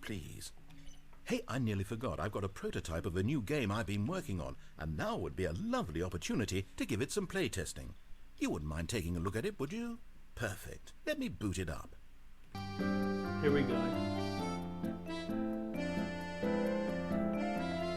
please. Hey, I nearly forgot. I've got a prototype of a new game I've been working on, and now would be a lovely opportunity to give it some playtesting. You wouldn't mind taking a look at it, would you? Perfect. Let me boot it up. Here we go.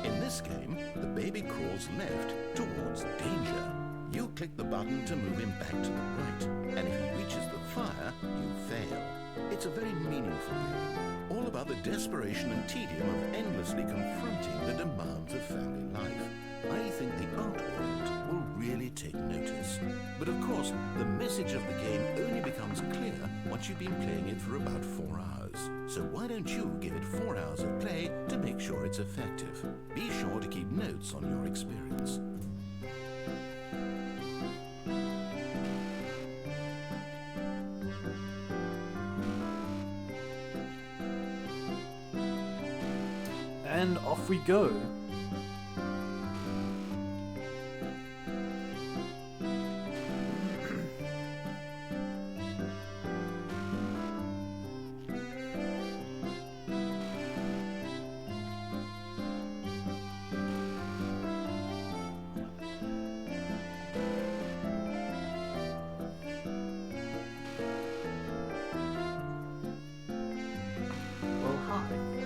In this game, the baby crawls left towards danger. You click the button to move him back to the right, and if he reaches the fire, you fail. It's a very meaningful game, all about the desperation and tedium of endlessly confronting the demands of family life. I think the art world will really take notice. But of course, the message of the game only becomes clear once you've been playing it for about 4 hours. So why don't you give it 4 hours of play to make sure it's effective? Be sure to keep notes on your experience. And off we go.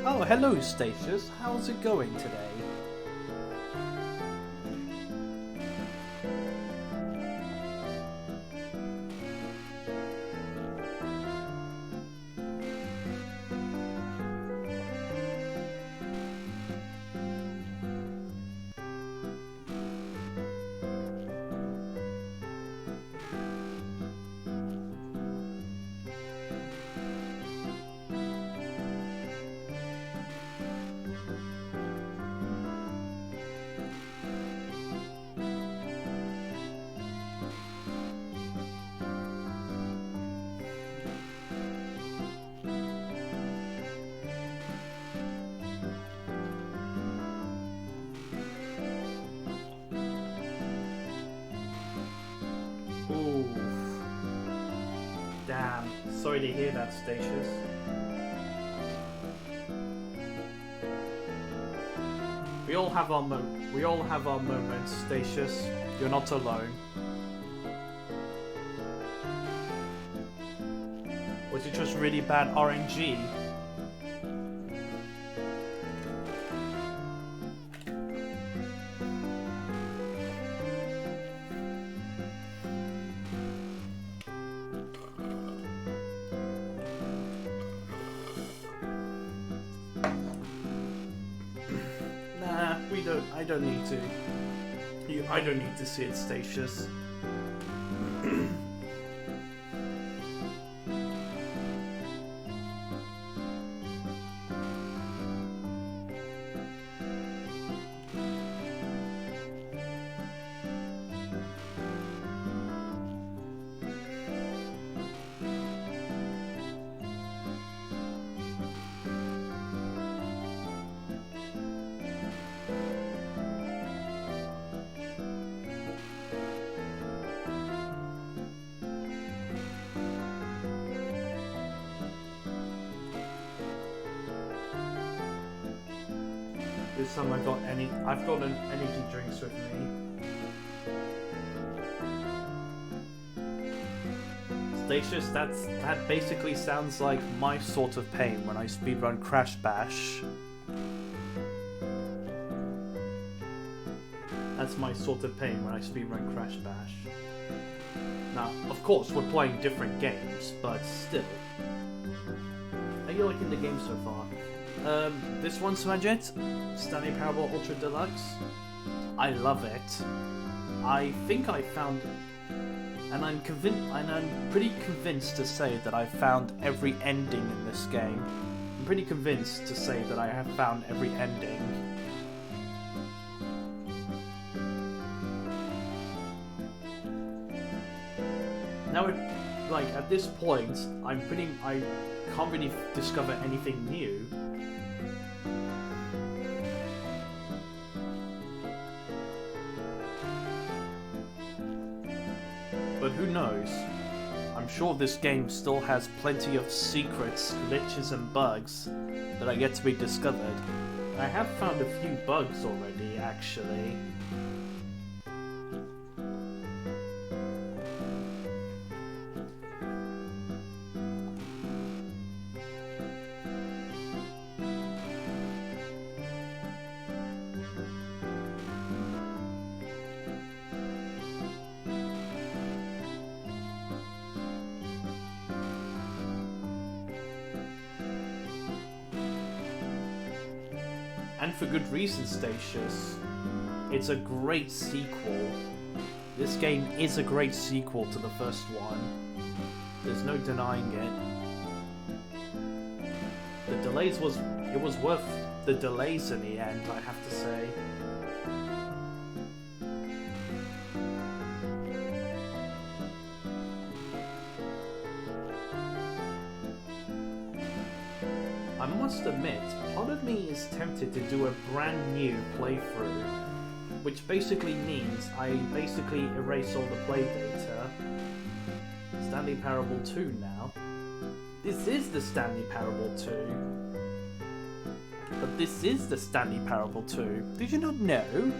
Oh, hello, Statius. How's it going today? Ooh. Damn. Sorry to hear that, Statius. We all have our moments, Statius. You're not alone. Was it just really bad RNG? I don't need to see it, Statius. This time I've got an energy drinks with me. Statius, that basically sounds like my sort of pain when I speedrun Crash Bash. That's my sort of pain when I speedrun Crash Bash. Now, of course, we're playing different games, but still. How are you liking the game so far? This one, Smudget, Stanley Parable Ultra Deluxe. I love it. I think I found, and I'm pretty convinced to say that I found every ending in this game. I'm pretty convinced to say that I have found every ending. Now, at this point, I can't really discover anything new. But who knows? I'm sure this game still has plenty of secrets, glitches, and bugs that are yet to be discovered. I have found a few bugs already, actually. And for good reason, Statius. It's a great sequel. This game is a great sequel to the first one. There's no denying it. The delays it was worth the delays in the end, I have to say. I must admit, part of me is tempted to do a brand new playthrough, which basically means I basically erase all the play data. Stanley Parable 2 now. This is the Stanley Parable 2. But this is the Stanley Parable 2. Did you not know?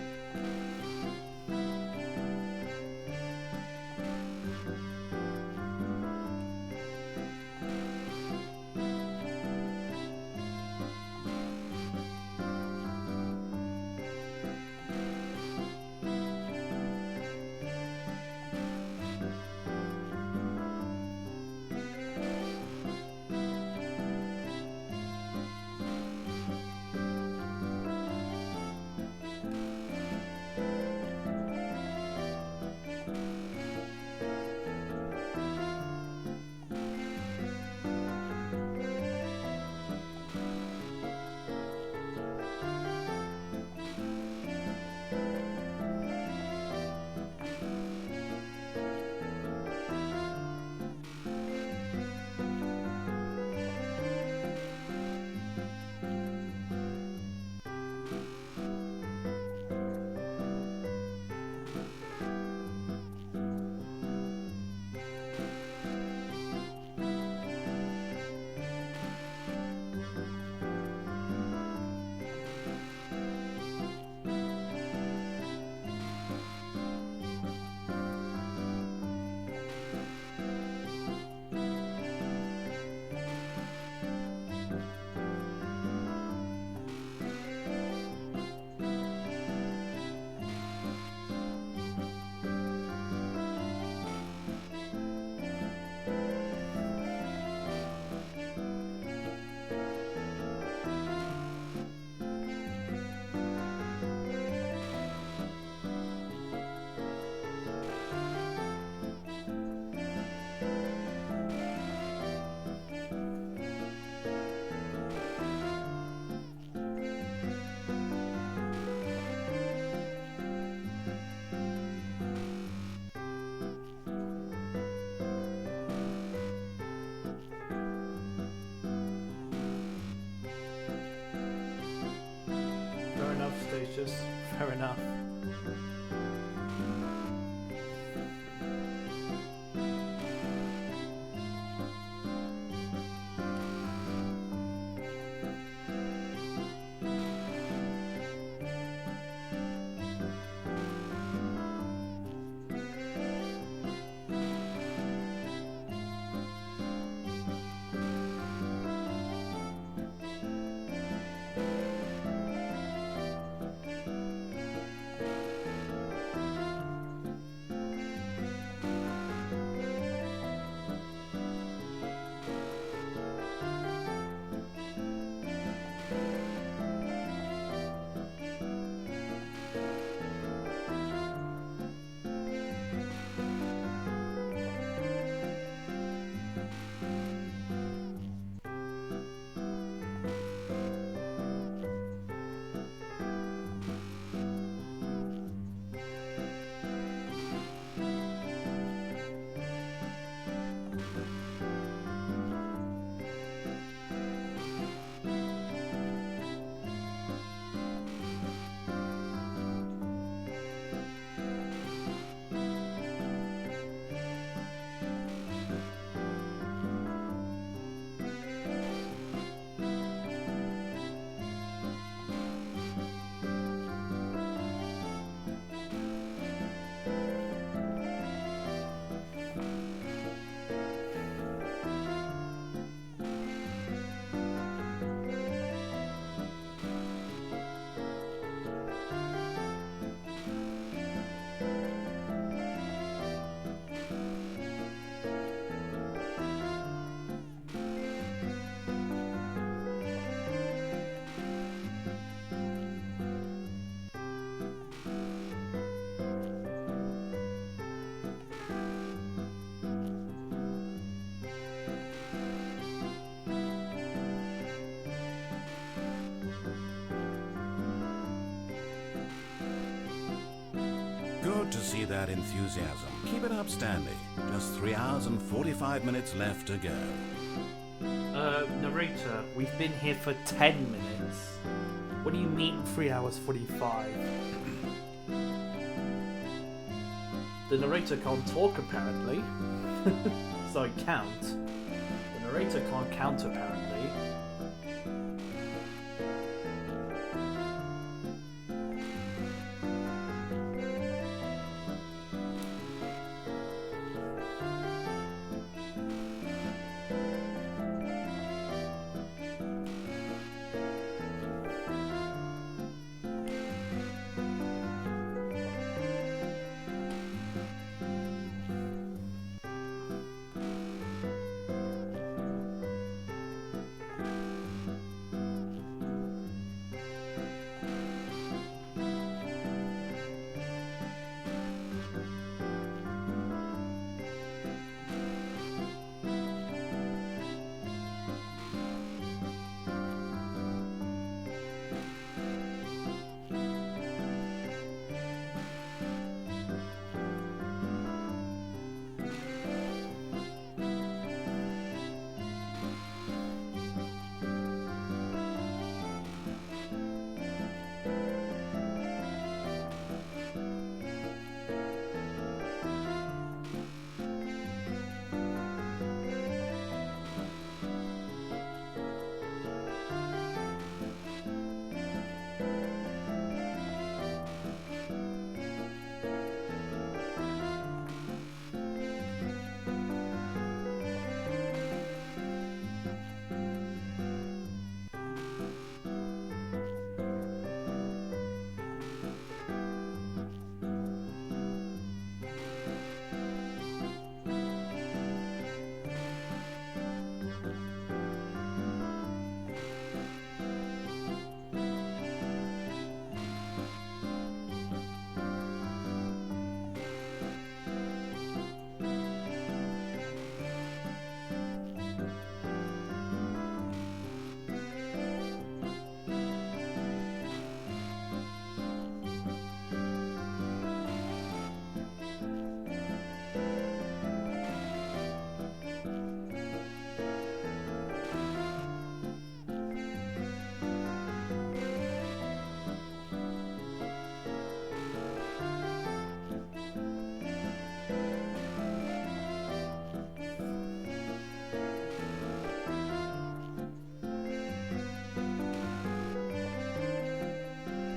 Statius. Fair enough. see that enthusiasm. Keep it up, Stanley. Just 3 hours and 45 minutes left to go. Narrator, we've been here for 10 minutes. What do you mean 3 hours 45? The narrator can't talk, apparently. Sorry, count. The narrator can't count, apparently.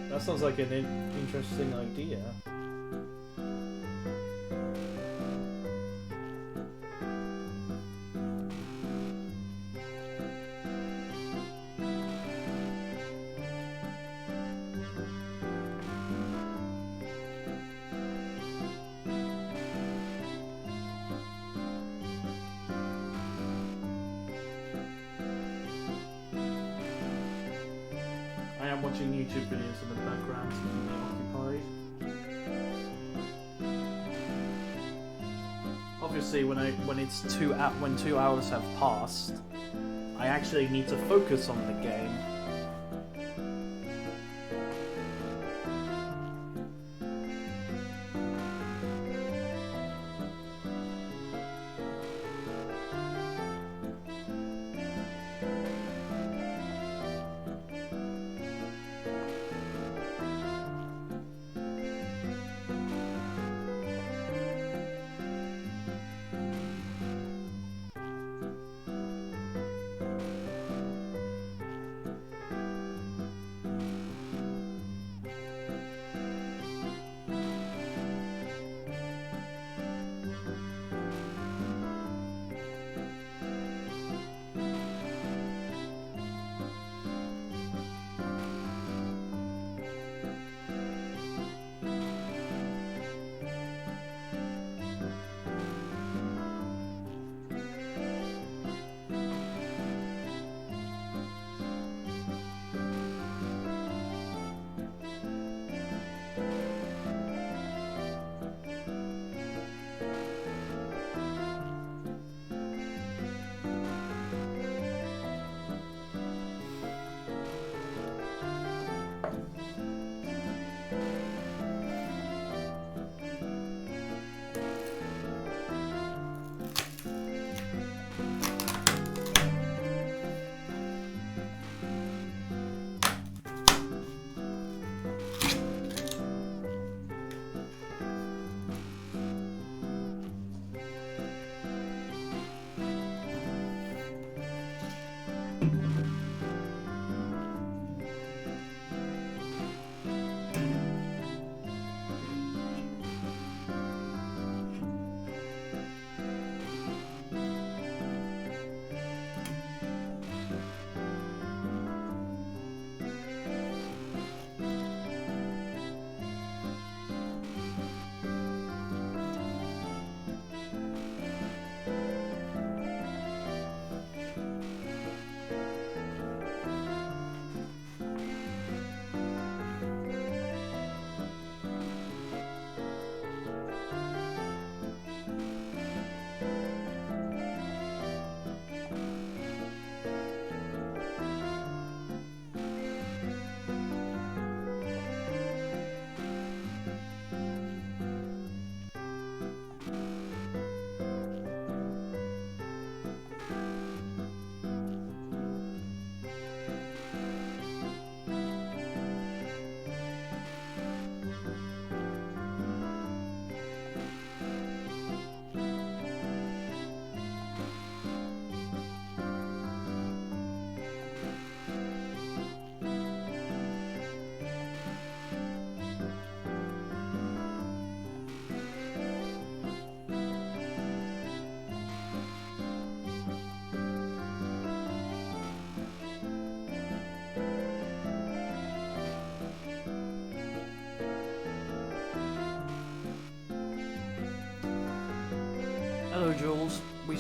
That sounds like an interesting idea. I am watching YouTube videos in the background to keep me occupied. Obviously, when 2 hours have passed, I actually need to focus on the game.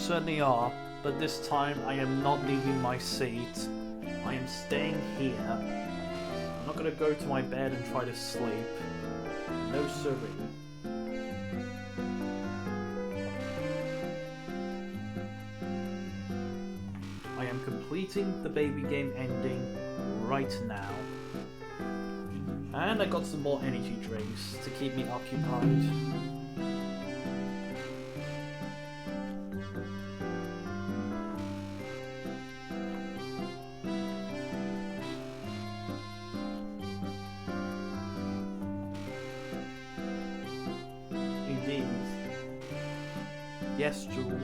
certainly are, but this time I am not leaving my seat. I am staying here. I'm not gonna go to my bed and try to sleep. No siree. I am completing the baby game ending right now. And I got some more energy drinks to keep me occupied. Indeed. Yes, Jules.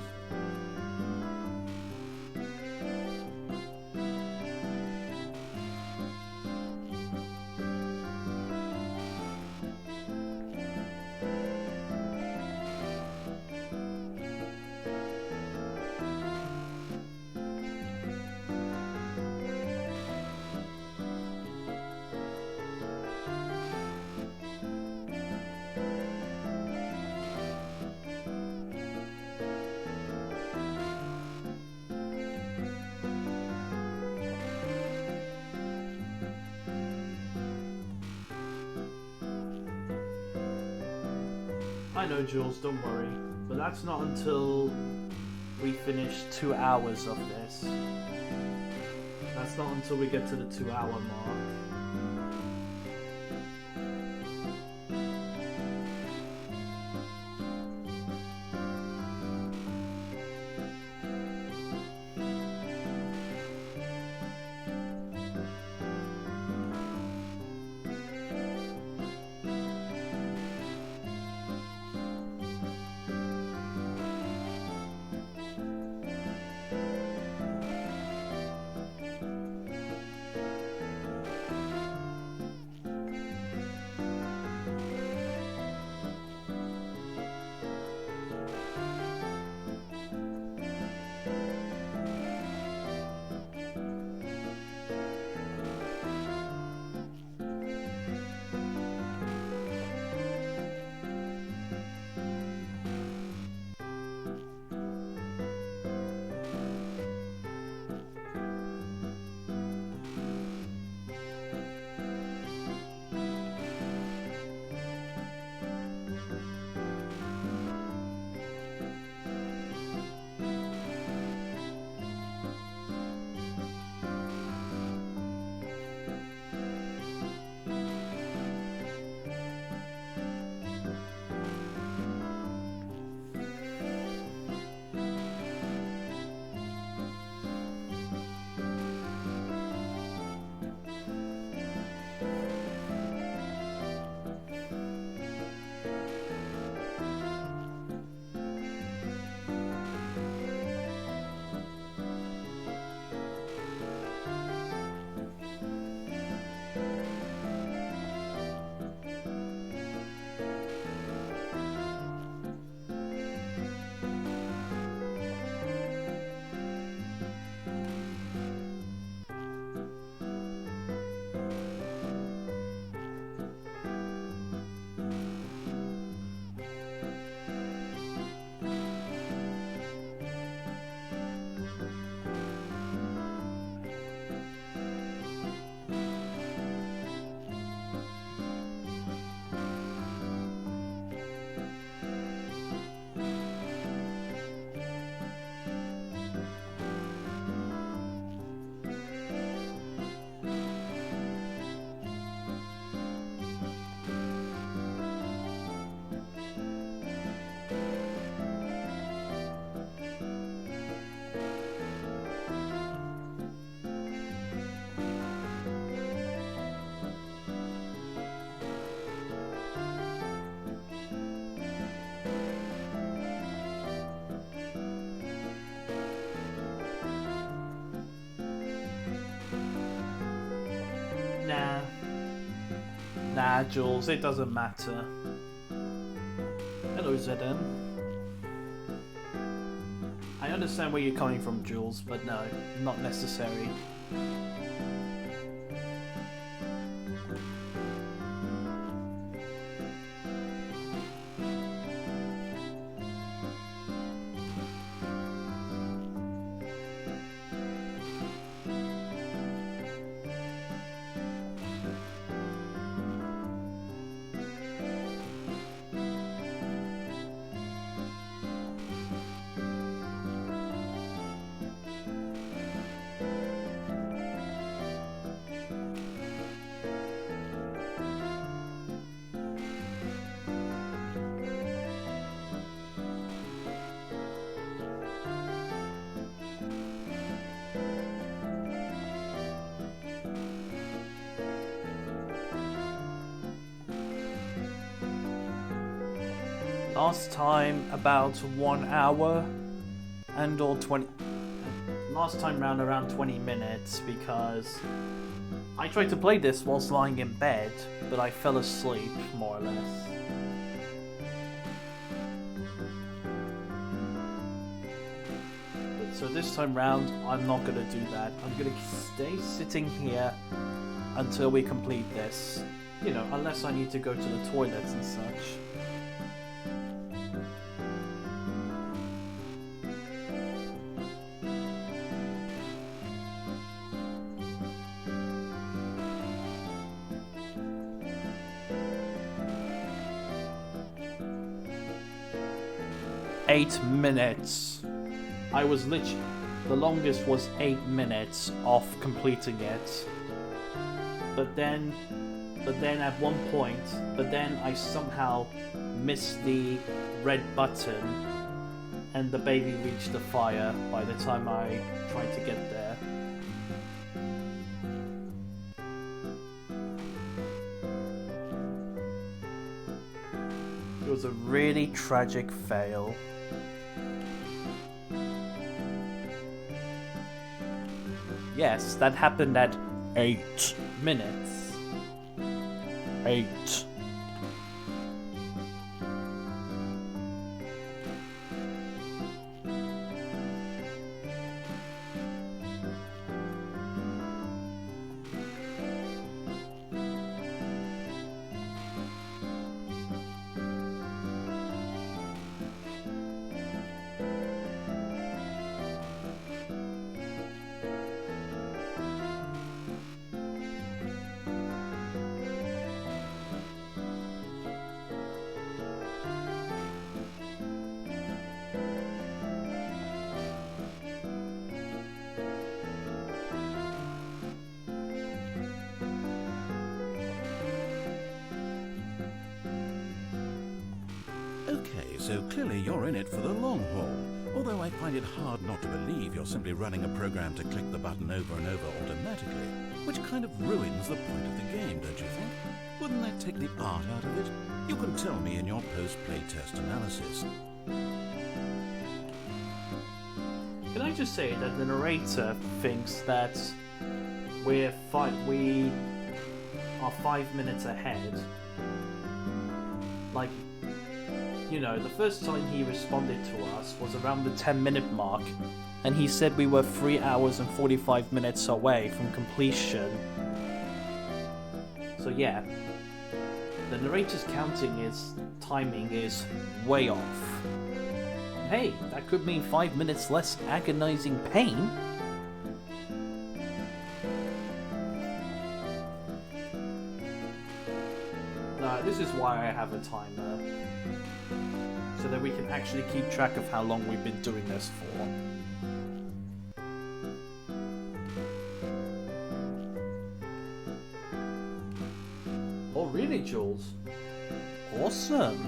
I know, Jules, don't worry, but that's not until we finish 2 hours of this. That's not until we get to the 2-hour mark. Nah, Jules, it doesn't matter. Hello, ZM. I understand where you're coming from, Jules, but no, not necessary. Last time about 1 hour and or 20. Last time round around 20 minutes because I tried to play this whilst lying in bed, but I fell asleep more or less. But so this time round, I'm not gonna do that. I'm gonna stay sitting here until we complete this. You know, unless I need to go to the toilets and such. Eight minutes. I was literally... The longest was 8 minutes of completing it. But then at one point, I somehow missed the red button and the baby reached the fire by the time I tried to get there. It was a really tragic fail. Yes, that happened at 8 minutes. 8. Okay, so clearly you're in it for the long haul. Although I find it hard not to believe you're simply running a program to click the button over and over automatically, which kind of ruins the point of the game, don't you think? Wouldn't that take the art out of it? You can tell me in your post-play test analysis. Can I just say that the narrator thinks that we are 5 minutes ahead? Like, you know, the first time he responded to us was around the 10-minute mark, and he said we were 3 hours and 45 minutes away from completion. So yeah, the narrator's timing is way off. Hey, that could mean 5 minutes less agonizing pain. No, this is why I have a timer. So that we can actually keep track of how long we've been doing this for. Oh really, Jules? Awesome!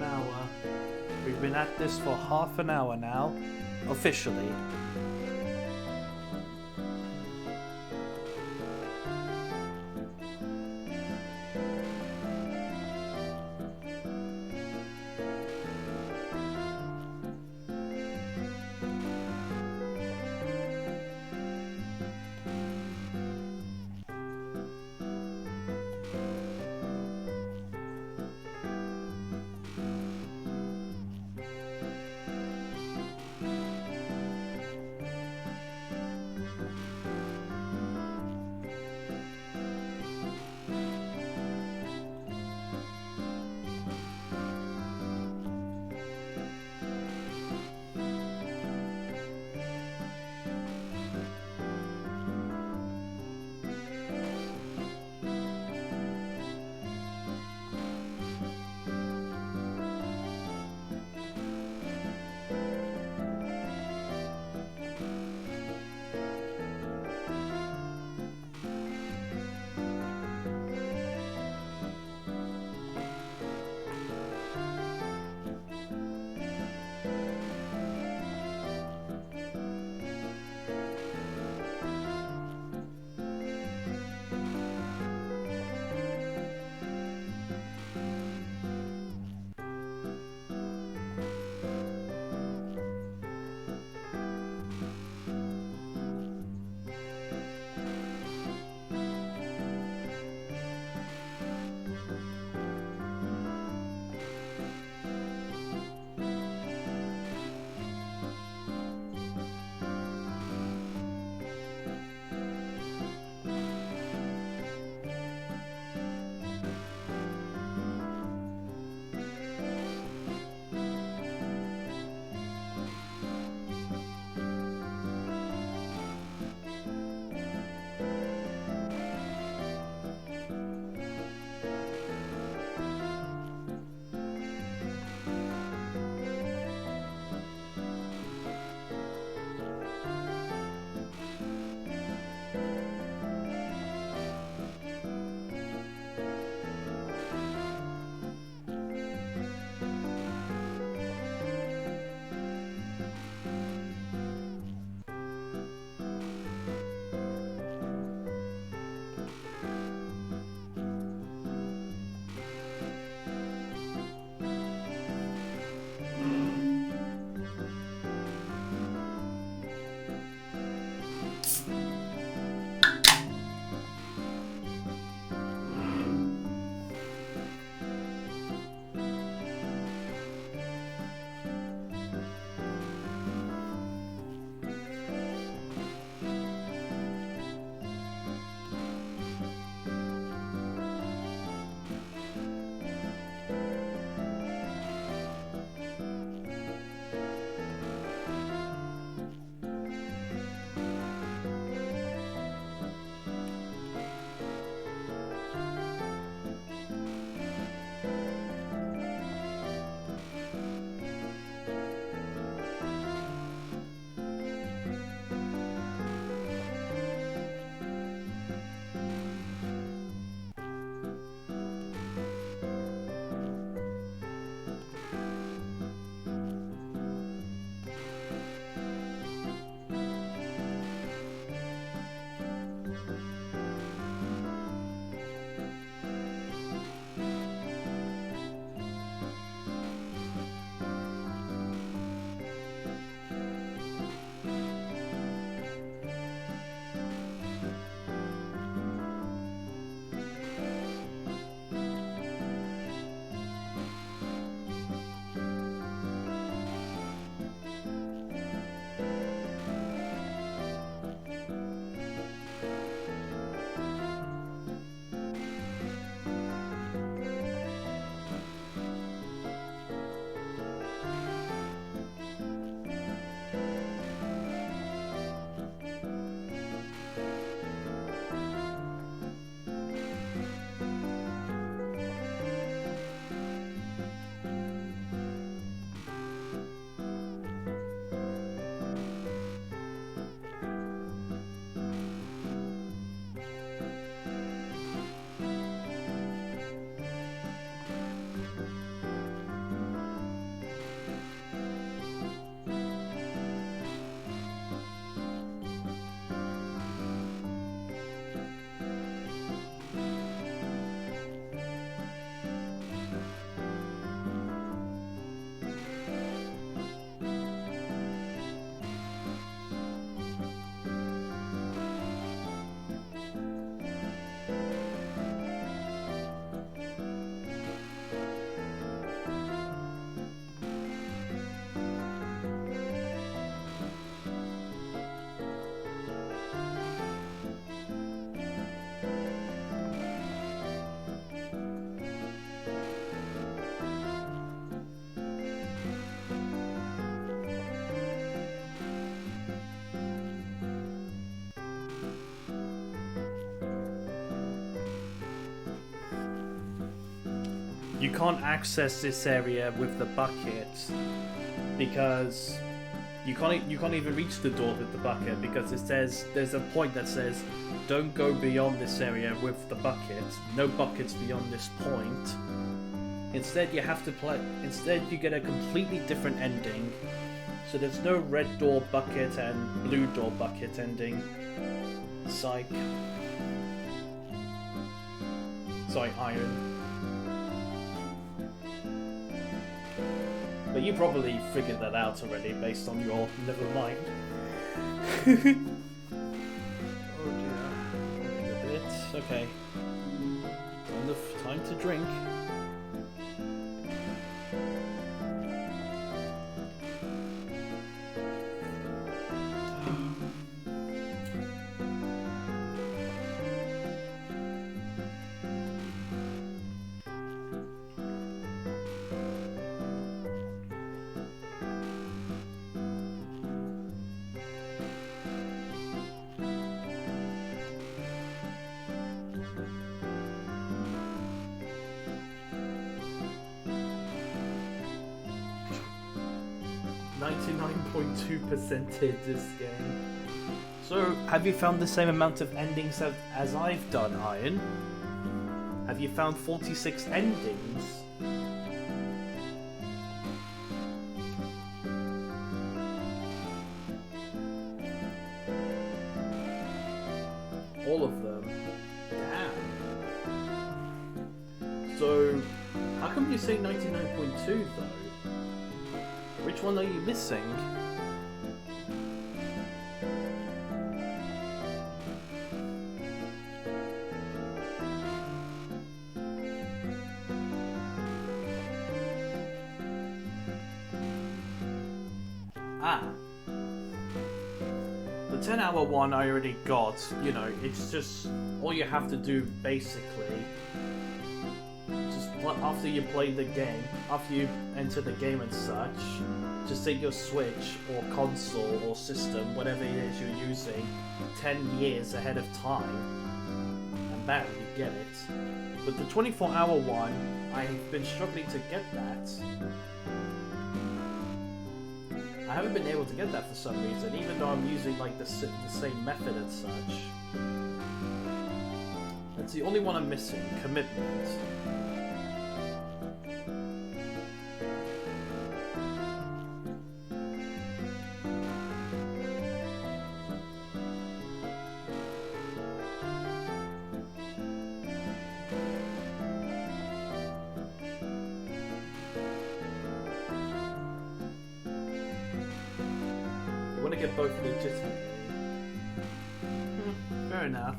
an hour. We've been at this for half an hour now, officially. you can't access this area with the bucket because you can't even reach the door with the bucket because it says there's a point that says don't go beyond this area with the bucket. No buckets beyond this point. Instead, you have to play. Instead, you get a completely different ending. So there's no red door bucket and blue door bucket ending. Psych. Sorry, iron. But you probably figured that out already based on your never mind. Oh dear. A bit. Okay. Time to drink. .2% this game. So, have you found the same amount of endings as I've done, Iron? Have you found 46 endings? All of them? Damn. So, how come you say 99.2 though? Which one are you missing? The 10-hour one I already got. You know, it's just all you have to do basically. Just after you play the game, after you enter the game and such, just take your Switch or console or system, whatever it is you're using, 10 years ahead of time, and bam, you get it. But the 24-hour one, I've been struggling to get that. I haven't been able to get that for some reason, even though I'm using like the same method and such. That's the only one I'm missing, commitment. Get both legitimately. Fair enough.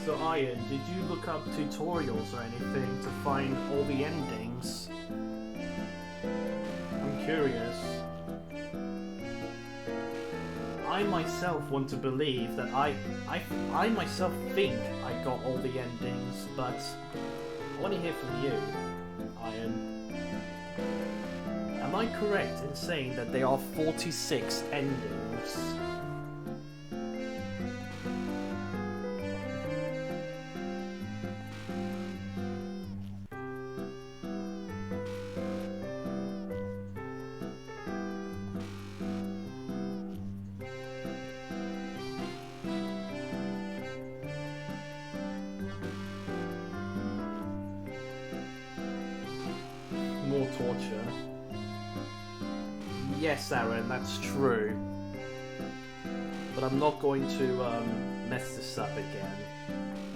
So Ian, did you look up tutorials or anything to find all the endings? I'm curious. I myself want to believe that I myself think I got all the endings, but I want to hear from you, Iron. Am I correct in saying that there are 46 endings? More torture. Yes, Aaron, that's true. But I'm not going to mess this up again.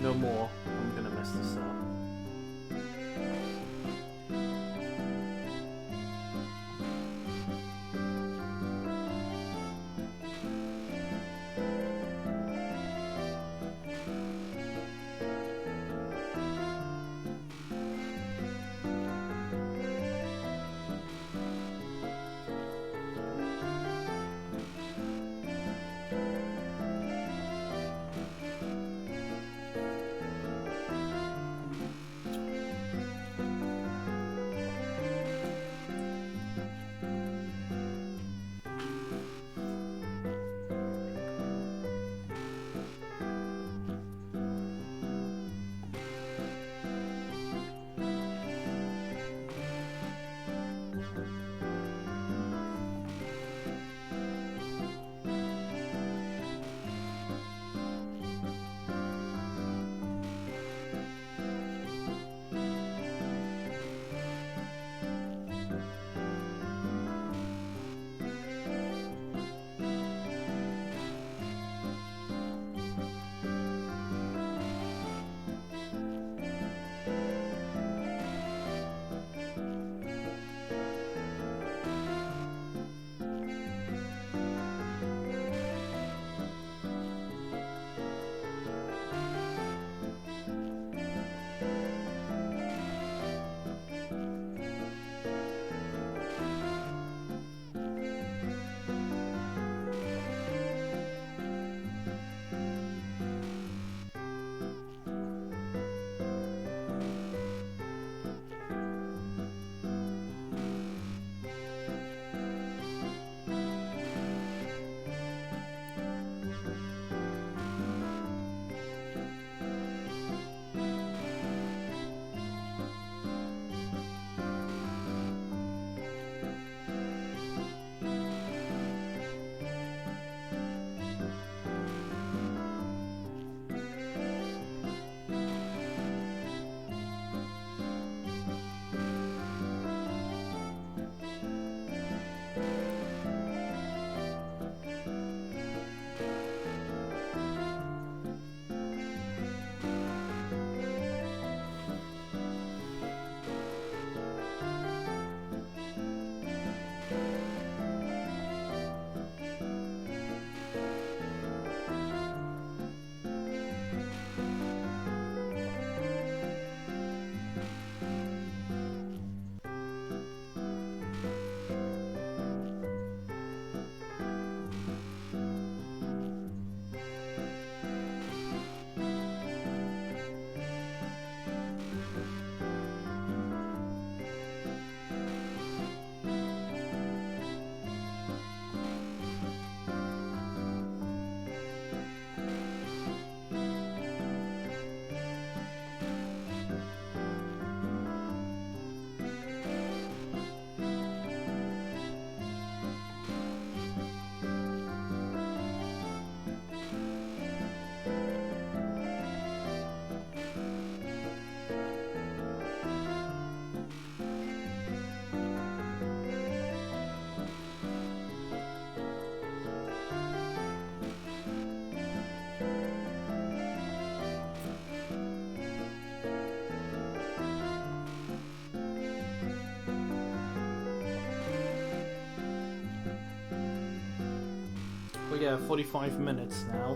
No more. I'm gonna mess this up. We get 45 minutes now.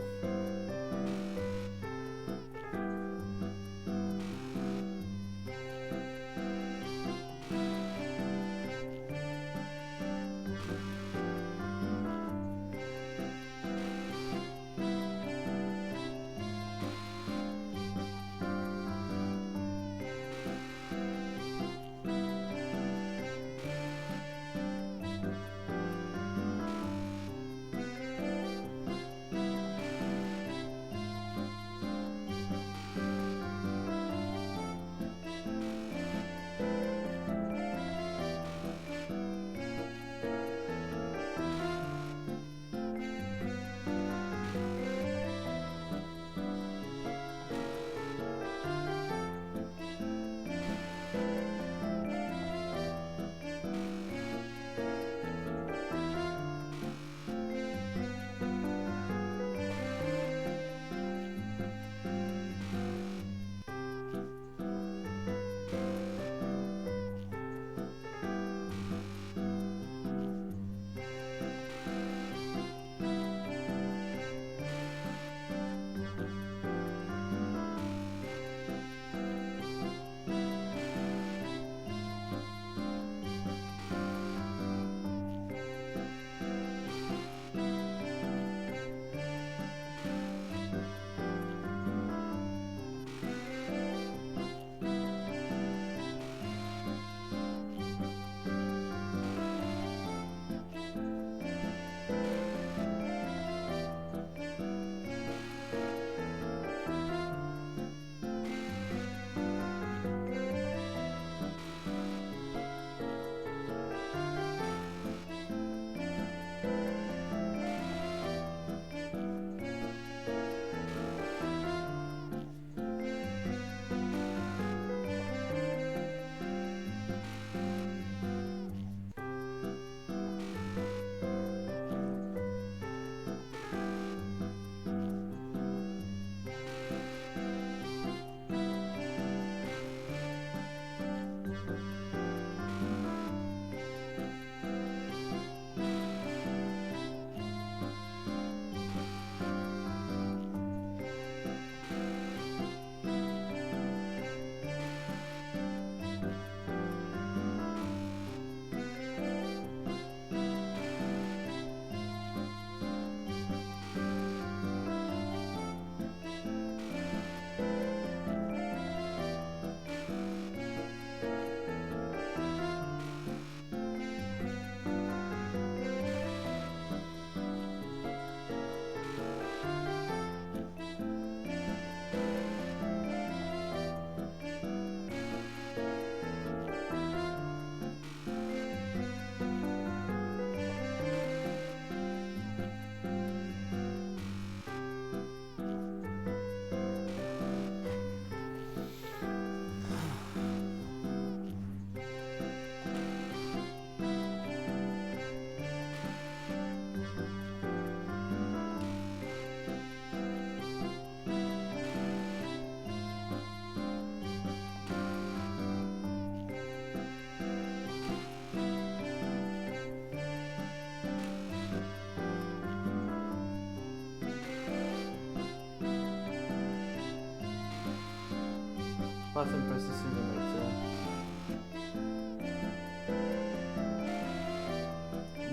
Button press the simulator.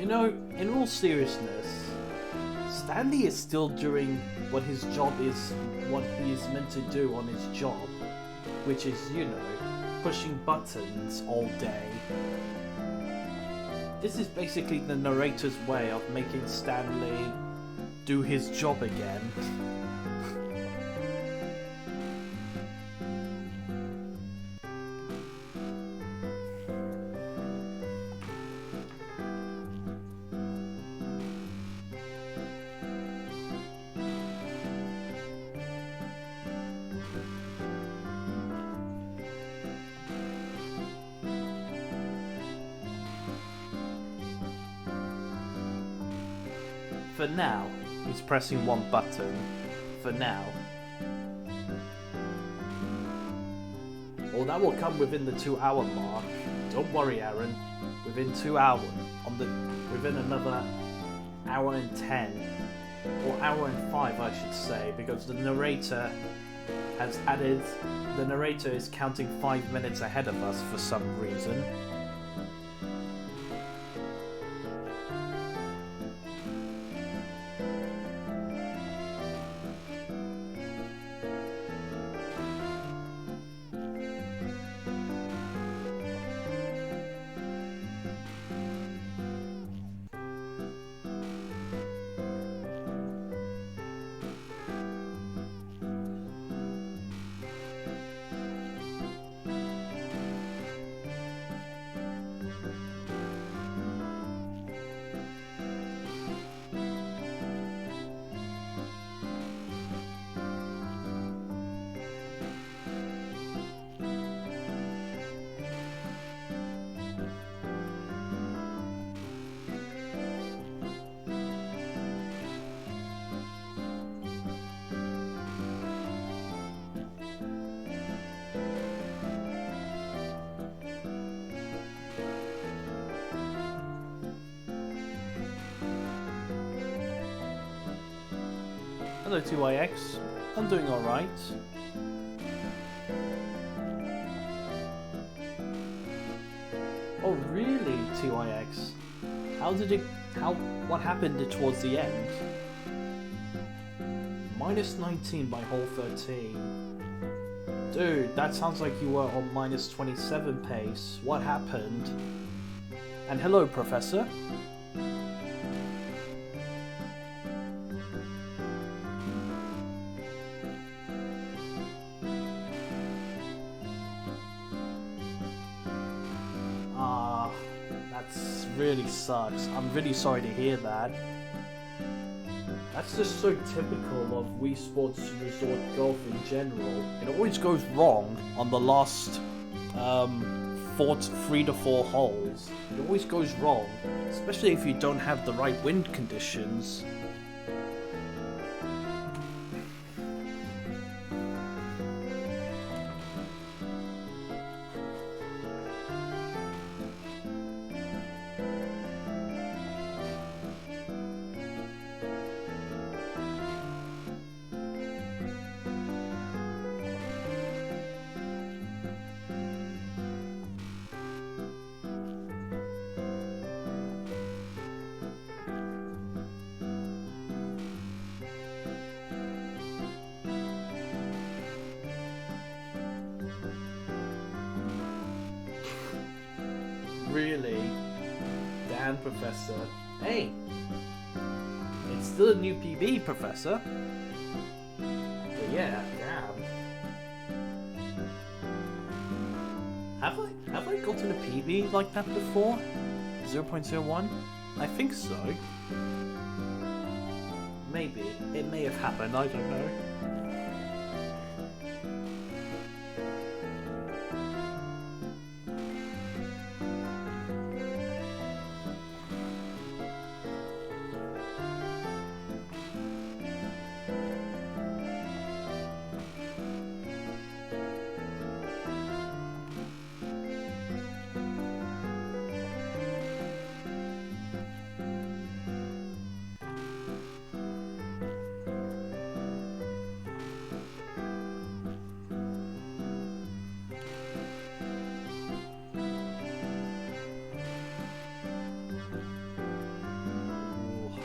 You know, in all seriousness, Stanley is still doing what his job is, what he is meant to do on his job, which is, you know, pushing buttons all day. This is basically the narrator's way of making Stanley do his job again. For now, he's pressing one button. For now. Well, that will come within the 2-hour mark. Don't worry, Aaron. Within 2 hours, within another hour and 10, or hour and 5, I should say, because the narrator has added. The narrator is counting 5 minutes ahead of us for some reason. Hello 2IX, I'm doing alright. Oh really, 2IX? What happened towards the end? Minus 19 by hole 13. Dude, that sounds like you were on minus 27 pace. What happened? And hello, Professor. Really sucks. I'm really sorry to hear that. That's just so typical of Wii Sports Resort Golf in general. It always goes wrong on the last 3 to 4 holes. It always goes wrong, especially if you don't have the right wind conditions. Really? Damn, Professor. Hey! It's still a new PB, Professor. But yeah, damn. Have I gotten a PB like that before? 0.01? I think so. Maybe. It may have happened, I don't know.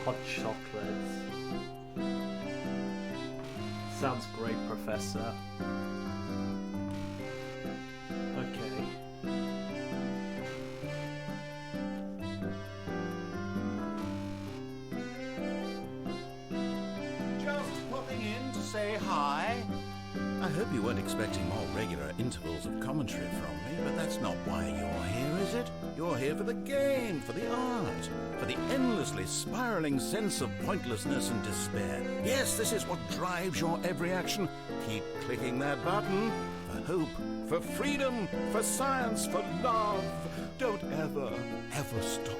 hot chocolate. Sounds great, Professor. Okay. Just popping in to say hi. I hope you weren't expecting more regular intervals of commentary from me, but that's not why you're here, is it? You're here for the game, for the art, for the endlessly spiraling sense of pointlessness and despair. Yes, this is what drives your every action. Keep clicking that button for hope, for freedom, for science, for love. Don't ever, ever stop.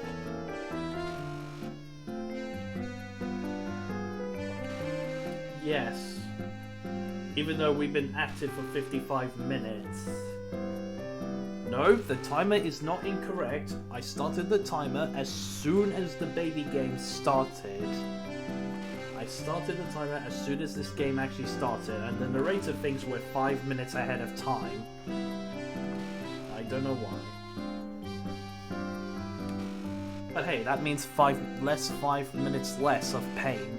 Yes. Even though we've been active for 55 minutes. No, the timer is not incorrect. I started the timer as soon as the baby game started. I started the timer as soon as this game actually started, and the narrator thinks we're 5 minutes ahead of time. I don't know why. But hey, that means 5 minutes less of pain.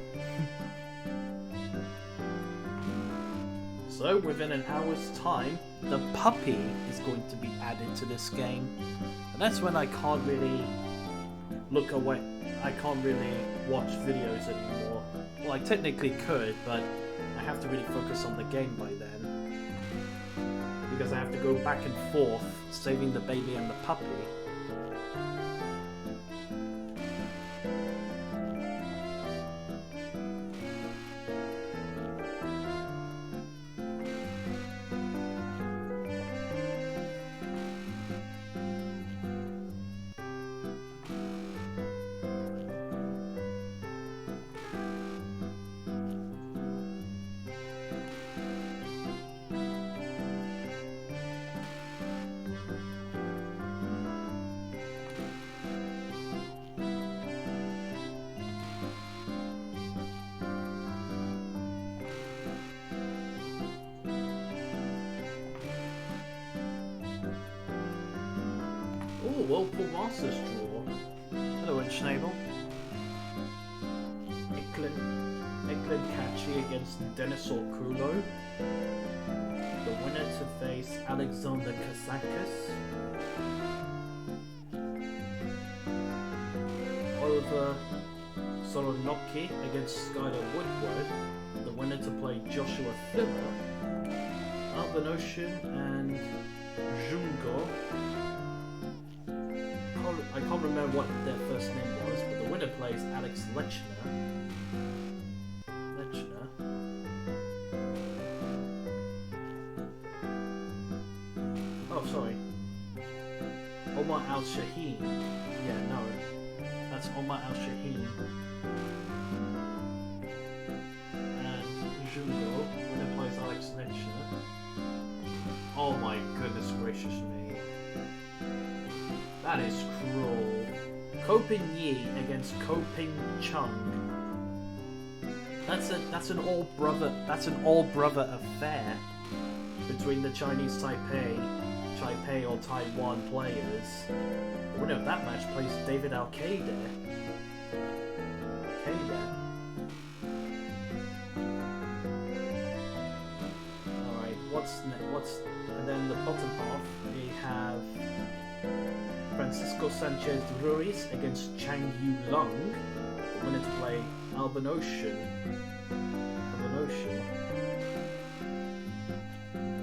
So, within an hour's time, the puppy is going to be added to this game. And that's when I can't really look away. I can't really watch videos anymore. Well, I technically could, but I have to really focus on the game by then. Because I have to go back and forth, saving the baby and the puppy. Oh, Whirlpool Masters draw. Hello, Inchnavel. Eklund Catchy against Denisaur Kulo. The winner to face Alexander Kazakis. Oliver Solonoki against Skylar Woodward. The winner to play Joshua Thriller. Alban Ocean and Jungo. I can't remember what their first name was, but the winner plays Alex Lechner. Oh, sorry. Omar Al-Shaheen. Yeah, no. That's Omar Al-Shaheen. And Jungo, winner plays Alex Lechner. Oh my goodness gracious me. That is cruel. Kopin Yi against Kopin Chung. That's an all brother affair between the Chinese Taipei or Taiwan players. The winner of that match plays David Alcaide. Alright, and then the bottom half we have Francisco Sanchez Ruiz against Chang Yu Lung. The winner to play Alban Ocean.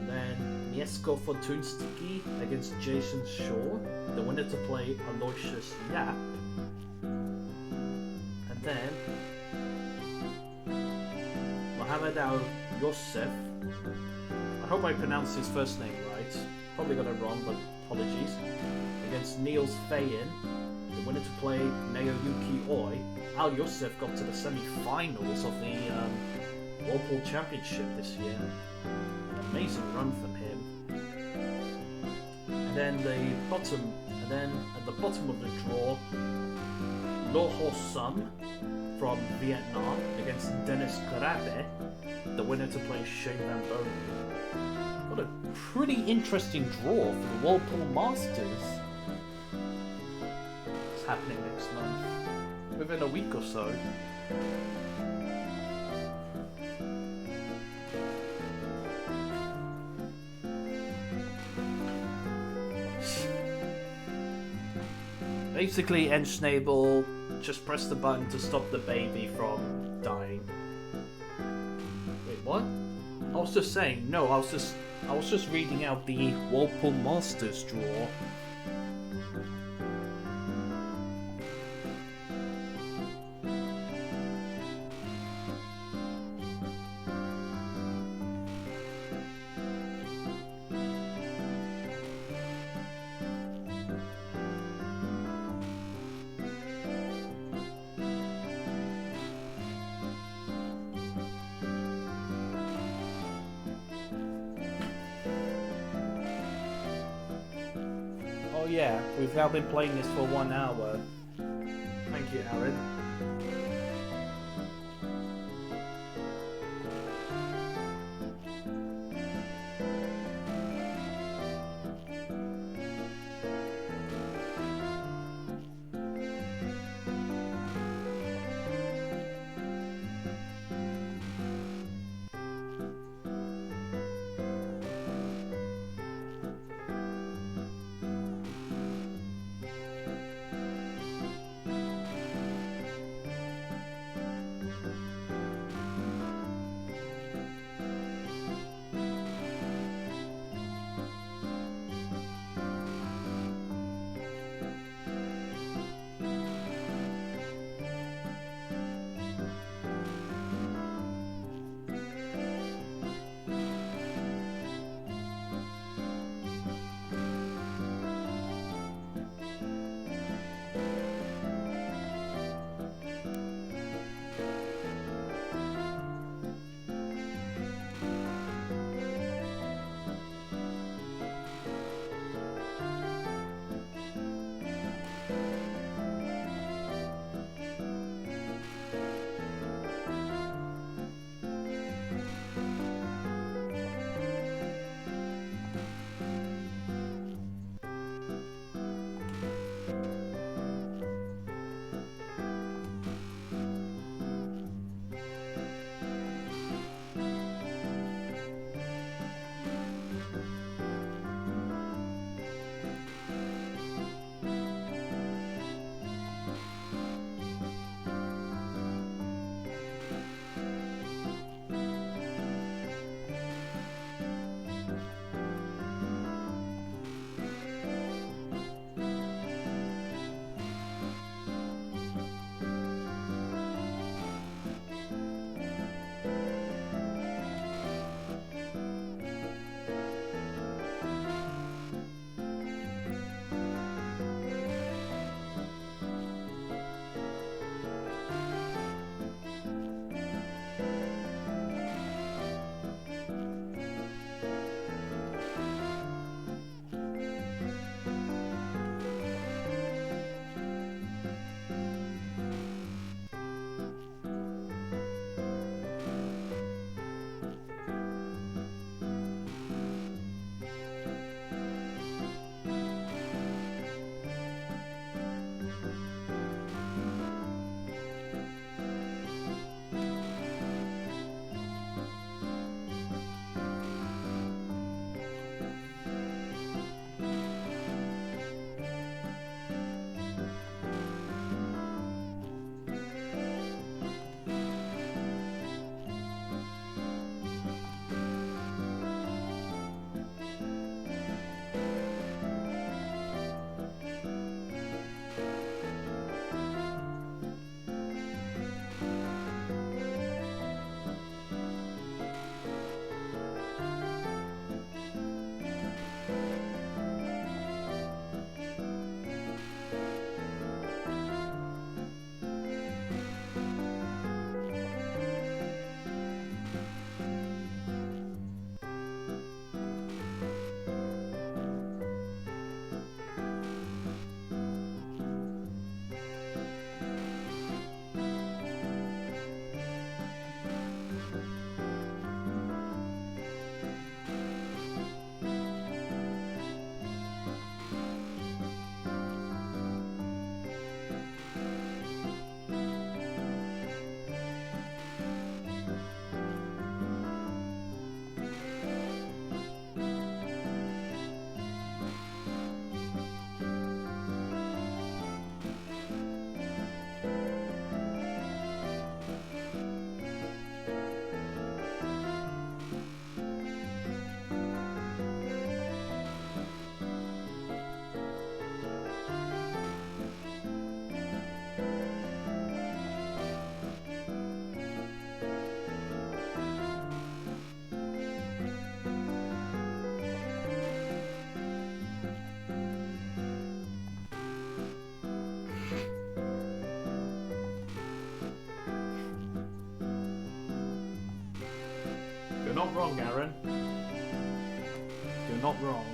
Then Mieszko Fortunski against Jason Shaw. The winner to play Aloysius Yap. And then Mohamed Al Youssef. I hope I pronounced his first name right. Probably got it wrong, but apologies. Against Niels Fayen, the winner to play Naoyuki Oi. Al Youssef got to the semi-finals of the Whirlpool Championship this year. An amazing run from him. And then at the bottom of the draw, Lo Ho Sum from Vietnam against Dennis Karabe, the winner to play Shane Van Bonen. What a pretty interesting draw for the Whirlpool Masters. Happening next month. within a week or so. Basically, Enschnabel, just press the button to stop the baby from dying. Wait, what? I was just saying, no, I was just reading out the Whirlpool Masters drawer. Yeah, we've now been playing this for 1 hour. Thank you, Aaron. wrong, Aaron. You're not wrong.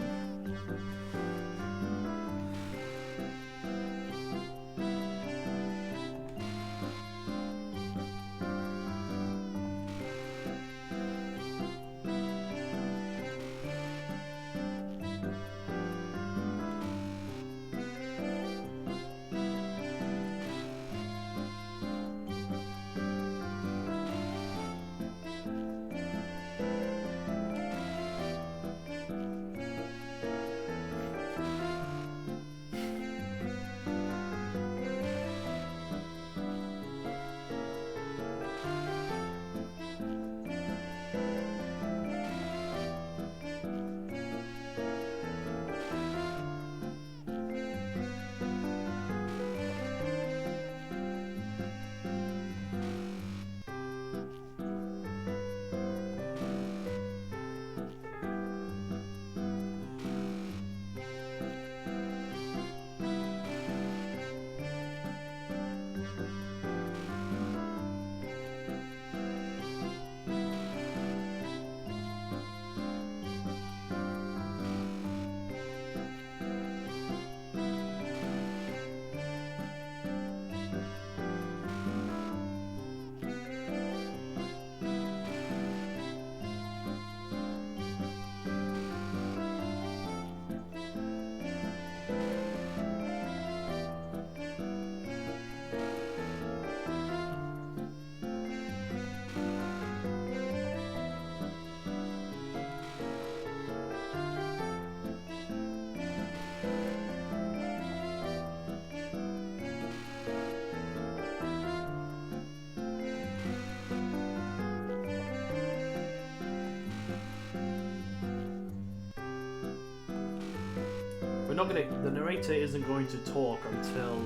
We're not gonna. The narrator isn't going to talk until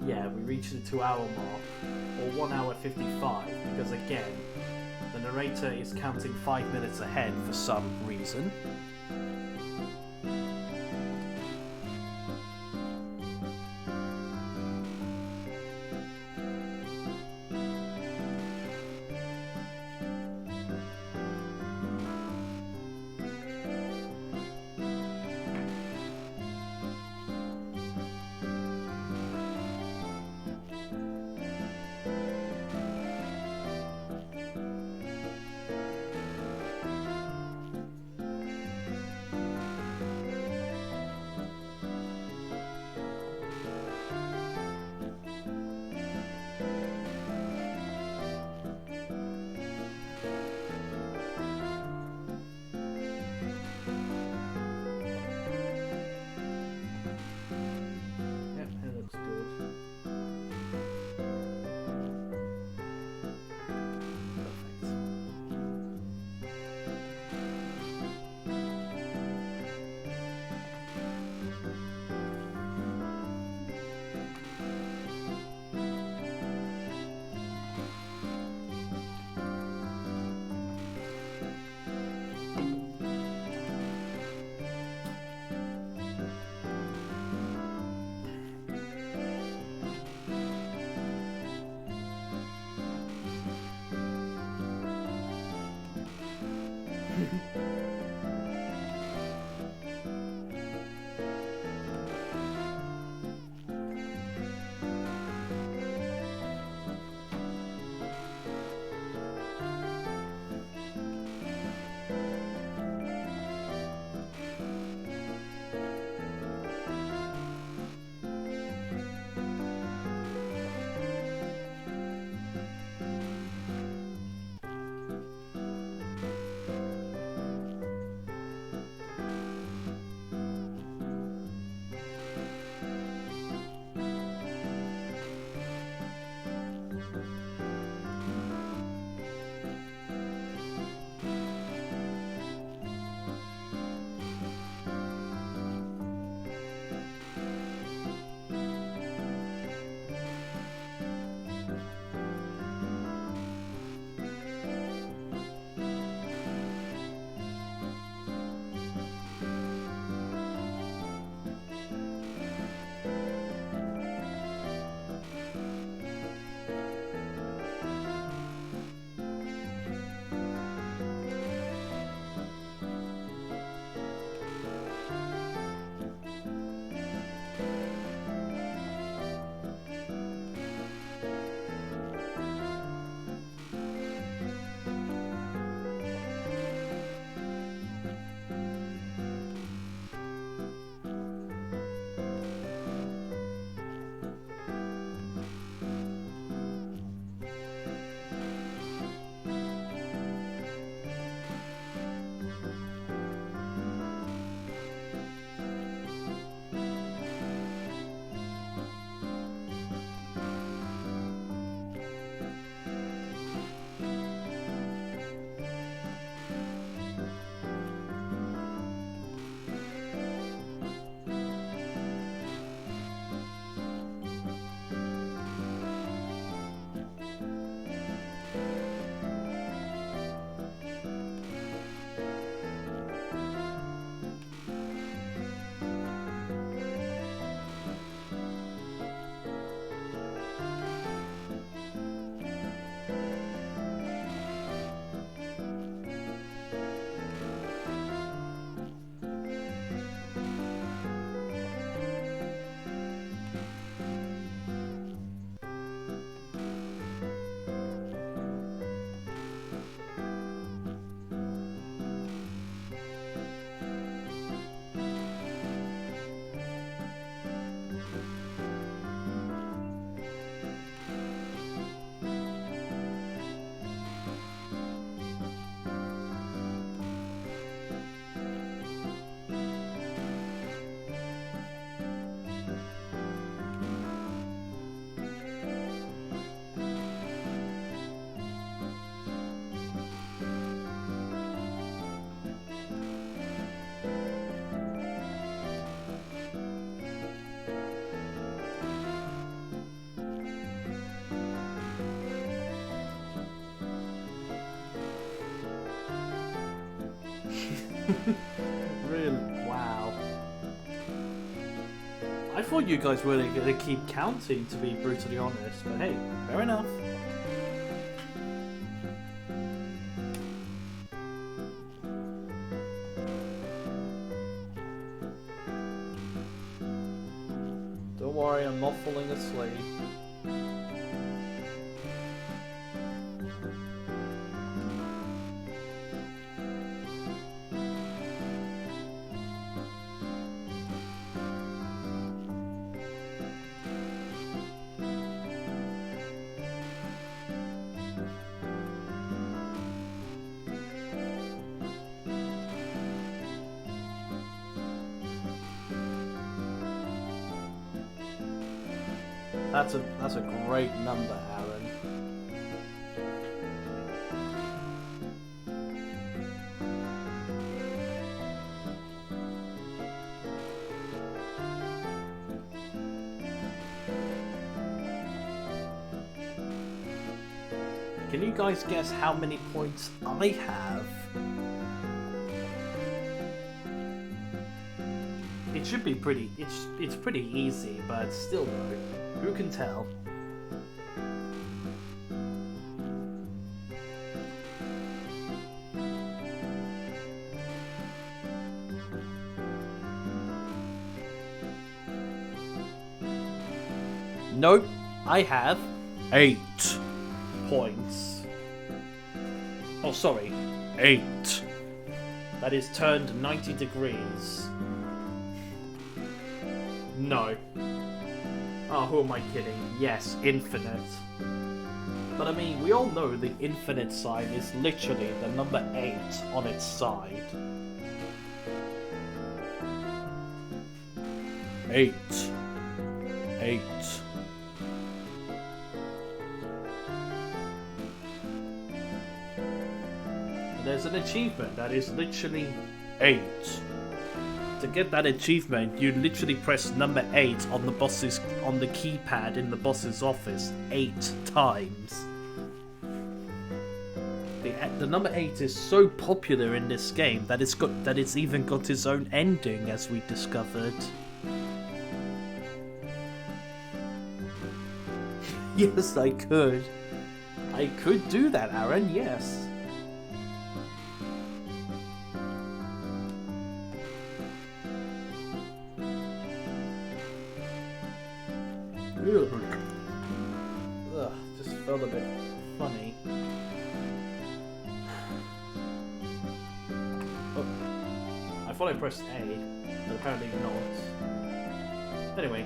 yeah, we reach the 2-hour mark or 1 hour 55. Because again, the narrator is counting 5 minutes ahead for some reason. Really? Wow. I thought you guys were going to keep counting, to be brutally honest, but hey, fair enough. Don't worry, I'm not falling asleep. That's a great number, Aaron. Can you guys guess how many points I have? It should be pretty. It's pretty easy, but still though, who can tell? Nope, I have 8 points. Oh, sorry, 8. That is turned 90 degrees. No. Oh, who am I kidding? Yes, infinite. But I mean, we all know the infinite sign is literally the number 8 on its side. 8. 8. There's an achievement that is literally 8. To get that achievement, you literally press number 8 on the keypad in the boss's office 8 times. The number 8 is so popular in this game that it's even got its own ending, as we discovered. Yes, I could. I could do that, Aaron, yes. Ugh, just felt a bit funny. Oh, I thought I pressed A, but apparently not. Anyway.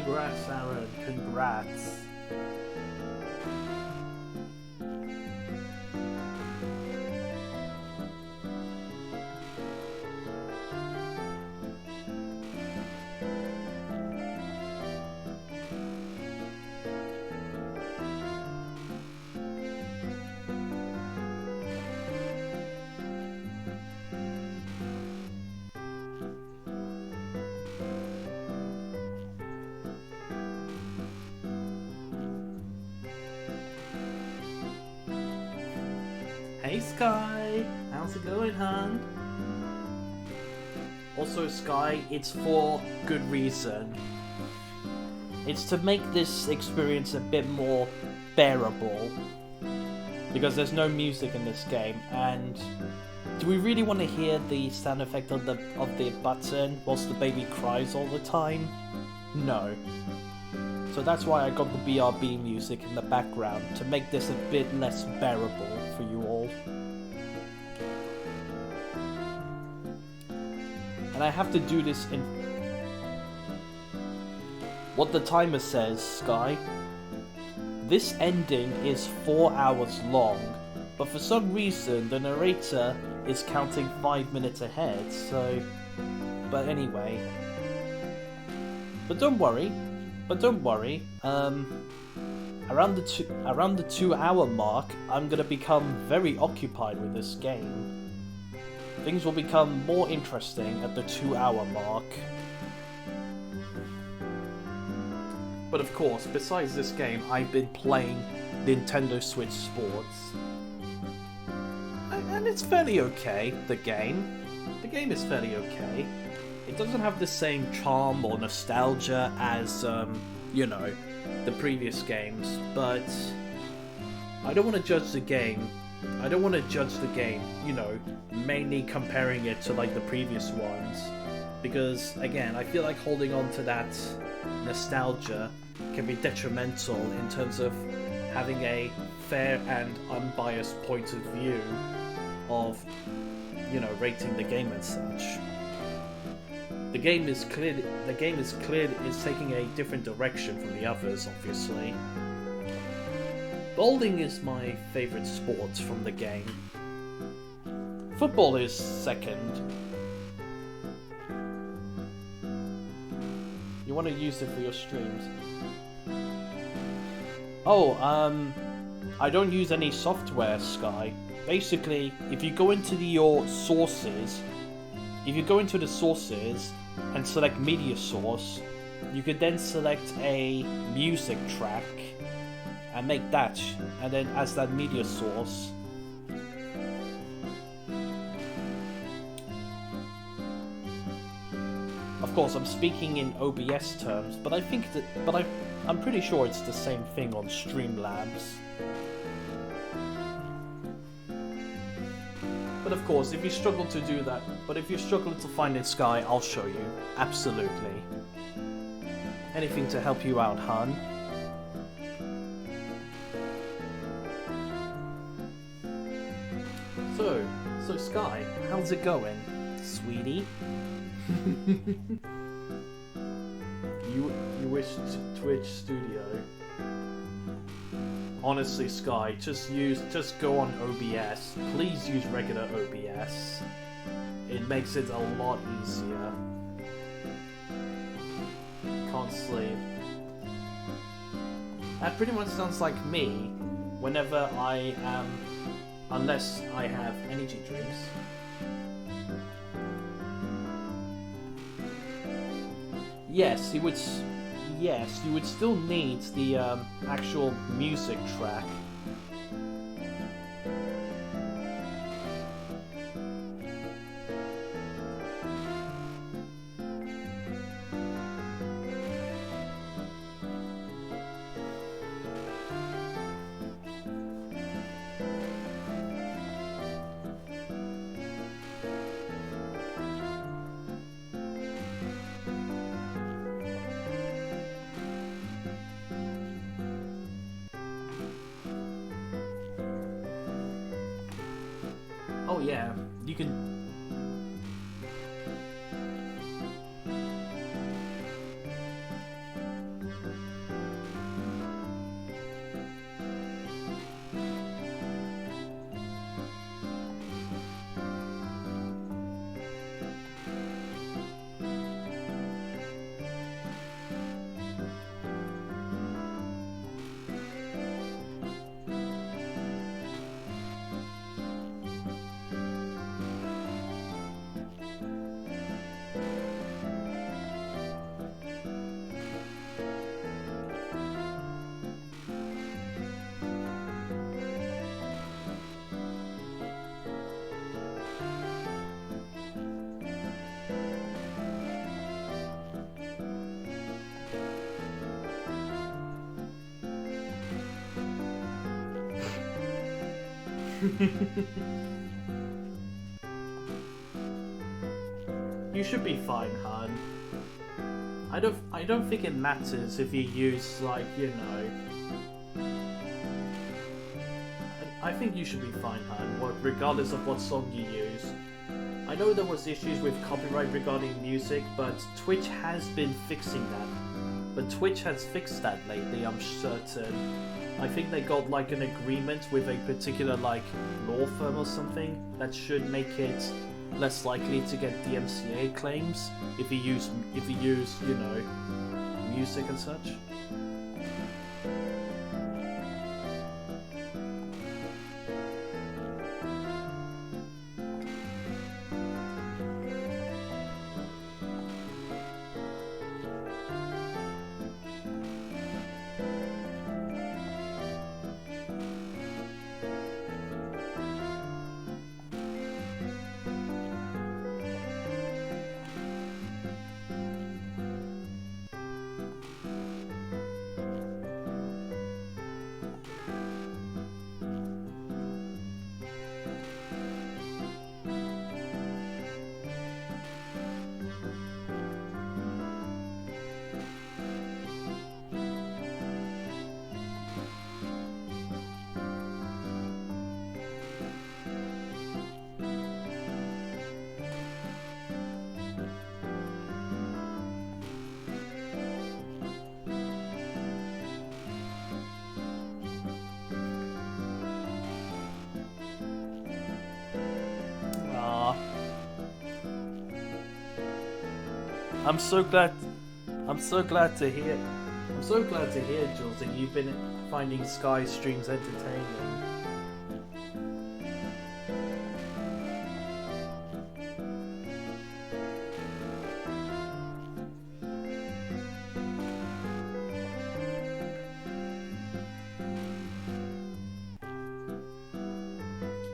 Congrats, Aaron. Congrats. Hey Sky, how's it going, hon? Also Sky, it's for good reason. It's to make this experience a bit more bearable. Because there's no music in this game, and do we really want to hear the sound effect of the button whilst the baby cries all the time? No. So that's why I got the BRB music in the background, to make this a bit less bearable for you all. And I have to do this in what the timer says, Sky. This ending is 4 hours long, but for some reason the narrator is counting 5 minutes ahead, so... But anyway. But don't worry. Around the 2 hour mark, I'm gonna become very occupied with this game. Things will become more interesting at the 2 hour mark. But of course, besides this game, I've been playing Nintendo Switch Sports. And it's fairly okay, the game. The game is fairly okay. It doesn't have the same charm or nostalgia as, you know, the previous games, but I don't want to judge the game. You know, mainly comparing it to like the previous ones, because again, I feel like holding on to that nostalgia can be detrimental in terms of having a fair and unbiased point of view of, you know, rating the game and such. The game is clear. It's taking a different direction from the others, obviously. Bowling is my favourite sport from the game. Football is second. You want to use it for your streams? Oh, I don't use any software, Sky. Basically, if you go into your sources, and select media source, you could then select a music track and make that, and then as that media source. Of course, I'm speaking in OBS terms, but I'm pretty sure it's the same thing on Streamlabs. But of course, if you struggle to do that, if you struggle to find it, Sky, I'll show you. Absolutely. Anything to help you out, hun. So Sky, how's it going, sweetie? You wish Twitch Studio? Honestly, Sky, just go on OBS. Please use regular OBS. It makes it a lot easier. Can't sleep. That pretty much sounds like me whenever I am, unless I have energy drinks. Yes, you would still need the actual music track. Oh yeah, you can... You should be fine, hun. I don't think it matters if you use, like, you know. I think you should be fine, hun, regardless of what song you use. I know there was issues with copyright regarding music, but Twitch has been fixing that. But Twitch has fixed that lately, I'm certain. I think they got like an agreement with a particular like law firm or something that should make it less likely to get DMCA claims if you use you know, music and such. I'm so glad to hear, Jules, that you've been finding Sky streams entertaining.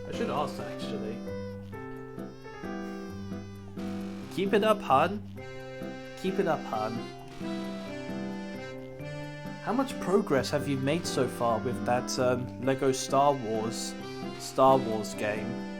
I should ask, actually. Keep it up, hun. Keep it up, hun. How much progress have you made so far with that Lego Star Wars game?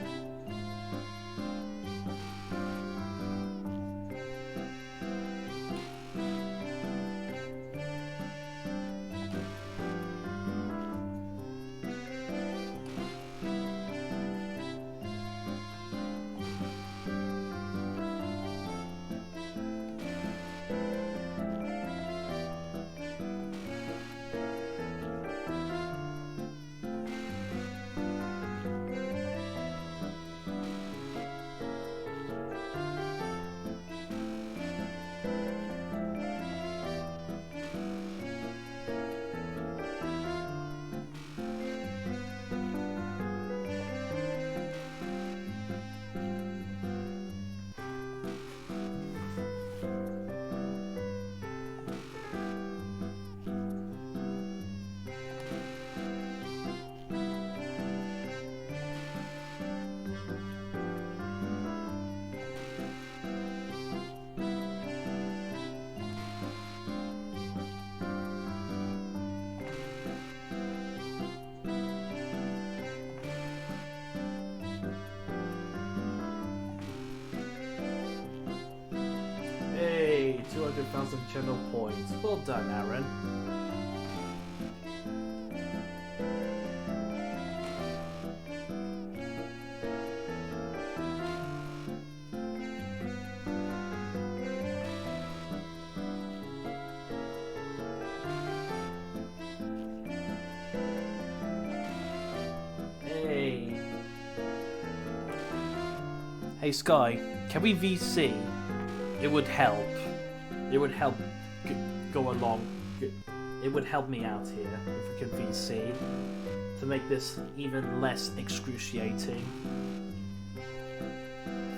Hey, 200,000 channel points. Well done, Aaron. Hey Sky, can we VC? It would help. It would help go along. It would help me out here if we could VC to make this even less excruciating.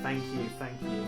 Thank you, thank you.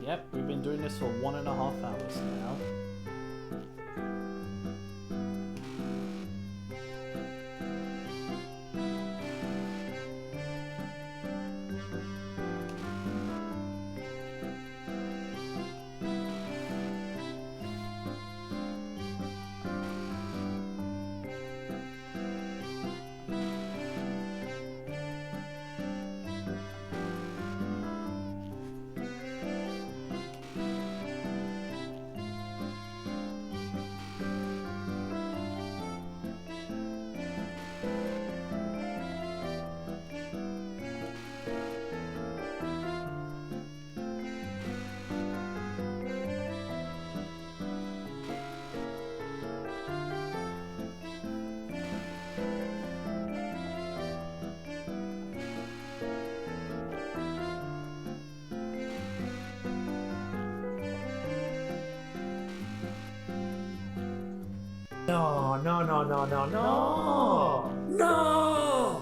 Yep, we've been doing this for 1.5 hours now. No, no, no, no, no, no! No!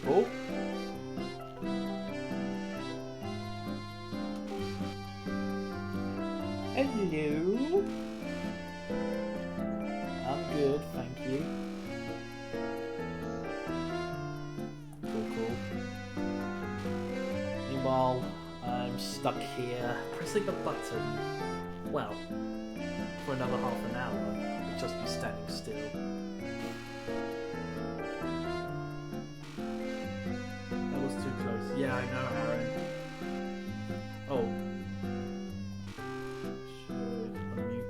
Oh. Hello. I'm good, thank you. Cool. Meanwhile, I'm stuck here pressing a button. Well, for another half an hour, I'll just be standing still. That was too close. Yeah, I know, Aaron. Oh.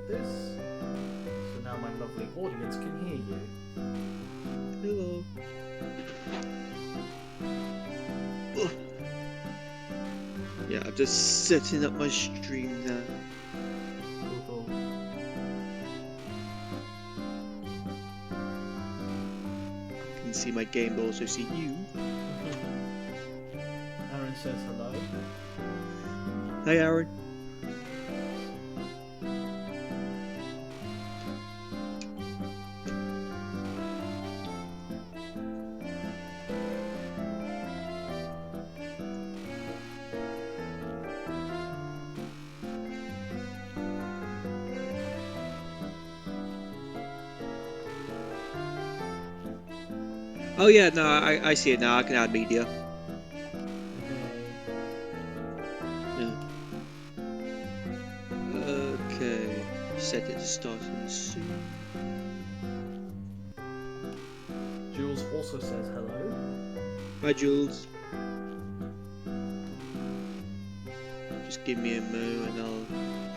This. So now my lovely audience can hear you. Hello. Yeah, I'm just setting up my stream now. Cool. You can see my game, but also see you. Aaron says hello. Hi, Aaron. Oh yeah, no, I see it now. I can add media. Yeah. Okay. Set it to starting soon. Jules also says hello. Hi, Jules. Just give me a mo and I'll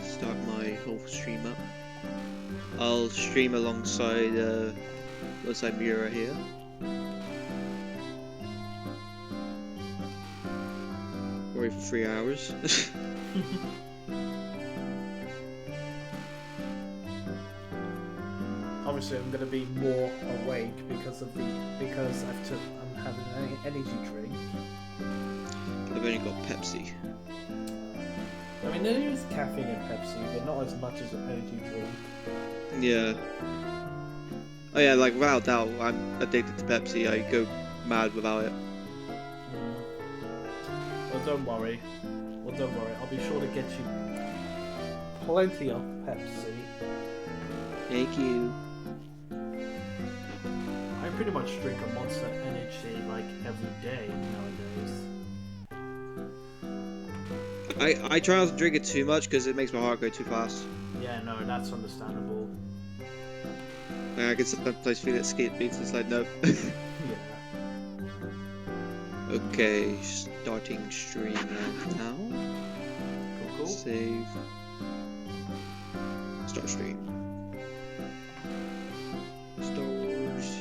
start my whole stream up. I'll stream alongside Mira here. For 3 hours. Obviously, I'm going to be more awake because I'm having an energy drink. I've only got Pepsi. I mean, there is caffeine in Pepsi, but not as much as an energy drink. Yeah. Oh yeah, like without doubt, I'm addicted to Pepsi. I go mad without it. Well, don't worry. I'll be sure to get you plenty of Pepsi. Thank you. I pretty much drink a Monster Energy like every day nowadays. I try not to drink it too much because it makes my heart go too fast. Yeah, no, that's understandable. I can sometimes feel it skip beats. It's like no. Yeah. Okay, starting stream now. Cool. Save. Start stream. Star Wars.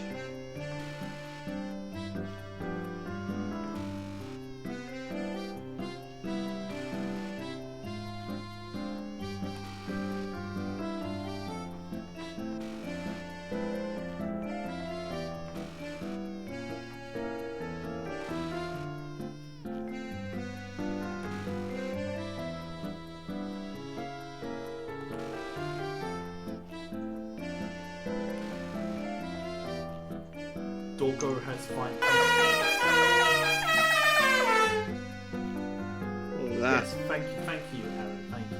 Dorko has fine. All that. Yes, thank you, Aaron. Thank you.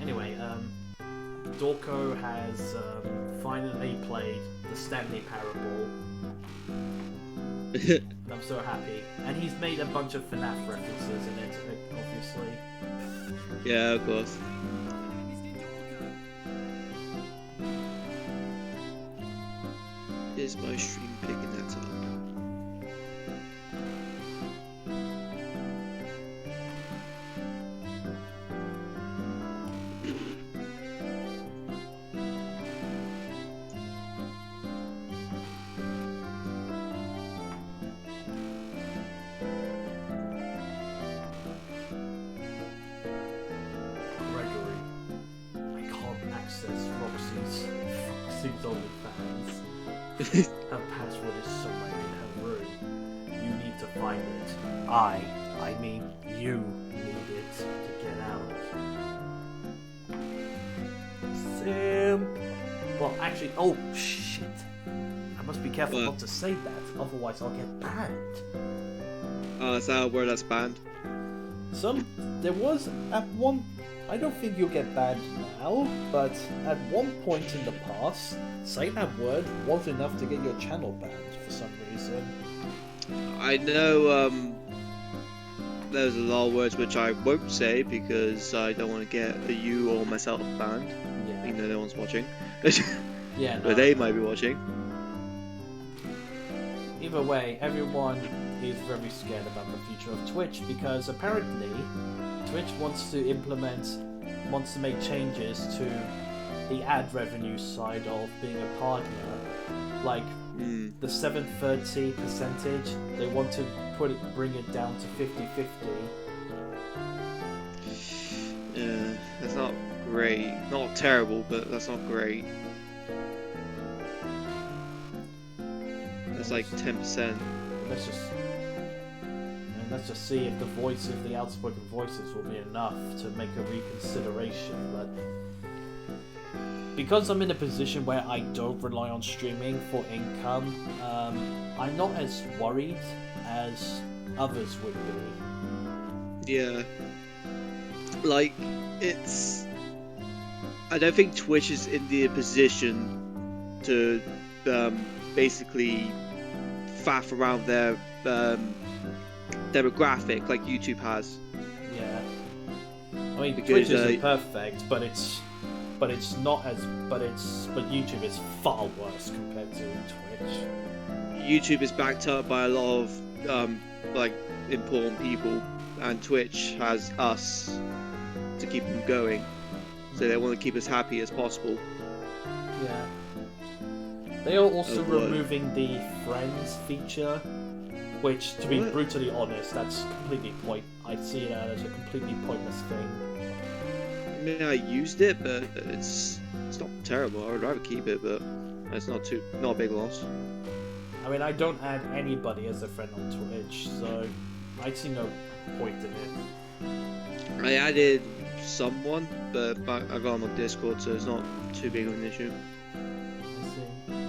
Anyway, Dorko has finally played the Stanley Parable. And I'm so happy. And he's made a bunch of FNAF references in it, obviously. Yeah, of course. Is my stream picking that up? Gregory. I can't access Roxy's OnlyFans. Her password is somewhere in her room. You need to find it. I mean you need it to get out. Simp. Well, actually, oh shit. I must be careful What? not to say that, otherwise I'll get banned. Oh, is that a word that's banned? There was at one. I don't think you'll get banned now, but at one point in the past, saying that word was enough to get your channel banned for some reason. I know there's a lot of words which I won't say because I don't want to get you or myself banned. Yeah. You know, no one's watching. Yeah, no. But they might be watching. Either way, everyone is very scared about the future of Twitch because apparently Twitch wants to make changes to the ad revenue side of being a partner. Like the 730 percentage, they want to bring it down to 50-50. Yeah, that's not great. Not terrible, but that's not great. That's like 10%. Let's just see if the outspoken voices will be enough to make a reconsideration. But because I'm in a position where I don't rely on streaming for income, I'm not as worried as others would be. Yeah. Like, I don't think Twitch is in the position to basically faff around their demographic like YouTube has. Yeah. I mean, Because, Twitch isn't perfect, but YouTube is far worse compared to Twitch. YouTube is backed up by a lot of like important people, and Twitch has us to keep them going. So they want to keep us happy as possible. Yeah. They are also Oh, boy. removing the friends feature, which, to be What? brutally honest, that's completely I see that as a completely pointless thing. I mean, I used it, but it's not terrible. I would rather keep it, but it's not a big loss. I mean, I don't add anybody as a friend on Twitch, so I see no point in it. I added someone, but I got him on Discord, so it's not too big of an issue. I see. Okay,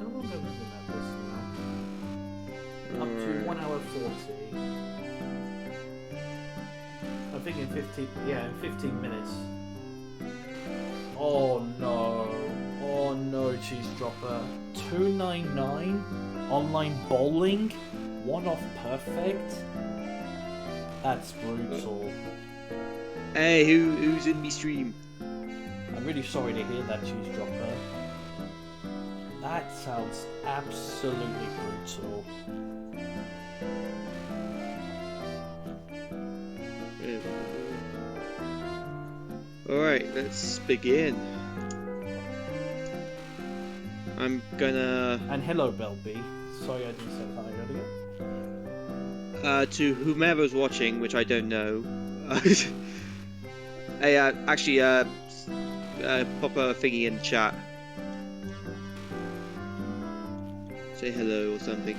how long have we been at this now? Up to Alright. 1 hour 40. I think in 15 minutes. Oh no, cheese dropper. $2.99 online bowling, one-off perfect. That's brutal. Hey, who's in me stream? I'm really sorry to hear that, cheese dropper. That sounds absolutely brutal. Alright, let's begin. I'm gonna... And hello, Belby. Sorry I didn't say hi earlier. to whomever's watching, which I don't know. Hey, actually, pop a thingy in the chat. Say hello or something.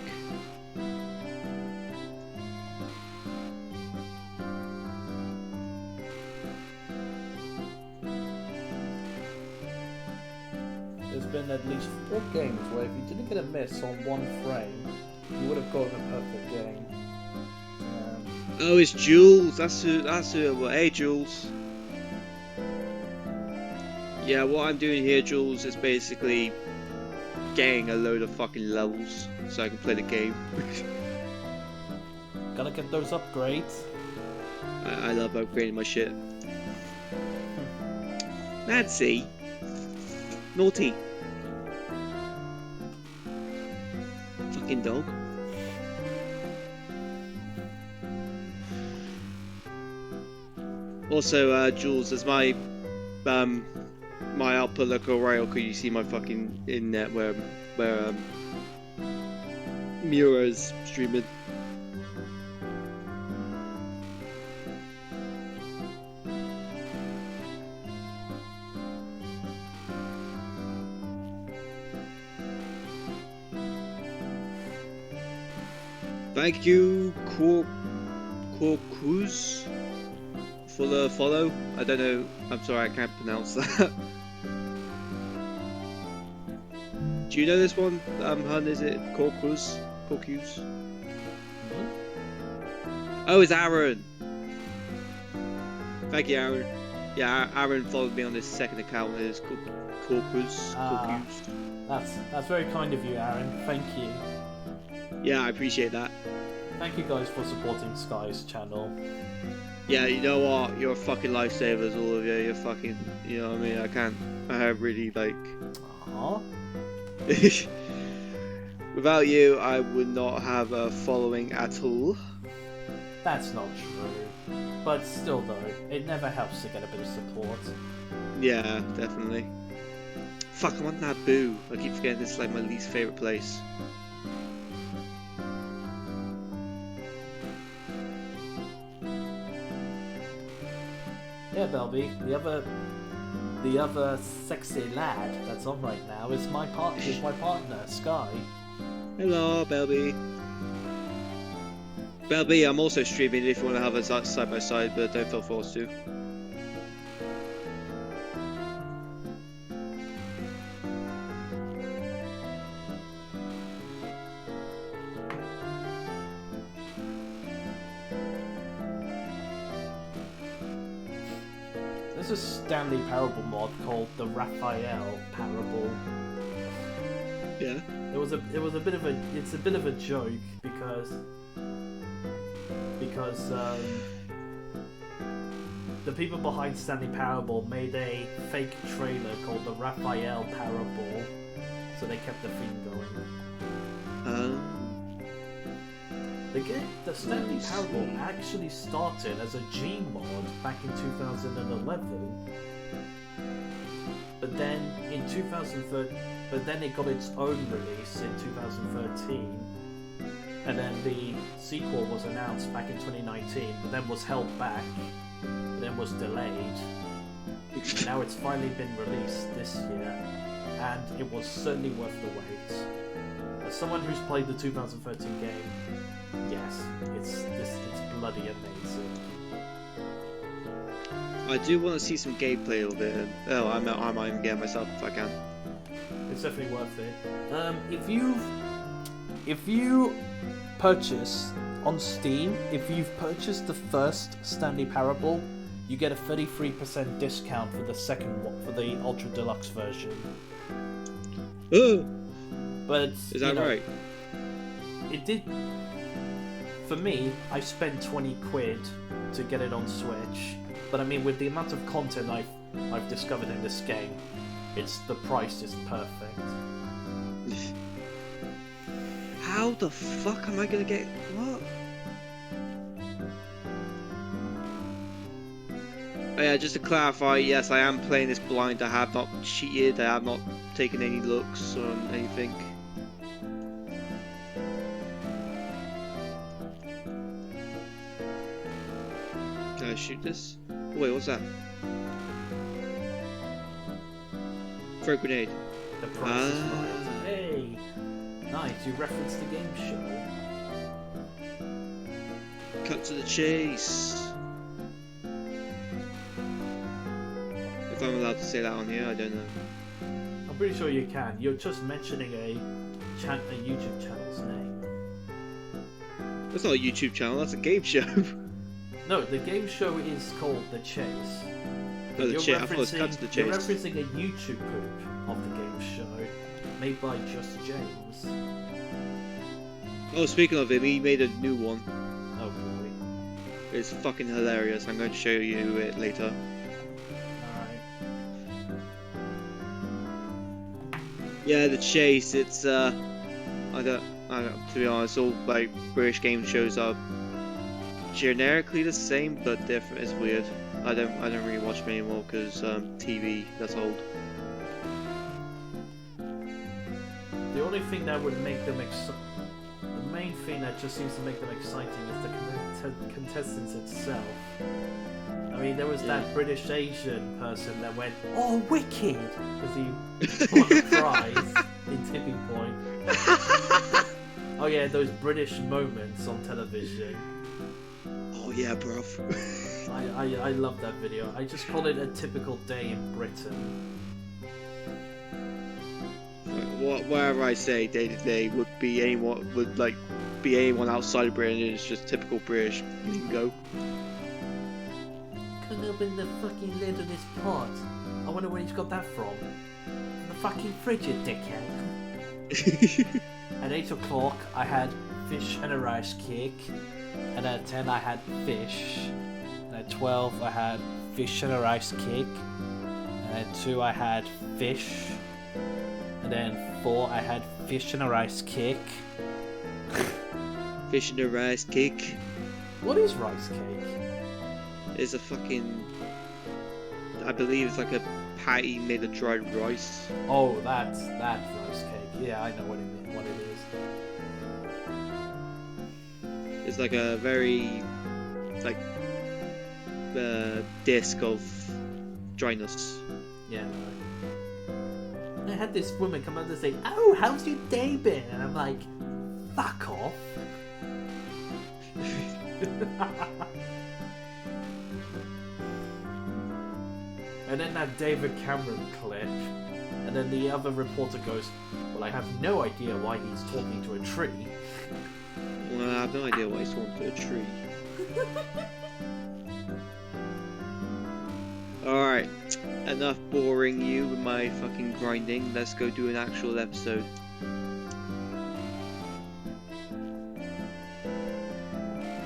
There's been at least 4 games where if you didn't get a miss on 1 frame, you would have gotten a perfect game. Oh, it's Jules. That's who. Well, hey, Jules. Yeah, what I'm doing here, Jules, is basically getting a load of fucking levels so I can play the game. Gotta get those upgrades. I love upgrading my shit. Nancy, naughty. Fucking dog. Also, Jules, as my output look alright, or could you see my fucking in-net where Mura's streaming? Thank you, Corcuz, for the follow. I don't know. I'm sorry, I can't pronounce that. Do you know this one, Hun? Is it Corcuz? Corcuz? Oh, it's Aaron. Thank you, Aaron. Yeah, Aaron followed me on this second account. It's Corcuz. That's very kind of you, Aaron. Thank you. Yeah, I appreciate that. Thank you guys for supporting Sky's channel. Yeah, you know what? You're fucking lifesavers, all of you. You're fucking, you know what I mean? I really like... Aww. Without you, I would not have a following at all. That's not true. But still though, it never helps to get a bit of support. Yeah, definitely. Fuck, I'm on Naboo. I keep forgetting this is like my least favourite place. Yeah, Belby, the other sexy lad that's on right now is my partner, Sky. Hello, Belby. Belby, I'm also streaming if you want to have a side by side, but don't feel forced to. There's a Stanley Parable mod called the Raphael Parable. Yeah. It's a bit of a joke because the people behind Stanley Parable made a fake trailer called the Raphael Parable, so they kept the theme going. The Stanley Parable actually started as a Gmod back in 2011, but then it got its own release in 2013, and then the sequel was announced back in 2019, but then was held back, then was delayed, and now it's finally been released this year, and it was certainly worth the wait. As someone who's played the 2013 game, yes, it's bloody amazing. I do want to see some gameplay of it. Oh, I might even get it myself if I can. It's definitely worth it. If you purchase on Steam, if you've purchased the first Stanley Parable, you get a 33% discount for the second one, for the Ultra Deluxe version. Oh, but is that right? It did. For me, I spent 20 quid to get it on Switch, but I mean, with the amount of content I've discovered in this game, the price is perfect. How the fuck am I gonna get what? Oh yeah, just to clarify, yes, I am playing this blind. I have not cheated. I have not taken any looks or anything. Can I shoot this? Oh, wait, what's that? Throw a grenade. The price is right. Hey! Nice, you referenced the game show. Cut to the chase. If I'm allowed to say that on here, I don't know. I'm pretty sure you can. You're just mentioning a YouTube channel's name. That's not a YouTube channel. That's a game show. No, the game show is called The Chase. Oh, the Chase. I thought it was Cut to the Chase. You're referencing a YouTube group of the game show made by Just James. Oh, speaking of him, he made a new one. Oh boy. It's fucking hilarious. I'm going to show you it later. Alright. Yeah, The Chase. It's I don't. To be honest, all like British game shows are generically the same but different. It's weird. I don't really watch them anymore because TV that's old. The only thing that would make them the main thing that just seems to make them exciting is the contestants itself. I mean, there was that British Asian person that went, "Oh, wicked!" because he won a prize in Tipping Point. Oh yeah, those British moments on television. Oh yeah, bruv. I love that video. I just call it a typical day in Britain. Whatever I say day to day would be anyone outside of Britain. It's just typical British lingo. Couldn't open the fucking lid of this pot. I wonder where he's got that from. From the fucking fridge, you dickhead. At 8 o'clock, I had fish and a rice cake. And at 10, I had fish. And at 12, I had fish and a rice cake. And at 2, I had fish. And then 4, I had fish and a rice cake. Fish and a rice cake. What is rice cake? It's a fucking... I believe it's like a patty made of dried rice. Oh, that's rice cake. Yeah, I know what it is. It's like a very... like... disc of dryness. Yeah, no. And I had this woman come up and say, "Oh, how's your day been?" And I'm like, "Fuck off." And then that David Cameron clip, and then the other reporter goes, "Well, I have no idea why he's talking to a tree." Well, I have no idea why he's talking to a tree. Alright, enough boring you with my fucking grinding. Let's go do an actual episode.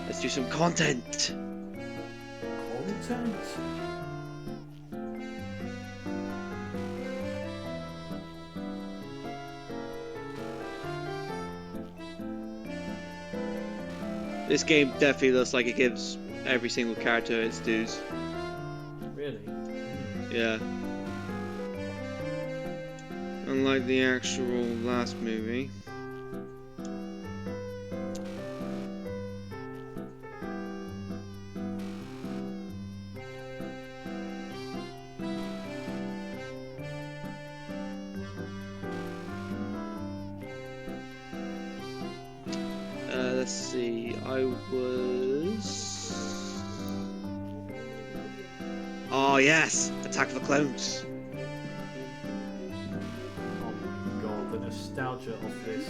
Let's do some content! Content? This game definitely looks like it gives every single character its dues. Really? Yeah. Unlike the actual last movie. Let's see, I was... Oh yes! Attack of the Clones! Oh my god, the nostalgia of this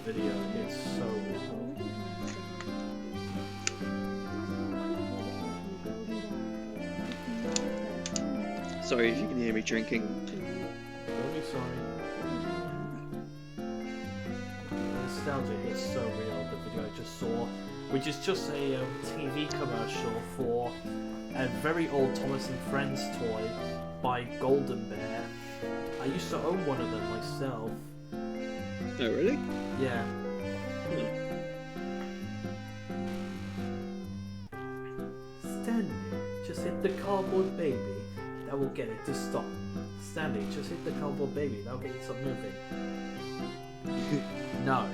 video is so real. Sorry if you can hear me drinking. Don't be sorry. The nostalgia is so real, the video I just saw, which is just a TV commercial for a very old Thomas and Friends toy by Golden Bear. I used to own one of them myself. Oh really? Yeah. Stanley, just hit the cardboard baby. That will get it to stop. Stanley, just hit the cardboard baby. That will get it to stop moving. No.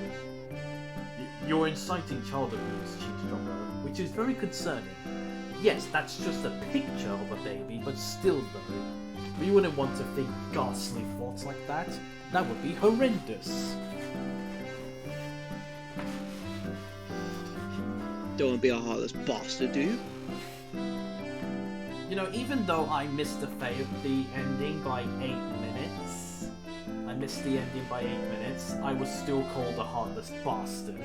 You're inciting child abuse, Cheesedropper, which is very concerning. Yes, that's just a picture of a baby, but still though, we wouldn't want to think ghastly thoughts like that. That would be horrendous. Don't want to be a heartless bastard, do you? You know, even though I missed the ending by 8 minutes, I missed the ending by 8 minutes, I was still called a heartless bastard.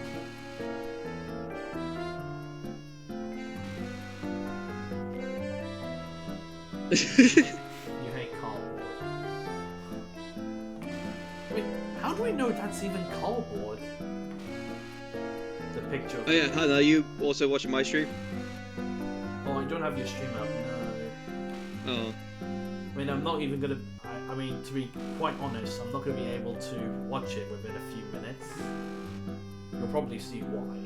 You hate cardboard. Wait, how do we know that's even cardboard? The picture of Oh yeah, Hannah, are you also watching my stream? Oh, I don't have your stream up, no. Oh. I mean, I'm not even gonna... I mean, to be quite honest, I'm not gonna be able to watch it within a few minutes. You'll probably see why.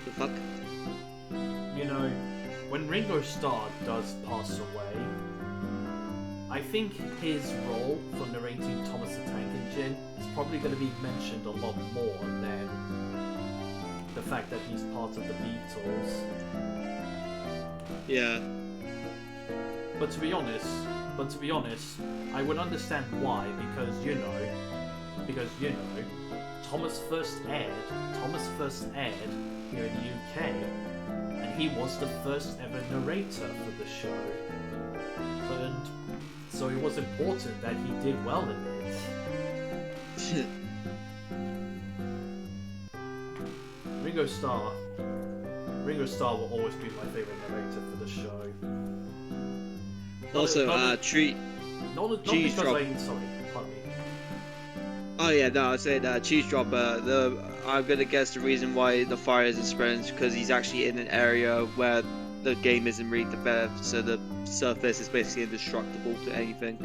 The fuck? You know, when Ringo Starr does pass away, I think his role for narrating Thomas the Tank Engine is probably going to be mentioned a lot more than the fact that he's part of the Beatles. Yeah. But to be honest, I would understand why, because you know, Thomas first aired here in the UK, and he was the first ever narrator for the show. So it was important that he did well in it. Ringo Starr will always be my favorite narrator for the show. Also, not cheese because drop. sorry, pardon me. Oh yeah, no, I was saying cheese dropper. I'm gonna guess the reason why the fire isn't spreading is because he's actually in an area where the game isn't really developed, so the surface is basically indestructible to anything.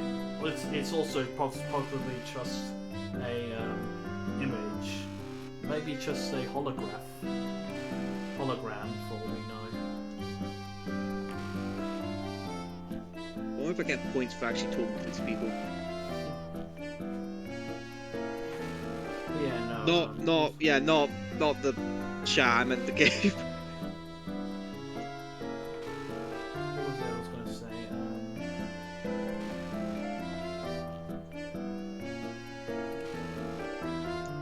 Well, it's also possibly just a image, maybe just a hologram for all we know. I wonder if I get points for actually talking to these people. Yeah, no. Not the chat. I meant the game. What was it I was going to say?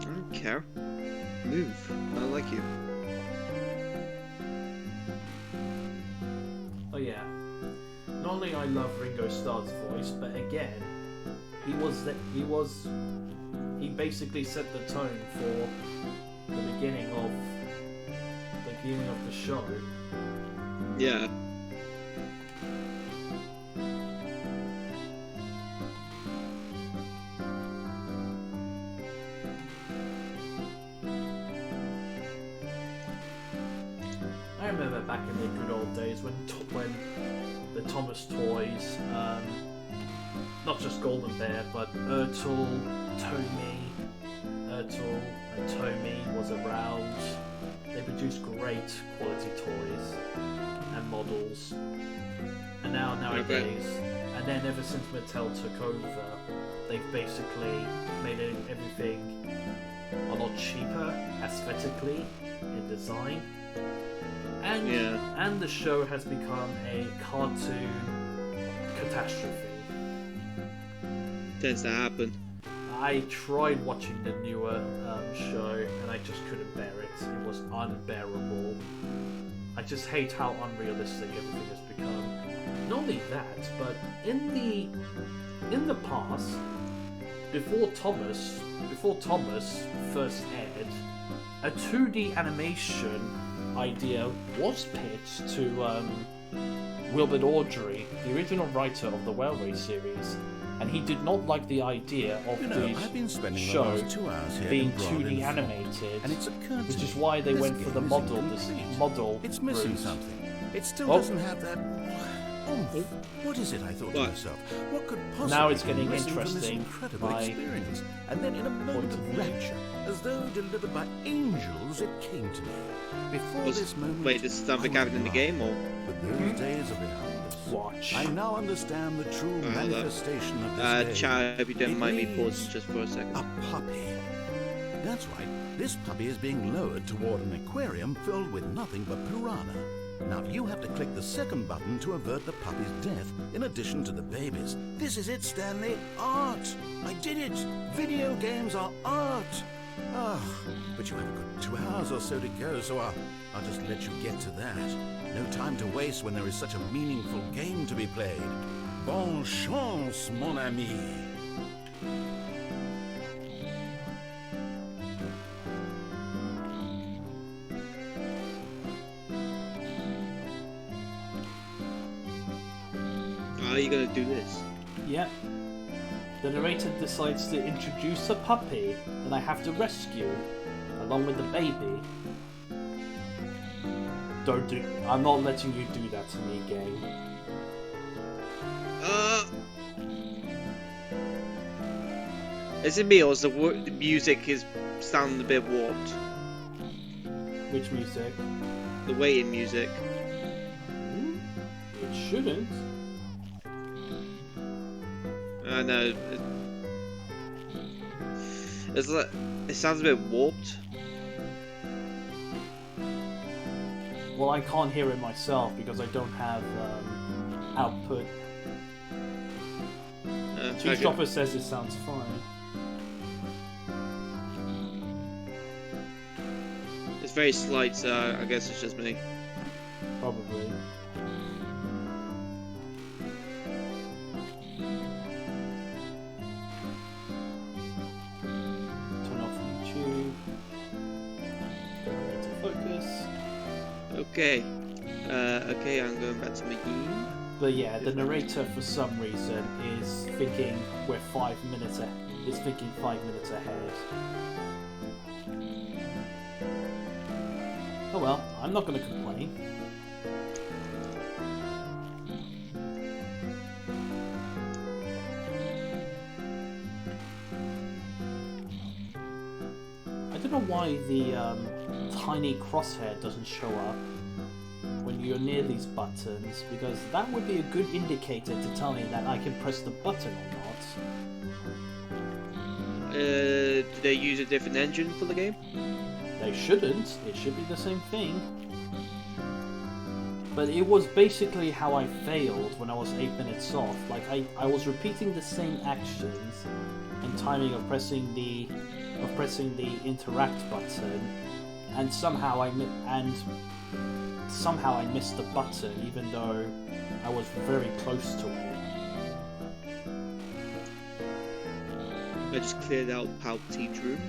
I don't care. Move. I like you. Oh yeah. Not only I love Ringo Starr's voice, but again, he basically set the tone for the beginning of the show. Yeah. I remember back in the good old days when the Thomas toys, not just Golden Bear, but Ertl and Tommy was around. They produced great quality toys and models. And nowadays, and then ever since Mattel took over, they've basically made everything a lot cheaper aesthetically in design. And the show has become a cartoon catastrophe. Tends to happen. I tried watching the newer show and I just couldn't bear it. It was unbearable. I just hate how unrealistic everything has become. Not only that, but in the past, before Thomas first aired, a 2D animation idea was pitched to Wilbur Awdry, the original writer of the Railway series, and he did not like the idea of I've been the spending the show last 2 hours here being embroiled in 2D film, animated, and it's occurred to which is me, why they this went for the game is model. incomplete. It's missing route. something. It still Oh. doesn't have that oomph. What is it? I thought to What? myself. What could possibly Now it's be getting missing from this interesting incredible by experience? And then in a moment point of of view. rapture, as though delivered by angels, it came to me. Before this moment, Wait, this is something I was happened in the blind, game, or? but those days are behind us. Watch. I now understand the true Hold up. manifestation of this day. Chat, if you don't It mind me is pausing just for a second. A puppy. That's right. This puppy is being lowered toward an aquarium filled with nothing but piranha. Now you have to click the second button to avert the puppy's death, in addition to the baby's. This is it, Stanley. Art! I did it! Video games are art! Ah, but you have a good 2 hours or so to go, so I'll just let you get to that. No time to waste when there is such a meaningful game to be played. Bonne chance, mon ami! How are you gonna do this? Yep. The narrator decides to introduce a puppy that I have to rescue, along with the baby. Don't do. I'm not letting you do that to me, game. Is it me or is the music is sounding a bit warped? Which music? The waiting music. It shouldn't. I know. It's like, it sounds a bit warped. Well, I can't hear it myself because I don't have output. Cheese Okay. Dropper says it sounds fine. It's very slight, so I guess it's just me. Probably. Turn off YouTube. Get ready to focus. Okay. Okay, I'm going back to my game. But yeah, the narrator for some reason is thinking we're 5 minutes is thinking 5 minutes ahead. Oh well, I'm not gonna complain. I don't know why the tiny crosshair doesn't show up when you're near these buttons, because that would be a good indicator to tell me that I can press the button or not. Do they use a different engine for the game? They shouldn't. It should be the same thing. But it was basically how I failed when I was 8 minutes off. Like I was repeating the same actions and timing of pressing the interact button, and somehow I missed the button, even though I was very close to it. I just cleared out Palpatine's room.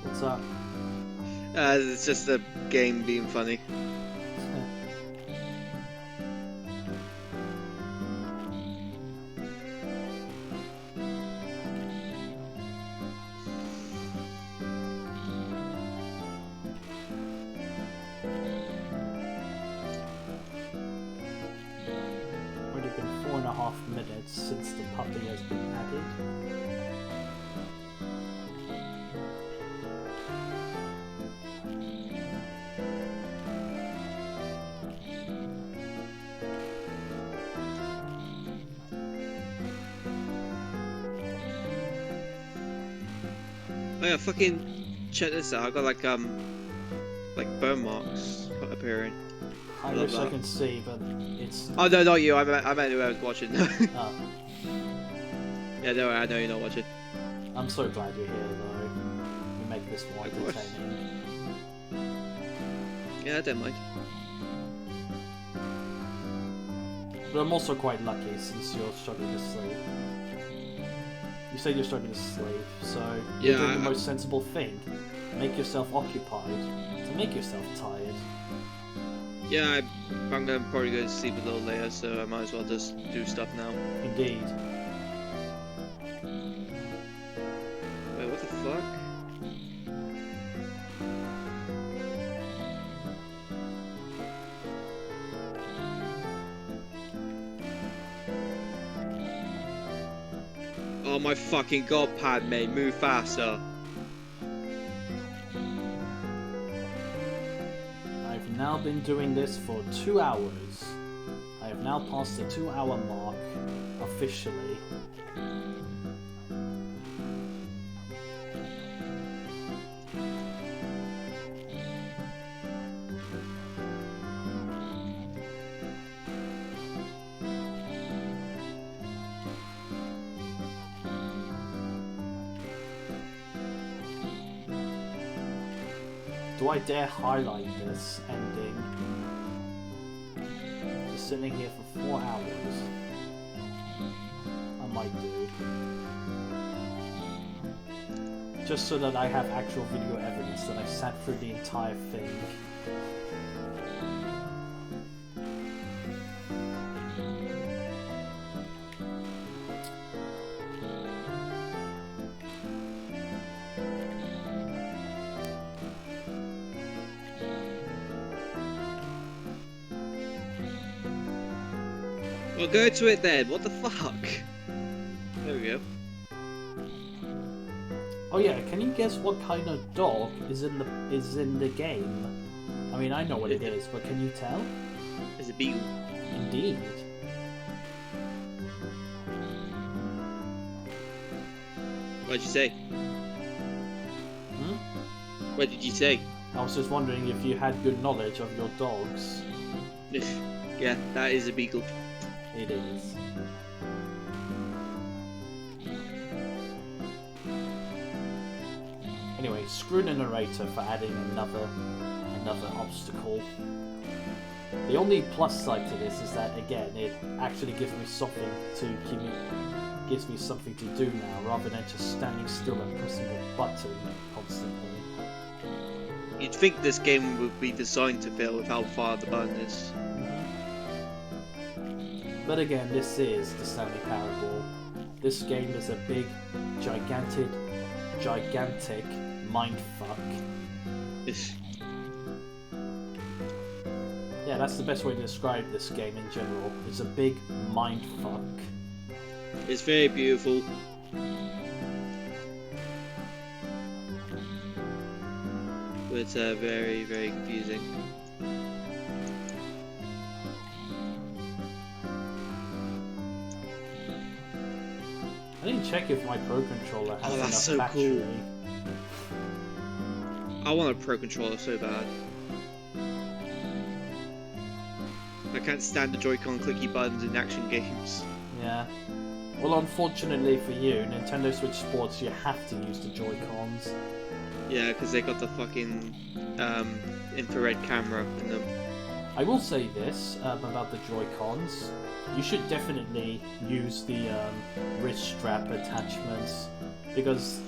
What's up? It's just the game being funny. Already been 4.5 minutes since the puppy has been added. Oh yeah, fucking check this out. I got like burn marks appearing. I Love wish I that. could see, but it's... Oh no, not you. I meant who I was watching. Oh, Yeah, no, I know you're not watching. I'm so glad you're here, though. You make this more Of course. entertaining. Yeah, I don't mind. But I'm also quite lucky since you're struggling to sleep. You say you're struggling to sleep, so you're Yeah, doing the I- most sensible thing. Make yourself occupied to make yourself tired. Yeah, I'm gonna probably go to sleep a little later, so I might as well just do stuff now. Indeed. Oh my fucking god, Padme, move faster. I've now been doing this for 2 hours. I have now passed the 2-hour mark officially. Do I dare highlight this ending? Just sitting here for 4 hours. I might do. Just so that I have actual video evidence that I sat through the entire thing. Well, go to it then. What the fuck? There we go. Oh yeah, can you guess what kind of dog is in the game? I mean, I know what it is, but can you tell? It's a beagle. Indeed. What'd you say? Hmm? What did you say? I was just wondering if you had good knowledge of your dogs. Yeah, that is a beagle. It is. Anyway, screw the narrator for adding another obstacle. The only plus side to this is that again, it actually gives me something to gives me something to do now, rather than just standing still and pressing a button constantly. You'd think this game would be designed to fail with how far the button is. But again, this is the Stanley Parable. This game is a big, gigantic mindfuck. Yeah, that's the best way to describe this game in general. It's a big mindfuck. It's very beautiful. But it's very, very confusing. I didn't check if my Pro Controller has enough so battery. cool. I want a Pro Controller so bad. I can't stand the Joy-Con clicky buttons in action games. Yeah. Well, unfortunately for you, Nintendo Switch Sports, you have to use the Joy-Cons. Yeah, because they got the fucking infrared camera in them. I will say this about the Joy-Cons. You should definitely use the wrist strap attachments, because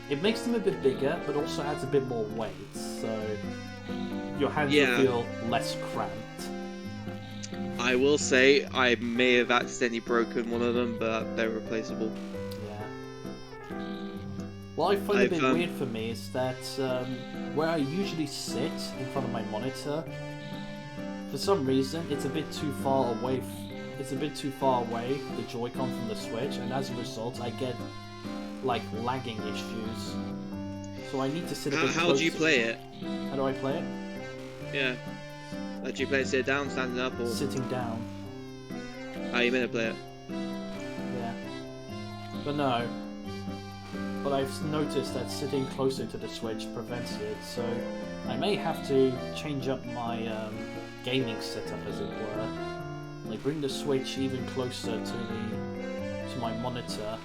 it makes them a bit bigger, but also adds a bit more weight, so your hands will feel less cramped. I will say I may have accidentally broken one of them, but they're replaceable. Yeah. What I find a bit weird for me is that where I usually sit in front of my monitor, for some reason it's a bit too far away. The Joy-Con from the Switch, and as a result, I get like lagging issues. So I need to sit a bit closer. How do you play it? How do I play it? Yeah. Do you play it sit down, standing up, or sitting down? How you meant to play it? Yeah. But no. But I've noticed that sitting closer to the Switch prevents it, so I may have to change up my gaming setup, as it were. Like bring the Switch even closer to my monitor,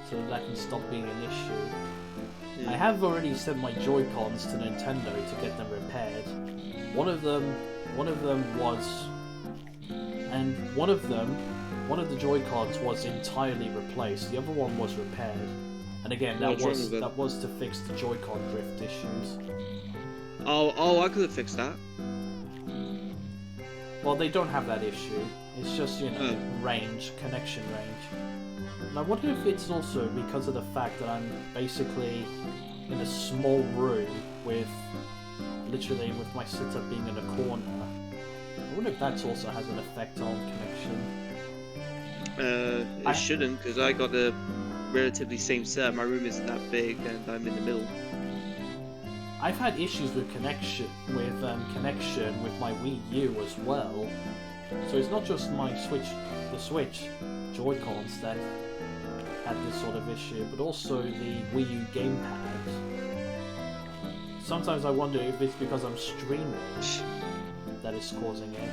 so that that can stop being an issue. Yeah. I have already sent my Joy-Cons to Nintendo to get them repaired. One of them was, and one of the Joy-Cons was entirely replaced. The other one was repaired, and again that was to fix the Joy-Con drift issues. Oh, I could have fixed that. Well, they don't have that issue. It's just, connection range. And I wonder if it's also because of the fact that I'm basically in a small room with my setup being in a corner. I wonder if that also has an effect on connection. It shouldn't, because I got the relatively same set. My room isn't that big, and I'm in the middle. I've had issues with connection with my Wii U as well. So it's not just the Switch Joy-Cons that had this sort of issue, but also the Wii U gamepad. Sometimes I wonder if it's because I'm streaming that is causing it.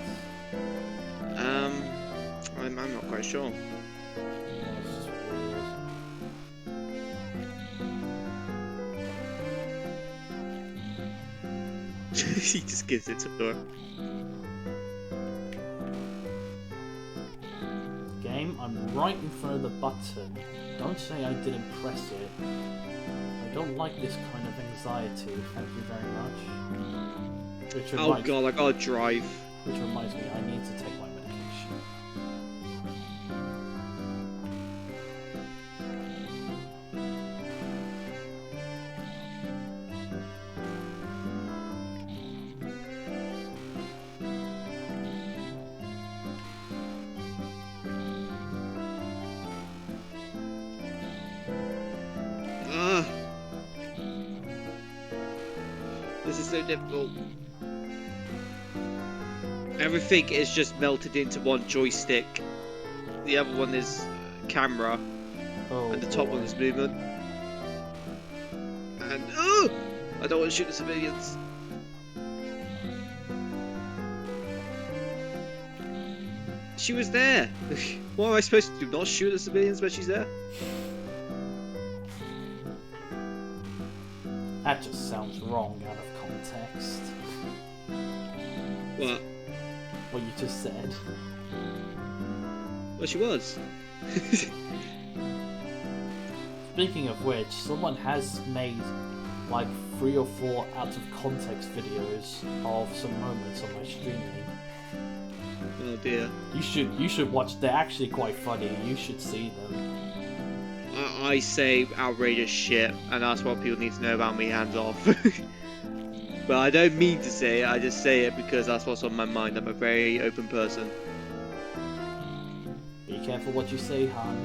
I'm not quite sure. Yeah, it's just weird. He just gives it to her. Game, I'm right in front of the button. Don't say I didn't press it. I don't like this kind of anxiety, thank you very much. Oh god, I gotta drive. Which reminds me, I need to take my medication. This is so difficult. Everything is just melted into one joystick. The other one is camera, and the top one is movement. And I don't want to shoot the civilians. She was there. What am I supposed to do? Not shoot the civilians when she's there? That just sounds wrong out of context. What? What you just said. Well, she was. Speaking of which, someone has made like 3 or 4 out of context videos of some moments on my streaming. Oh dear. You should watch. They're actually quite funny. You should see them. I say outrageous shit, and that's what people need to know about me, hands off. But I don't mean to say it, I just say it because that's what's on my mind. I'm a very open person. Be careful what you say, hon.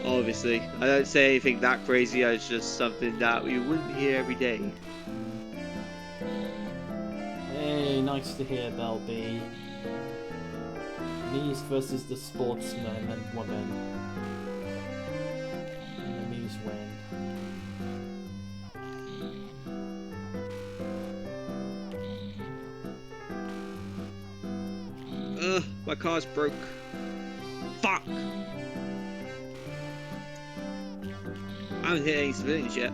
Obviously. I don't say anything that crazy, it's just something that you wouldn't hear every day. Hey, nice to hear, Belby. Me's versus the sportsman and woman. And the Me's win. My car's broke. Fuck! I haven't hit any civilians yet.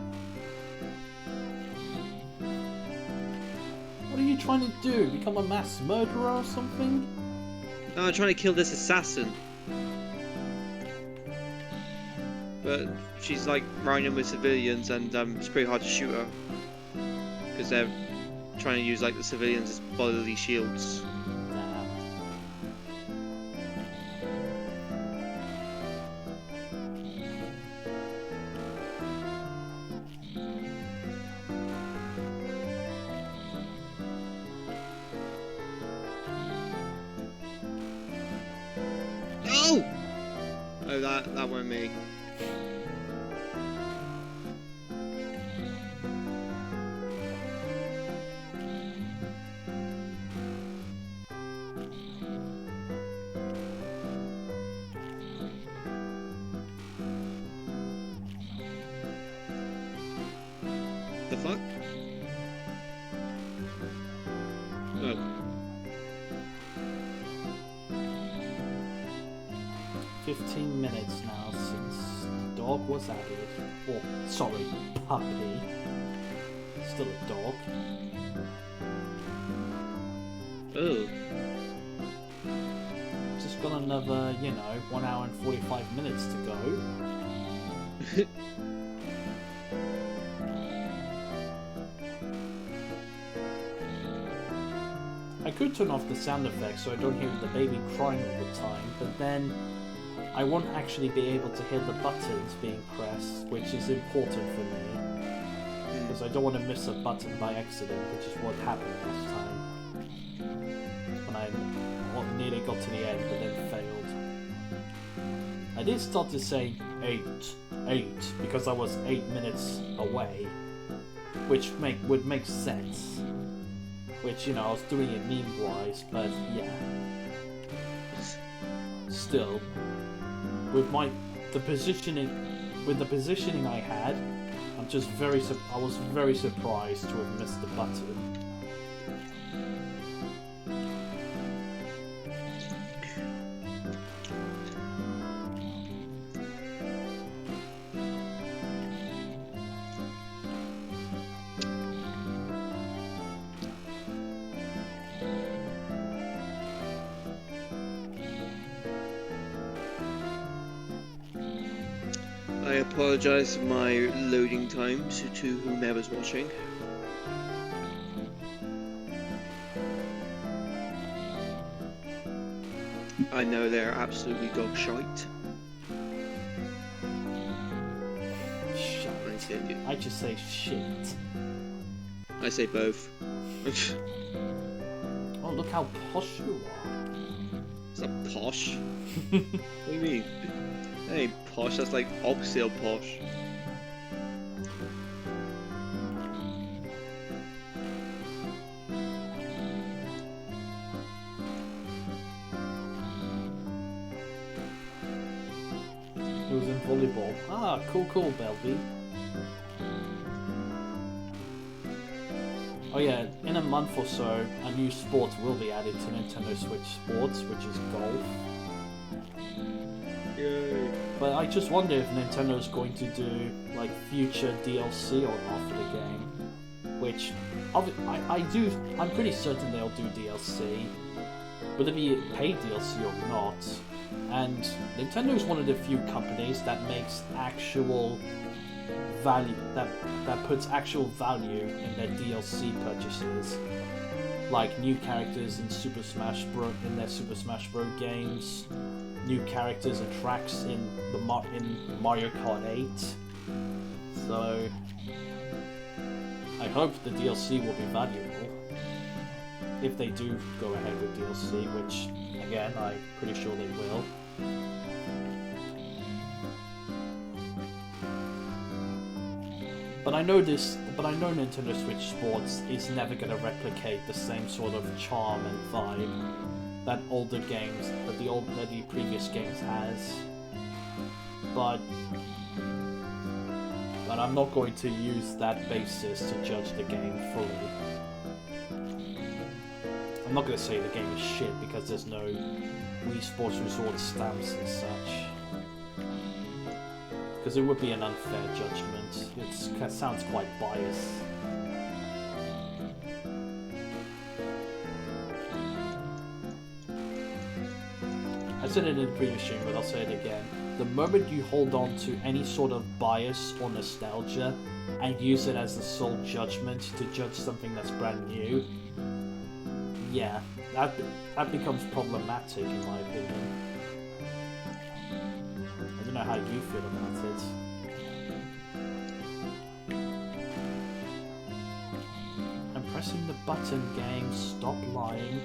What are you trying to do? Become a mass murderer or something? No, I'm trying to kill this assassin. But she's like running with civilians, and it's pretty hard to shoot her. Because they're trying to use like the civilians as bodily shields. Oh, that weren't me. The fuck? Oh. 15 minutes now since the dog was added. Or, sorry, puppy. Still a dog. Oh. Just got another, 1 hour and 45 minutes to go. I could turn off the sound effects so I don't hear the baby crying all the time, but then I won't actually be able to hear the buttons being pressed, which is important for me. Because I don't want to miss a button by accident, which is what happened last time. When I nearly got to the end, but then failed. I did start to say 8 because I was 8 minutes away, which would make sense. Which, you know, I was doing it meme-wise, but yeah. Still, with the positioning I had, I was very surprised to have missed the button. I apologize for my loading times to whomever's watching. I know they're absolutely dog shite. Shite. I just say shit. I say both. Oh, look how posh you are. It's not posh. What do you mean? That ain't posh, that's like opposite of posh. It was in volleyball. Ah, cool, Belby. Oh yeah, in a month or so, a new sport will be added to Nintendo Switch Sports, which is golf. Yay. But I just wonder if Nintendo's going to do like future DLC or not for the game. Which I'm pretty certain they'll do DLC. Will it be paid DLC or not? And Nintendo is one of the few companies that makes actual value, that puts actual value in their DLC purchases, like new characters in their Super Smash Bros. Games, new characters and tracks in Mario Kart 8. So I hope the DLC will be valuable if they do go ahead with DLC, which again I'm pretty sure they will. But I know Nintendo Switch Sports is never going to replicate the same sort of charm and vibe that the previous games has. But I'm not going to use that basis to judge the game fully. I'm not going to say the game is shit because there's no Wii Sports Resort stamps and such. Because it would be an unfair judgment. It sounds quite biased. I said it in the previous stream, but I'll say it again. The moment you hold on to any sort of bias or nostalgia and use it as the sole judgment to judge something that's brand new, yeah, that becomes problematic in my opinion. I don't know how you feel about it. I'm pressing the button, game. Stop lying.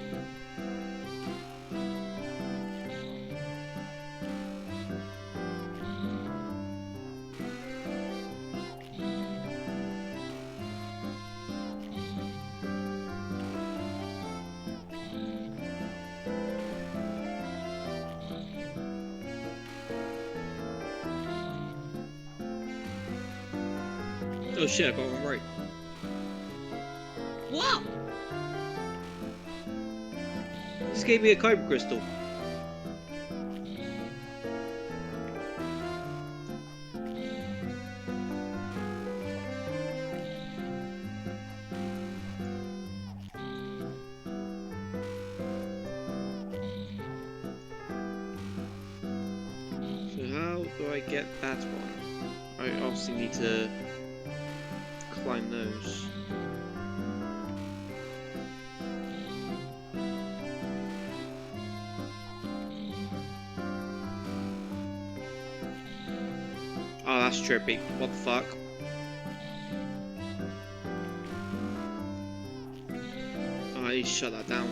Oh shit, I got one right. What? This gave me a Kyber crystal. So how do I get that one? I obviously need to climb those. Oh, that's trippy. What the fuck? Oh, I need to shut that down.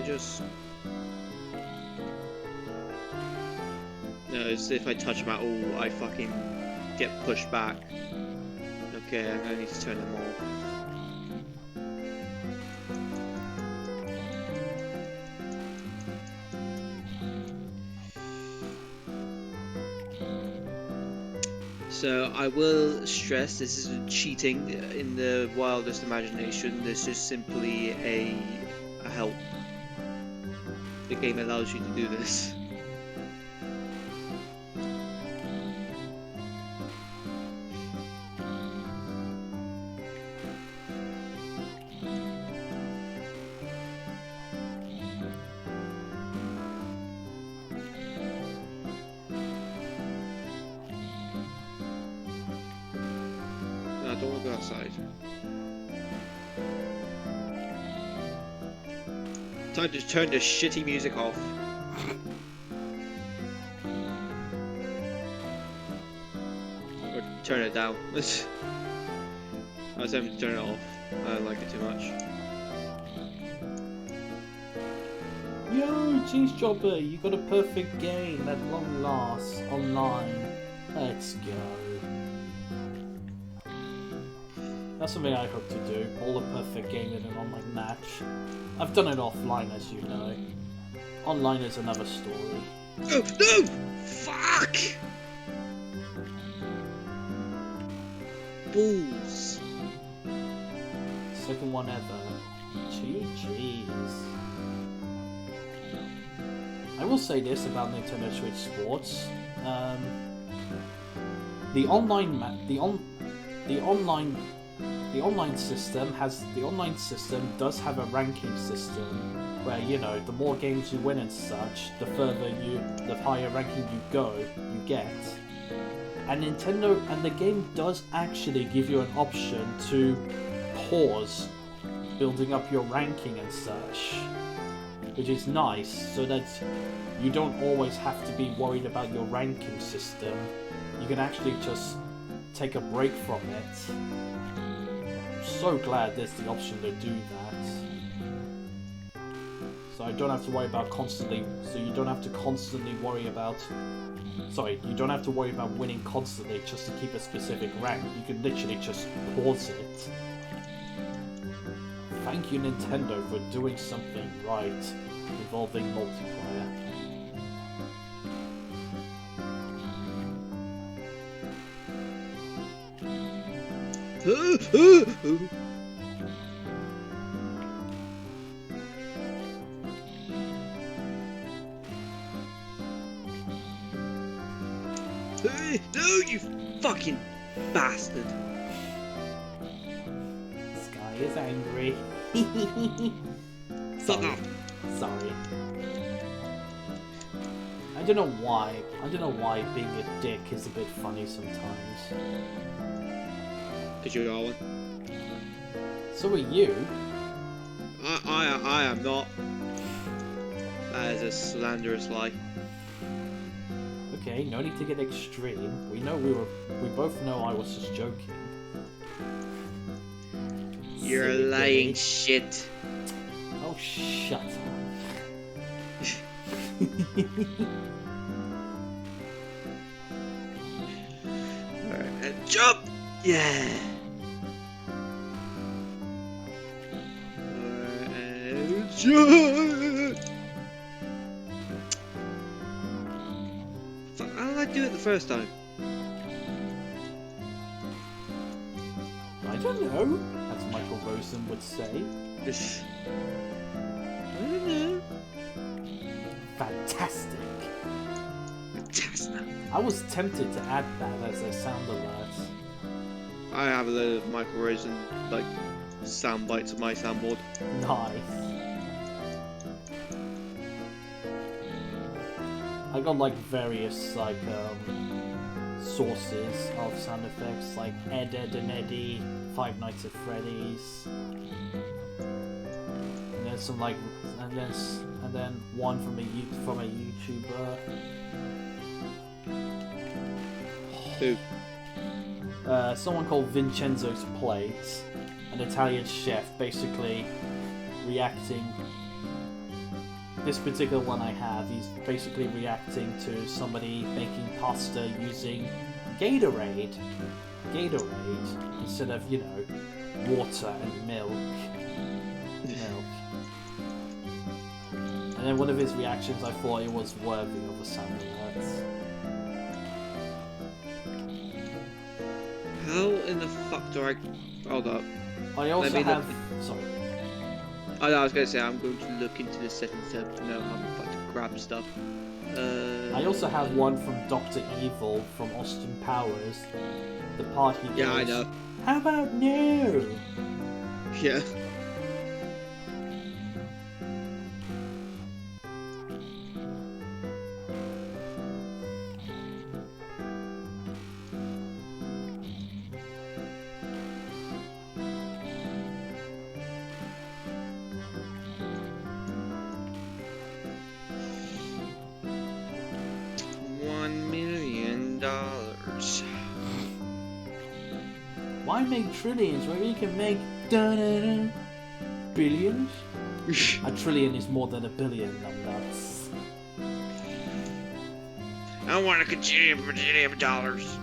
just... No, it's if I touch them at all, I fucking get pushed back. Okay, I'm gonna need to turn them off. So I will stress this isn't cheating in the wildest imagination. This is simply a help. The game allows you to do this. No, I don't want to go outside. Time to turn this shitty music off. Or turn it down. I was having to turn it off. I don't like it too much. Yo, Cheese Chopper, you got a perfect game at long last online. Let's go. That's something I hope to do. All a perfect game in an online match. I've done it offline, as you know. Online is another story. No! No! Fuck! Balls. Second one ever. GG's. I will say this about Nintendo Switch Sports. The online system does have a ranking system where, you know, the more games you win and such, the higher ranking you get. And the game does actually give you an option to pause building up your ranking and such, which is nice, so that you don't always have to be worried about your ranking system. You can actually just take a break from it. I'm so glad there's the option to do that. So I don't have to worry about constantly. So you don't have to constantly worry about. Sorry, you don't have to worry about winning constantly just to keep a specific rank. You can literally just pause it. Thank you, Nintendo, for doing something right involving multiplayer. No, you fucking bastard! Sky is angry. Fuck off! Sorry. I don't know why. Being a dick is a bit funny sometimes. Because you are one. So are you. I am not. That is a slanderous lie. Okay, no need to get extreme. We both know I was just joking. You're Silly lying Billy. shit. Oh, shut up. Alright, and jump! Yeah! Alright, and jump! Fuck, how did I do it the first time? I don't know, as Michael Rosen would say. This... I don't know. Fantastic. Fantastic. I was tempted to add that as a sound alert. I have a load of Michael Rosen, like, sound bites of my soundboard. Nice. I got like various sources of sound effects, like Ed, Ed and Eddie, Five Nights at Freddy's, and then some like, and then one from a YouTuber. Who? Someone called Vincenzo's Plates, an Italian chef, basically reacting this particular one I have, he's basically reacting to somebody making pasta using Gatorade instead of, you know, water and milk. And then one of his reactions, I thought it was worthy of a sound alert. How in the fuck do I... Hold up. I also have... Sorry. I was going to say, I'm going to look into the settings to know how the fuck to grab stuff. I also have one from Dr. Evil from Austin Powers. The part he goes, Yeah, I know. How about no? Yeah. $1 million. Why make trillions where you can make billions? A trillion is more than a billion, numbnuts. I want a bajillion dollars.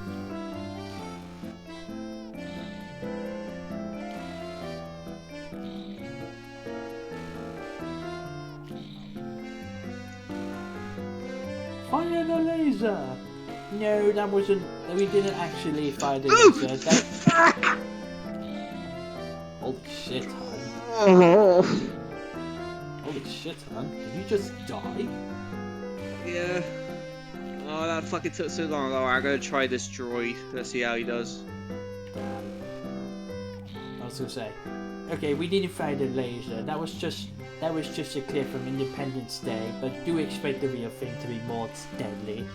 Fire the laser! No, that wasn't... We didn't actually fire the laser. That... Holy shit, hon. Holy shit, hon. Did you just die? Yeah. Oh, that fucking took so long. Oh, I'm gonna try this droid. Let's see how he does. Damn. I was gonna say... Okay, we didn't fire the laser. That was just a clip from Independence Day, but do expect the real thing to be more deadly.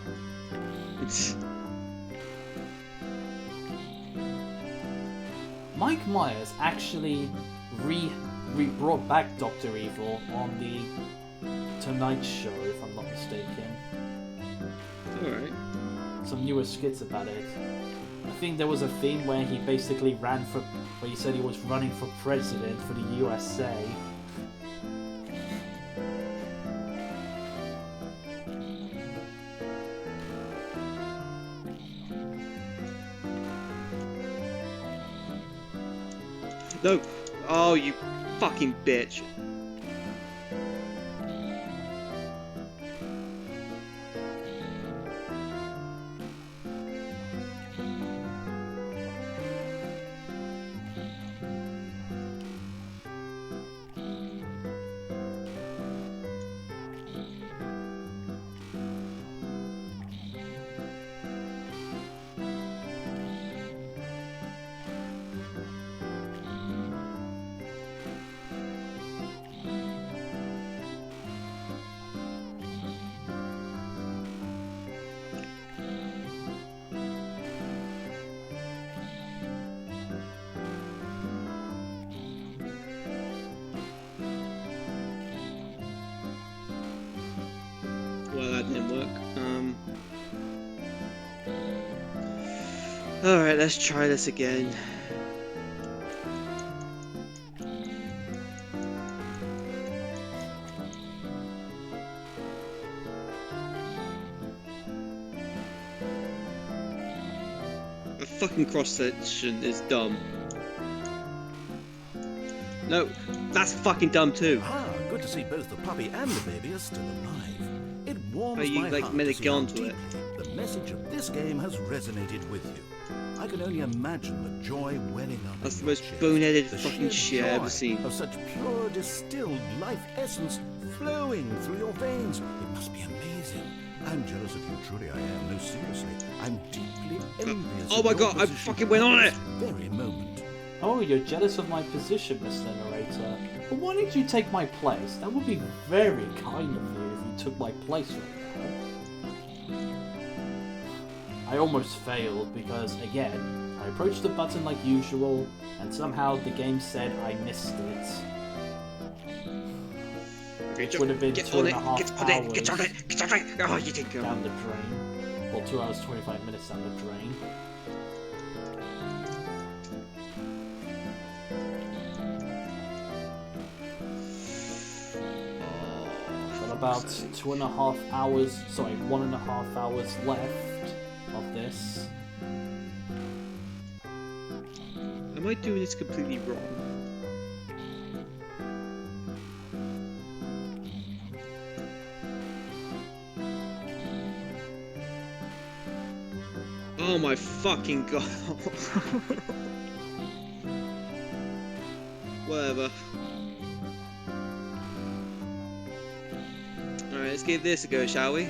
Mike Myers actually brought back Dr. Evil on the Tonight Show, if I'm not mistaken. Alright. Some newer skits about it. I think there was a theme where he basically where he said he was running for president for the USA. No! Oh, you fucking bitch. Well, that didn't work. Alright, let's try this again. A fucking cross section is dumb. No, that's fucking dumb too. Ah, good to see both the puppy and the baby are still alive. It warms Are you, my like, heart meant to to see get how onto it? deeply the message of this game has resonated with you. I can only imagine the joy welling up. That's in the your most chest, boneheaded the fucking sheer shit I've ever joy seen. Of such pure distilled life essence flowing through your veins. It must be amazing. I'm jealous of you, truly I am. No, seriously. I'm deeply envious. Oh of my your God, I position fucking went on at it. this very moment. Oh, you're jealous of my position, Mr. Narrator. But why didn't you take my place? That would be very kind of you if you took my place right now. I almost failed because, again, I approached the button like usual, and somehow the game said I missed it. Okay, Would have been get 2.5 on it, get on it, get on hours it, get on it! Oh, you didn't go. down the drain. Well, 2 hours 25 minutes down the drain. Shut up, about sake. 1.5 hours left of this. Am I doing this completely wrong? Oh my fucking god. Whatever. Alright, let's give this a go, shall we?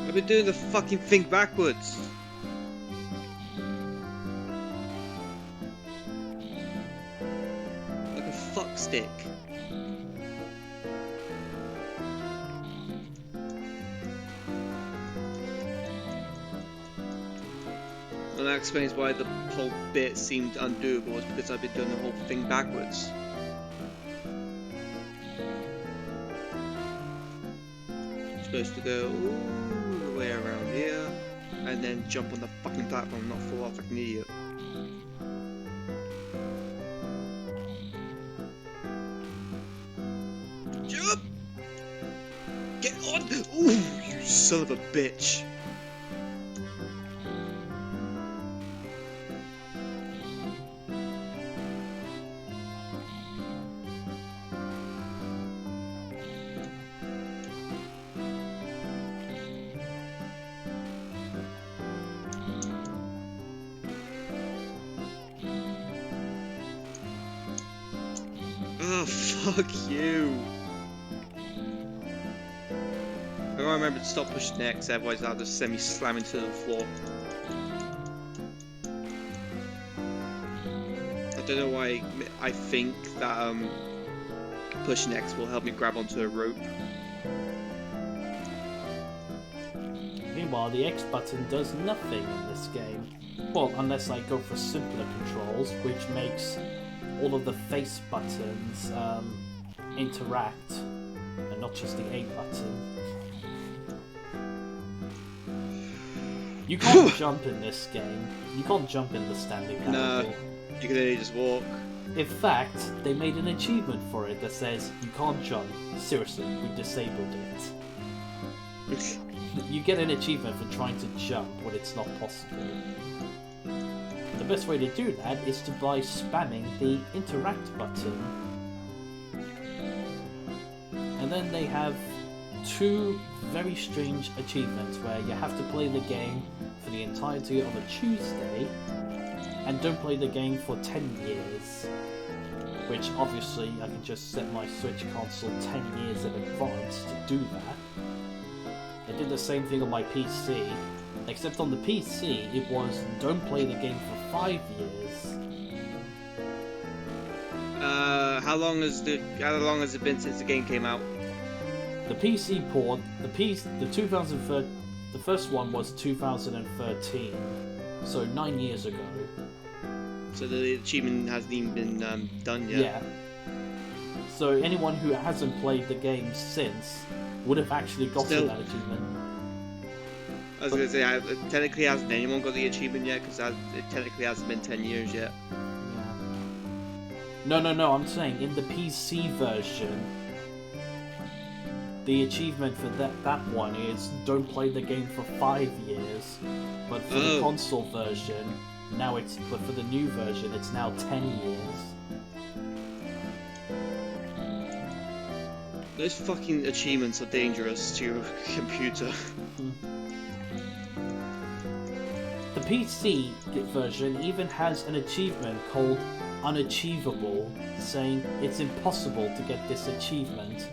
I've been doing the fucking thing backwards. Like a fuck stick. And that explains why the whole bit seemed undoable, is because I've been doing the whole thing backwards. Supposed to go all the way around here, and then jump on the fucking platform and not fall off like an idiot. Jump! Get on! Ooh, you son of a bitch! Oh, fuck you. I gotta remember to stop pushing X, otherwise that'll just send me slamming to the floor. I don't know why I think that pushing X will help me grab onto a rope. Meanwhile, the X button does nothing in this game. Well, unless I go for simpler controls, which makes all of the face buttons interact, and not just the A button. You can't jump in this game. You can't jump in the Stanley Parable. No, you can only just walk. In fact, they made an achievement for it that says you can't jump. Seriously, we disabled it. You get an achievement for trying to jump when it's not possible. The best way to do that is to by spamming the interact button. And then they have two very strange achievements where you have to play the game for the entirety of a Tuesday and don't play the game for 10 years. Which obviously I can just set my Switch console 10 years in advance to do that. I did the same thing on my PC, except on the PC it was don't play the game for 5 years. How long has it been since the game came out? The PC port, the first one was 2013, so 9 years ago. So the achievement hasn't even been done yet. Yeah. So anyone who hasn't played the game since would have actually gotten that achievement. I was going to say, technically hasn't anyone got the achievement yet, because it technically hasn't been 10 years yet. Yeah. No, I'm saying in the PC version, the achievement for that one is don't play the game for 5 years, but for the console version, but for the new version, it's now 10 years. Those fucking achievements are dangerous to your computer. The PC version even has an achievement called Unachievable, saying it's impossible to get this achievement.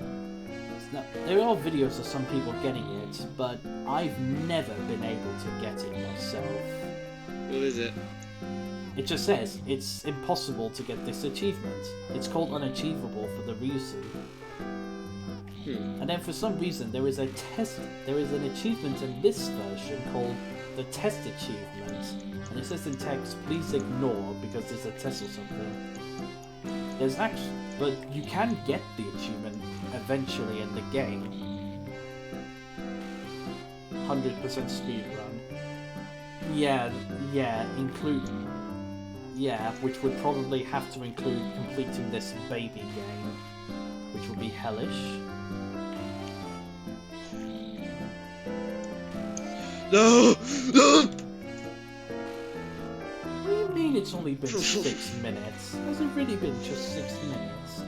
Now, there are videos of some people getting it, but I've never been able to get it myself. What is it? It just says it's impossible to get this achievement. It's called Unachievable for the reason. And then for some reason there is an achievement in this version called the test achievement, and it says in text, please ignore because there's a test or something. But you can get the achievement eventually in the game. 100% speedrun. Yeah, Yeah, which would probably have to include completing this baby game, which would be hellish. No! No! What do you mean it's only been 6 minutes? Has it really been just 6 minutes?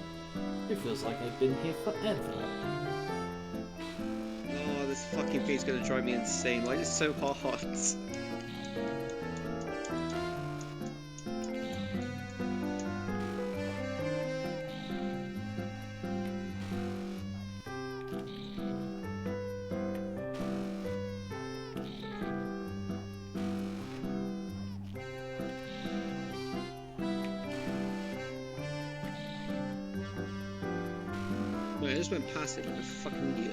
It feels like I've been here forever. Oh, this fucking thing's gonna drive me insane. Why is it so hard? Wait, I just went past it like a fucking idiot.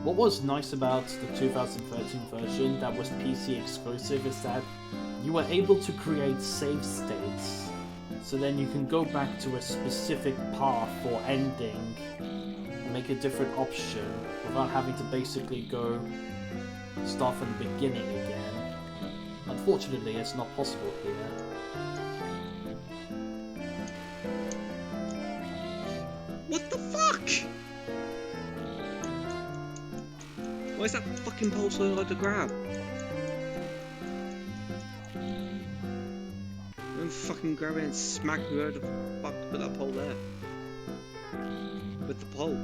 What was nice about the 2013 version that was PC exclusive is that you were able to create save states, so then you can go back to a specific path or ending and make a different option without having to basically go start from the beginning again. Unfortunately, it's not possible here. What the fuck? Why is that fucking pole so hard to grab? Don't fucking grab it and smack whoever the fuck put that pole there. With the pole.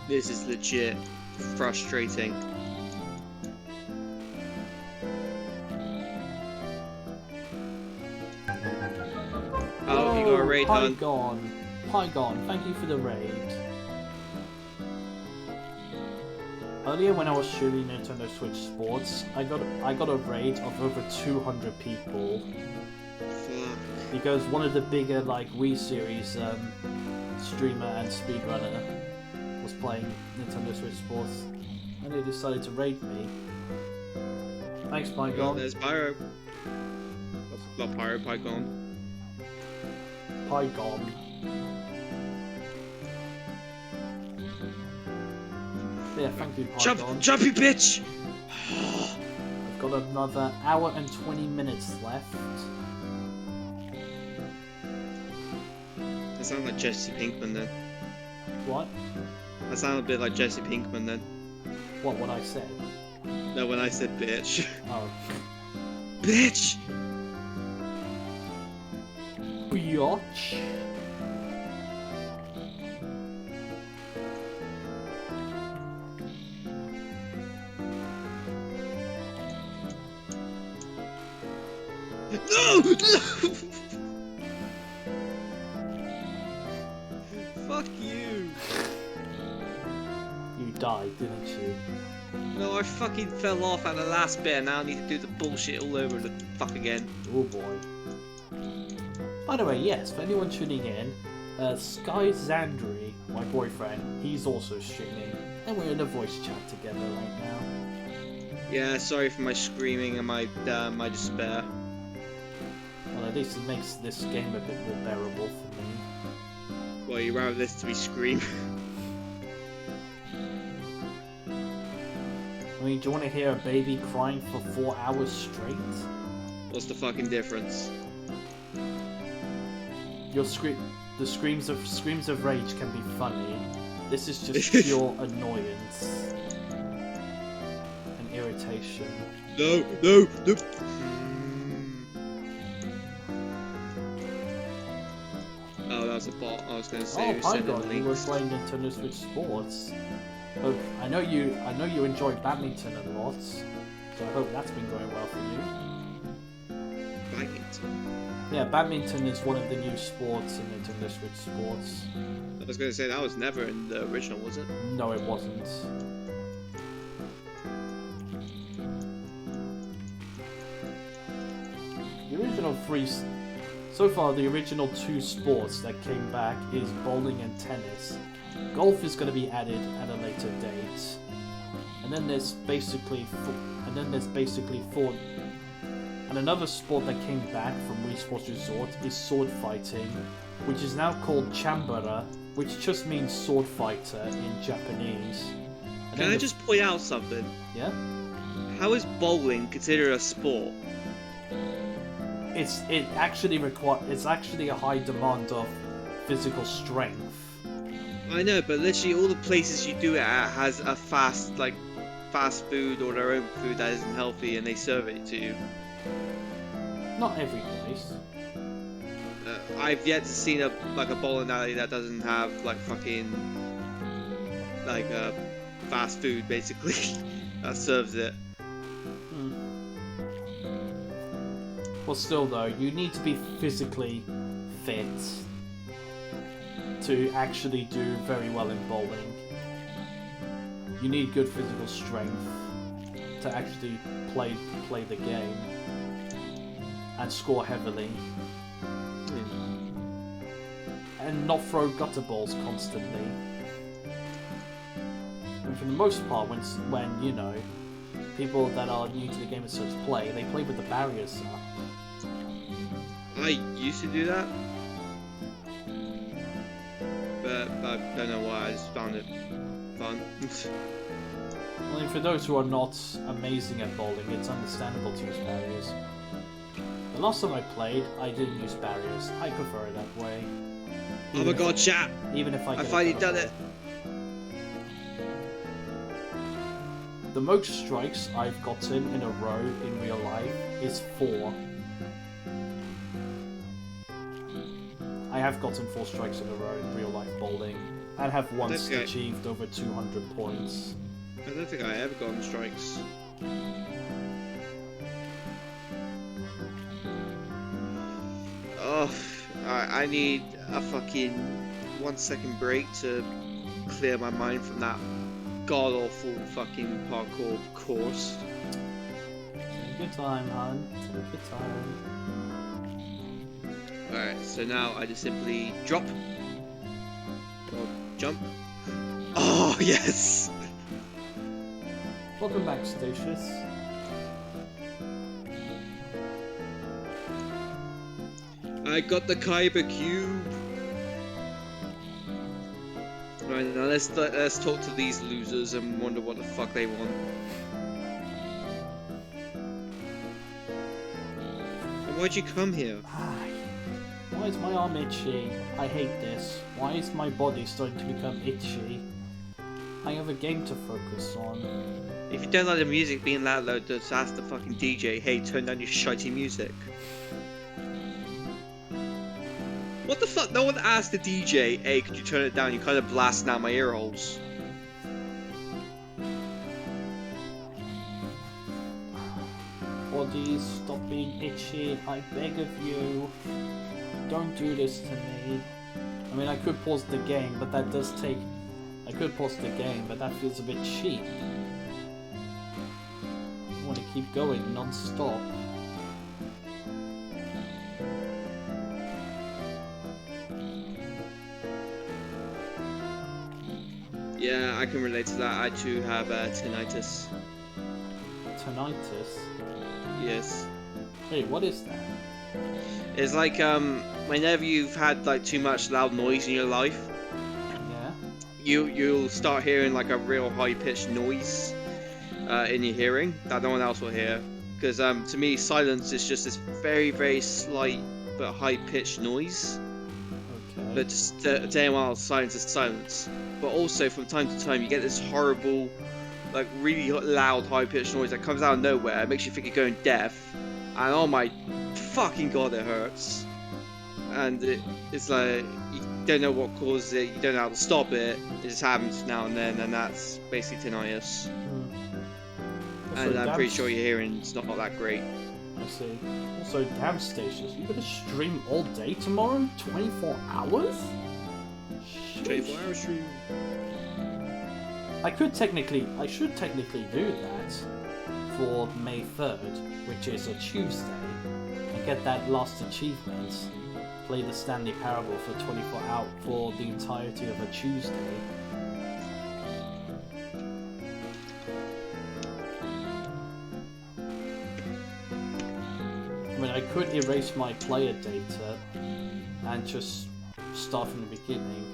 This is legit frustrating. Oh, you got a raid done. Pygon, thank you for the raid. Earlier when I was shooting Nintendo Switch Sports, I got a raid of over 200 people. Fuck. Because one of the bigger like Wii series streamer and speedrunner was playing Nintendo Switch Sports, and they decided to raid me. Thanks, Oh, Pygon. there's Pyro. Not Pyro, Pygon. Pygon. Yeah, thank you, Pygon. Jump, you bitch! I've got another hour and 20 minutes left. That sounds like Jesse Pinkman then. What? That sounded a bit like Jesse Pinkman then. What I said? No, when I said bitch. Oh. Bitch! Biatch. No! No! Fuck you! You died, didn't you? No, I fucking fell off at the last bit and now I need to do the bullshit all over the fuck again. Oh boy. By the way, yes, for anyone tuning in, Sky Zandri, my boyfriend, he's also streaming, and we're in a voice chat together right now. Yeah, sorry for my screaming and my despair. Well, at least it makes this game a bit more bearable for me. Well, you'd rather this to be scream. I mean, do you want to hear a baby crying for 4 hours straight? What's the fucking difference? The screams of rage can be funny. This is just pure annoyance and irritation. No, no, no. Oh, that was a bot. I was going to say. Oh, hi God, you were playing Nintendo Switch Sports. Hope I know you enjoy badminton a lot, so I hope that's been going well for you. Badminton. Yeah, badminton is one of the new sports in Nintendo Switch Sports. I was going to say that was never in the original, was it? No, it wasn't. The original so far, the original 2 sports that came back is bowling and tennis. Golf is going to be added at a later date, and then there's basically four. And another sport that came back from Wii Sports Resort is sword fighting, which is now called Chambara, which just means sword fighter in Japanese. And Can I just point out something? Yeah? How is bowling considered a sport? It's actually a high demand of physical strength. I know, but literally all the places you do it at has a fast food or their own food that isn't healthy, and they serve it to you. Not every place. I've yet to see a bowling alley that doesn't have fast food basically that serves it. Well, still though, you need to be physically fit to actually do very well in bowling. You need good physical strength to actually play the game and score heavily. And not throw gutter balls constantly. And for the most part, when you know, people that are new to the game and such they play with the barriers up. I used to do that, but I don't know why, I just found it fun. Well, and for those who are not amazing at bowling, it's understandable to use barriers. The last time I played, I didn't use barriers. I prefer it that way. Oh my god, chat! Even if I finally done it! The most strikes I've gotten in a row in real life is 4. I have gotten 4 strikes in a row in real life bowling, and have once achieved over 200 points. I don't think I ever gotten strikes. Oh, I need a fucking 1 second break to clear my mind from that god awful fucking parkour course. Take your time, hon. Take your time. Alright, so now I just simply drop or jump. Oh yes! Welcome back, Statius. I got the Kyber cube. Right, now let's talk to these losers and wonder what the fuck they want. And why'd you come here? Why is my arm itchy? I hate this. Why is my body starting to become itchy? I have a game to focus on. If you don't like the music being loud, just ask the fucking DJ, hey, turn down your shitey music. What the fuck? No one asked the DJ, hey, could you turn it down? You're kind of blasting out my ear holes. Bodies, stop being itchy. I beg of you. Don't do this to me. I mean, I could pause the game, but that does take... I could pause the game, but that feels a bit cheap. I want to keep going non-stop. Yeah, I can relate to that. I too have tinnitus. Tinnitus? Yes. Wait, what is that? It's like, whenever you've had, like, too much loud noise in your life, Yeah? you'll start hearing, like, a real high-pitched noise in your hearing that no one else will hear. Because, to me, silence is just this very, very slight but high-pitched noise. Okay. But just to anyone else, silence is silence. But also, from time to time, you get this horrible, like, really loud, high-pitched noise that comes out of nowhere. It makes you think you're going deaf. And oh my fucking god, it hurts. And it's like, you don't know what causes it, you don't know how to stop it. It just happens now and then, and that's basically tinnitus. And I'm pretty sure your hearing's not that great. I see. Also, damn Stations, you gonna stream all day tomorrow? 24 hours? 24 hour stream. I should technically do that for May 3rd, which is a Tuesday, and get that last achievement. Play the Stanley Parable for 24 hours for the entirety of a Tuesday. I mean, I could erase my player data and just start from the beginning.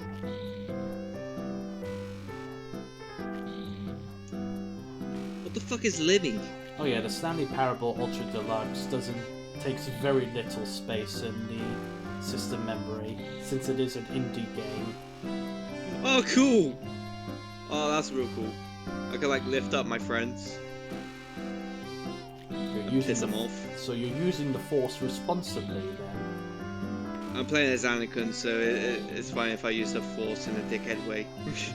What the fuck is living? Oh yeah, the Stanley Parable Ultra Deluxe takes very little space in the system memory, since it is an indie game. Oh, cool! Oh, that's real cool. I can like lift up my friends. Piss them off. So you're using the Force responsibly then? I'm playing as Anakin, so it's fine if I use the Force in a dickhead way. Okay.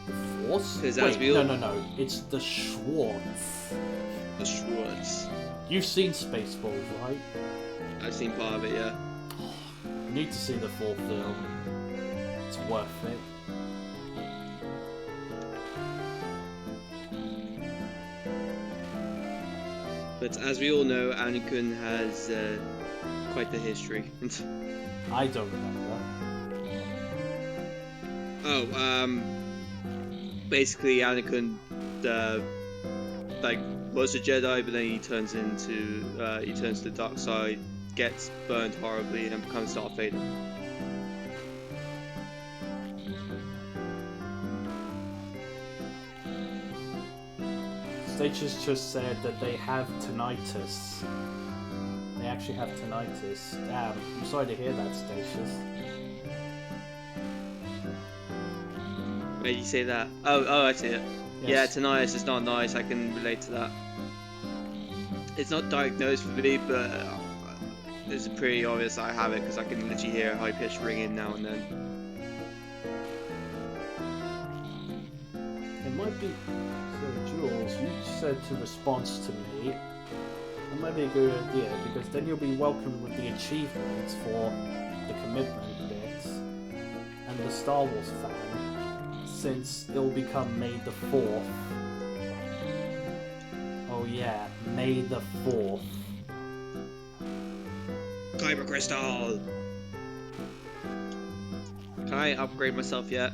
The Force? Wait, no. It's the Schwartz. The Schwartz. You've seen Spaceballs, right? I've seen part of it, yeah. You need to see the full film. It's worth it. But as we all know, Anakin has quite the history. I don't remember. Oh, basically Anakin, like, was a Jedi, but then he turns to the dark side, gets burned horribly, and becomes Darth Vader. Statues just said that they have tinnitus. They actually have tinnitus. Damn, I'm sorry to hear that, Statius. Where did you say that? Oh, I see it. Yes. Yeah, tinnitus is not nice. I can relate to that. It's not diagnosed for me, but it's pretty obvious I have it because I can literally hear a high-pitched ringing now and then. It might be... So, Jules, you said to response to me. That might be a good idea, because then you'll be welcomed with the achievements for the commitment bits and the Star Wars fan, since it'll become May the 4th. Oh yeah, May the 4th. Kyber Crystal! Can I upgrade myself yet?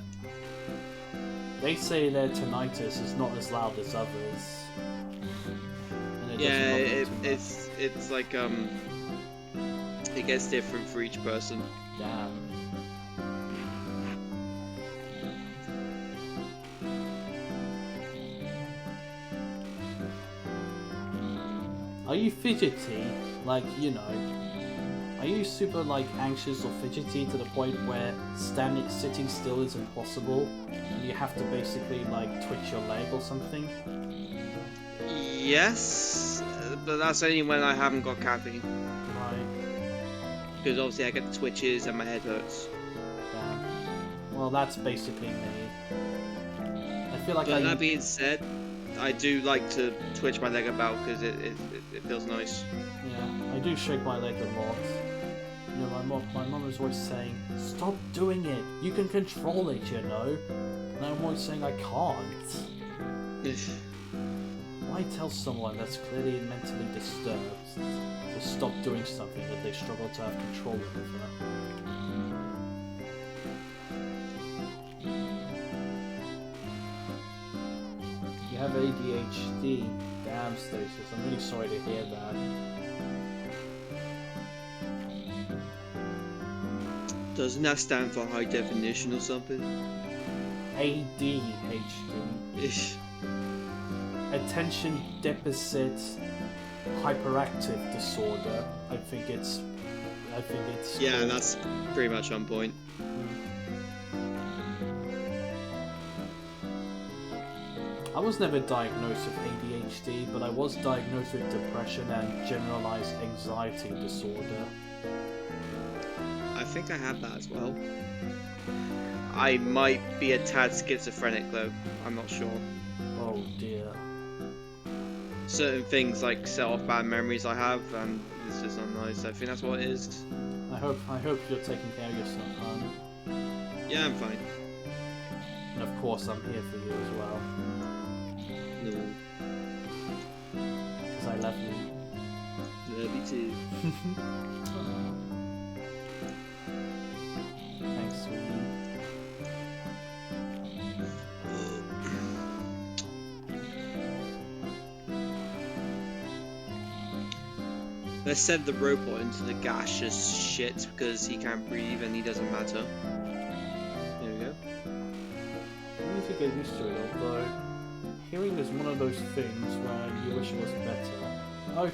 They say their tinnitus is not as loud as others. And it's like it gets different for each person. Damn. Are you fidgety? Like, you know, are you super like anxious or fidgety to the point where sitting still is impossible and you have to basically like twitch your leg or something? Yes, but that's only when I haven't got caffeine. Right. Because obviously I get the twitches and my head hurts. Damn. Well, that's basically me. I feel like But that being said, I do like to twitch my leg about because it feels nice. Yeah, I do shake my leg a lot. You know, my mum is always saying, stop doing it, you can control it, you know. And I'm always saying I can't. Why tell someone that's clearly mentally disturbed to stop doing something that they struggle to have control over? You have ADHD. Damn, Stasis, I'm really sorry to hear that. Doesn't that stand for high definition or something? ADHD. Attention Deficit Hyperactive Disorder. I think it's. Yeah, that's pretty much on point. I was never diagnosed with ADHD, but I was diagnosed with depression and generalized anxiety disorder. I think I have that as well. I might be a tad schizophrenic though, I'm not sure. Oh dear. certain things like set off bad memories I have, and it's just not nice. I think that's what it is. I hope you're taking care of yourself, hon. Yeah, I'm fine. And of course, I'm here for you as well. No, Because I love you. love you too. Thanks, sweetie. Let's send the robot into the gaseous shit because he can't breathe and he doesn't matter. There we go. You need to get used to it, although hearing is one of those things where you wish it was better. Okay.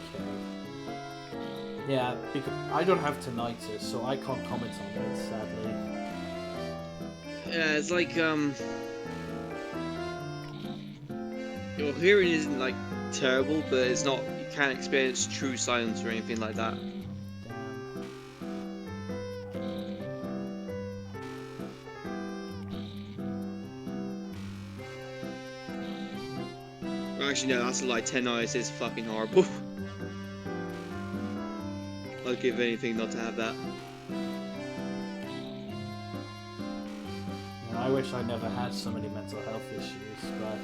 Yeah, because I don't have tinnitus, so I can't comment on it, sadly. Yeah, it's like your hearing isn't like terrible, but it's not. You can't experience true silence or anything like that. Well, actually, no, that's a lie. 10 eyes is fucking horrible. I'd give anything not to have that. I wish I never had so many mental health issues, but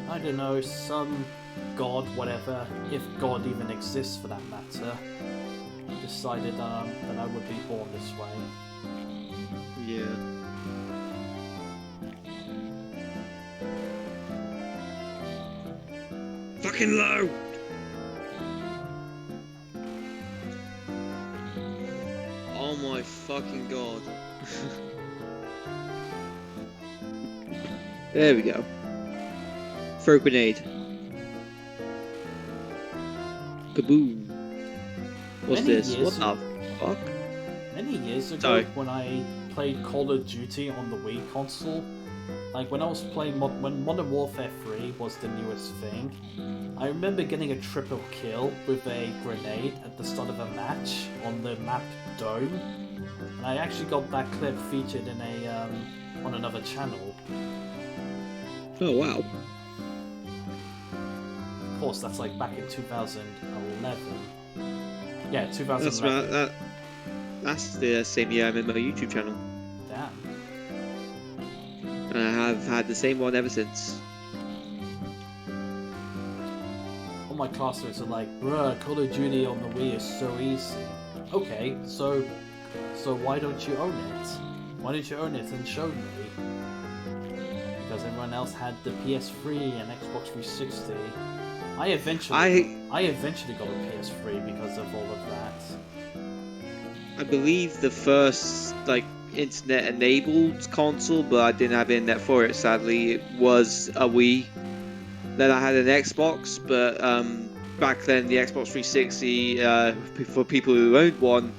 I don't know, some god, whatever, if God even exists for that matter, decided that I would be born this way. Yeah. Fucking low! Oh my fucking god. There we go. Throw grenade. Kaboom. What's Many this? years What the fuck? Many years ago, Sorry. when I played Call of Duty on the Wii console, like when I was playing when Modern Warfare 3 was the newest thing, I remember getting a triple kill with a grenade at the start of a match on the map Dome, and I actually got that clip featured in a on another channel. Oh wow. Of course, that's like back in 2011. Yeah, That's 2011. right. That's the same year I made my YouTube channel. Damn. And I have had the same one ever since. All my classmates are like, bruh, Call of Duty on the Wii is so easy. Okay, so why don't you own it? Why don't you own it and show me? Because everyone else had the PS3 and Xbox 360. I eventually got a PS3 because of all of that. I believe the first like internet-enabled console, but I didn't have internet for it. Sadly, it was a Wii. Then I had an Xbox, but back then the Xbox 360, for people who owned one,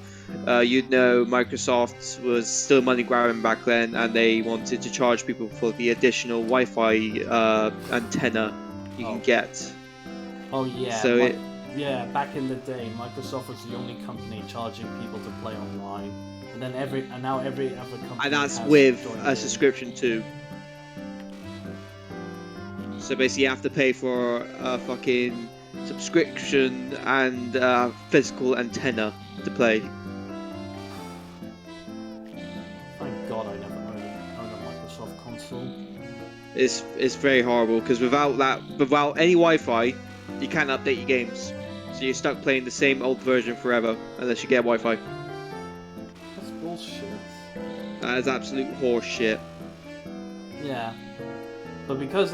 you'd know Microsoft was still money grabbing back then, and they wanted to charge people for the additional Wi-Fi antenna you can get. Oh yeah. So yeah, back in the day, Microsoft was the only company charging people to play online, and then now every other company. And that's has with joined a in. subscription too. So basically, you have to pay for a fucking subscription and physical antenna to play. Thank God I never owned a Microsoft console. It's very horrible because without any Wi-Fi, you can't update your games. So you're stuck playing the same old version forever unless you get Wi-Fi. That's bullshit. That is absolute horse shit. Yeah, but because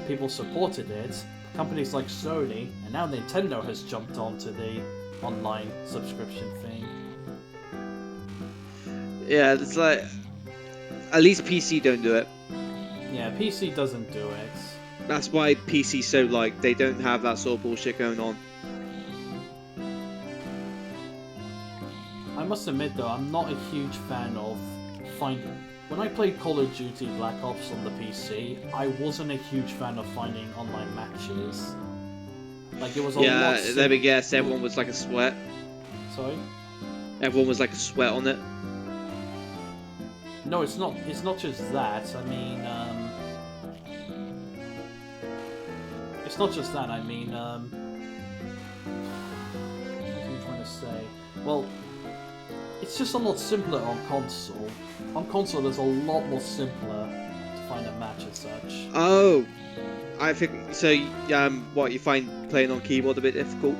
people supported it, companies like Sony and now Nintendo has jumped onto the online subscription thing. Yeah, it's like at least PC don't do it. Yeah, PC doesn't do it. That's why PC's so like they don't have that sort of bullshit going on. I must admit though, I'm not a huge fan of finding. When I played Call of Duty Black Ops on the PC, I wasn't a huge fan of finding online matches. Like it was a lot. Yeah, let me guess. Everyone was like a sweat. Sorry. Everyone was like a sweat on it. No, it's not. It's not just that. I mean, it's not just that. I mean, what was I trying to say? Well, it's just a lot simpler on console. On console, it's a lot more simpler to find a match as such. Oh, I think so. What you find playing on keyboard a bit difficult?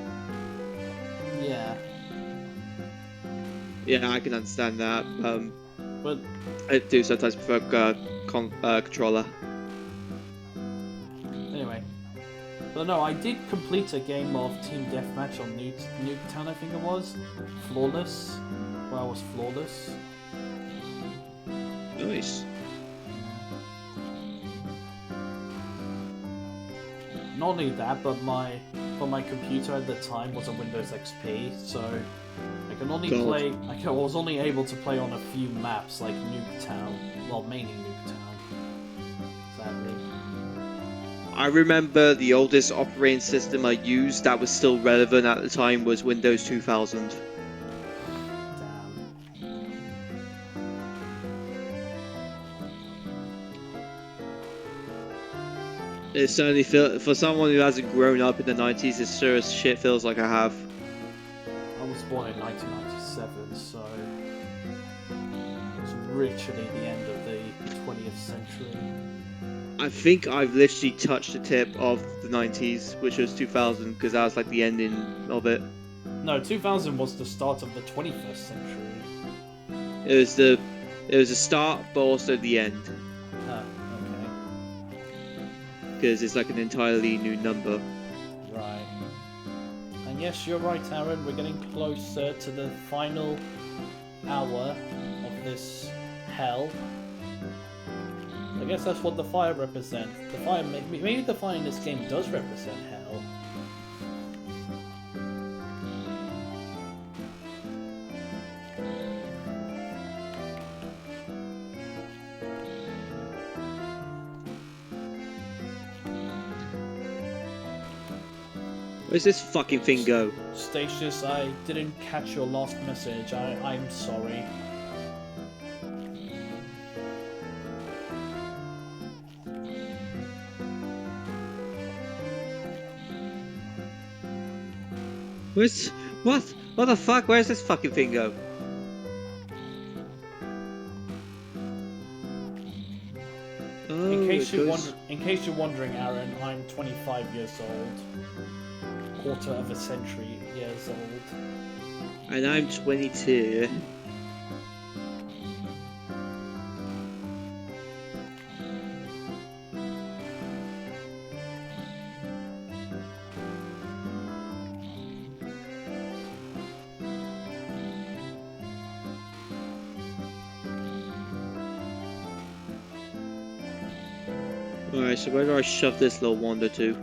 Yeah, Yeah, I can understand that. but I do sometimes prefer controller. anyway. But no, I did complete a game of Team Deathmatch on Nuketown, I think it was. Flawless. Where I was flawless. Nice. Not only that, but my computer at the time was a Windows XP, so I can only God. play. I was only able to play on a few maps like Nuketown, well, mainly Nuketown. Sadly. I remember the oldest operating system I used that was still relevant at the time was Windows 2000. Damn. It certainly for someone who hasn't grown up in the 90s, it sure as shit feels like I have. I was born in 1997, so it was literally the end of the 20th century. I think I've literally touched the tip of the 90s, which was 2000, because that was like the ending of it. No, 2000 was the start of the 21st century. It was the start, but also the end, Okay. because it's like an entirely new number. Right. And yes, you're right, Aaron. We're getting closer to the final hour of this hell. I guess that's what the fire represents. The fire, maybe the fire in this game does represent hell. Where's this fucking thing go? Statius, I didn't catch your last message. I'm sorry. Where's what? What the fuck? Where's this fucking thing go? Oh, In case it you're wondering, Aaron, I'm 25 years old. Quarter of a century years old. and I'm 22. Alright, so where do I shove this little wander to?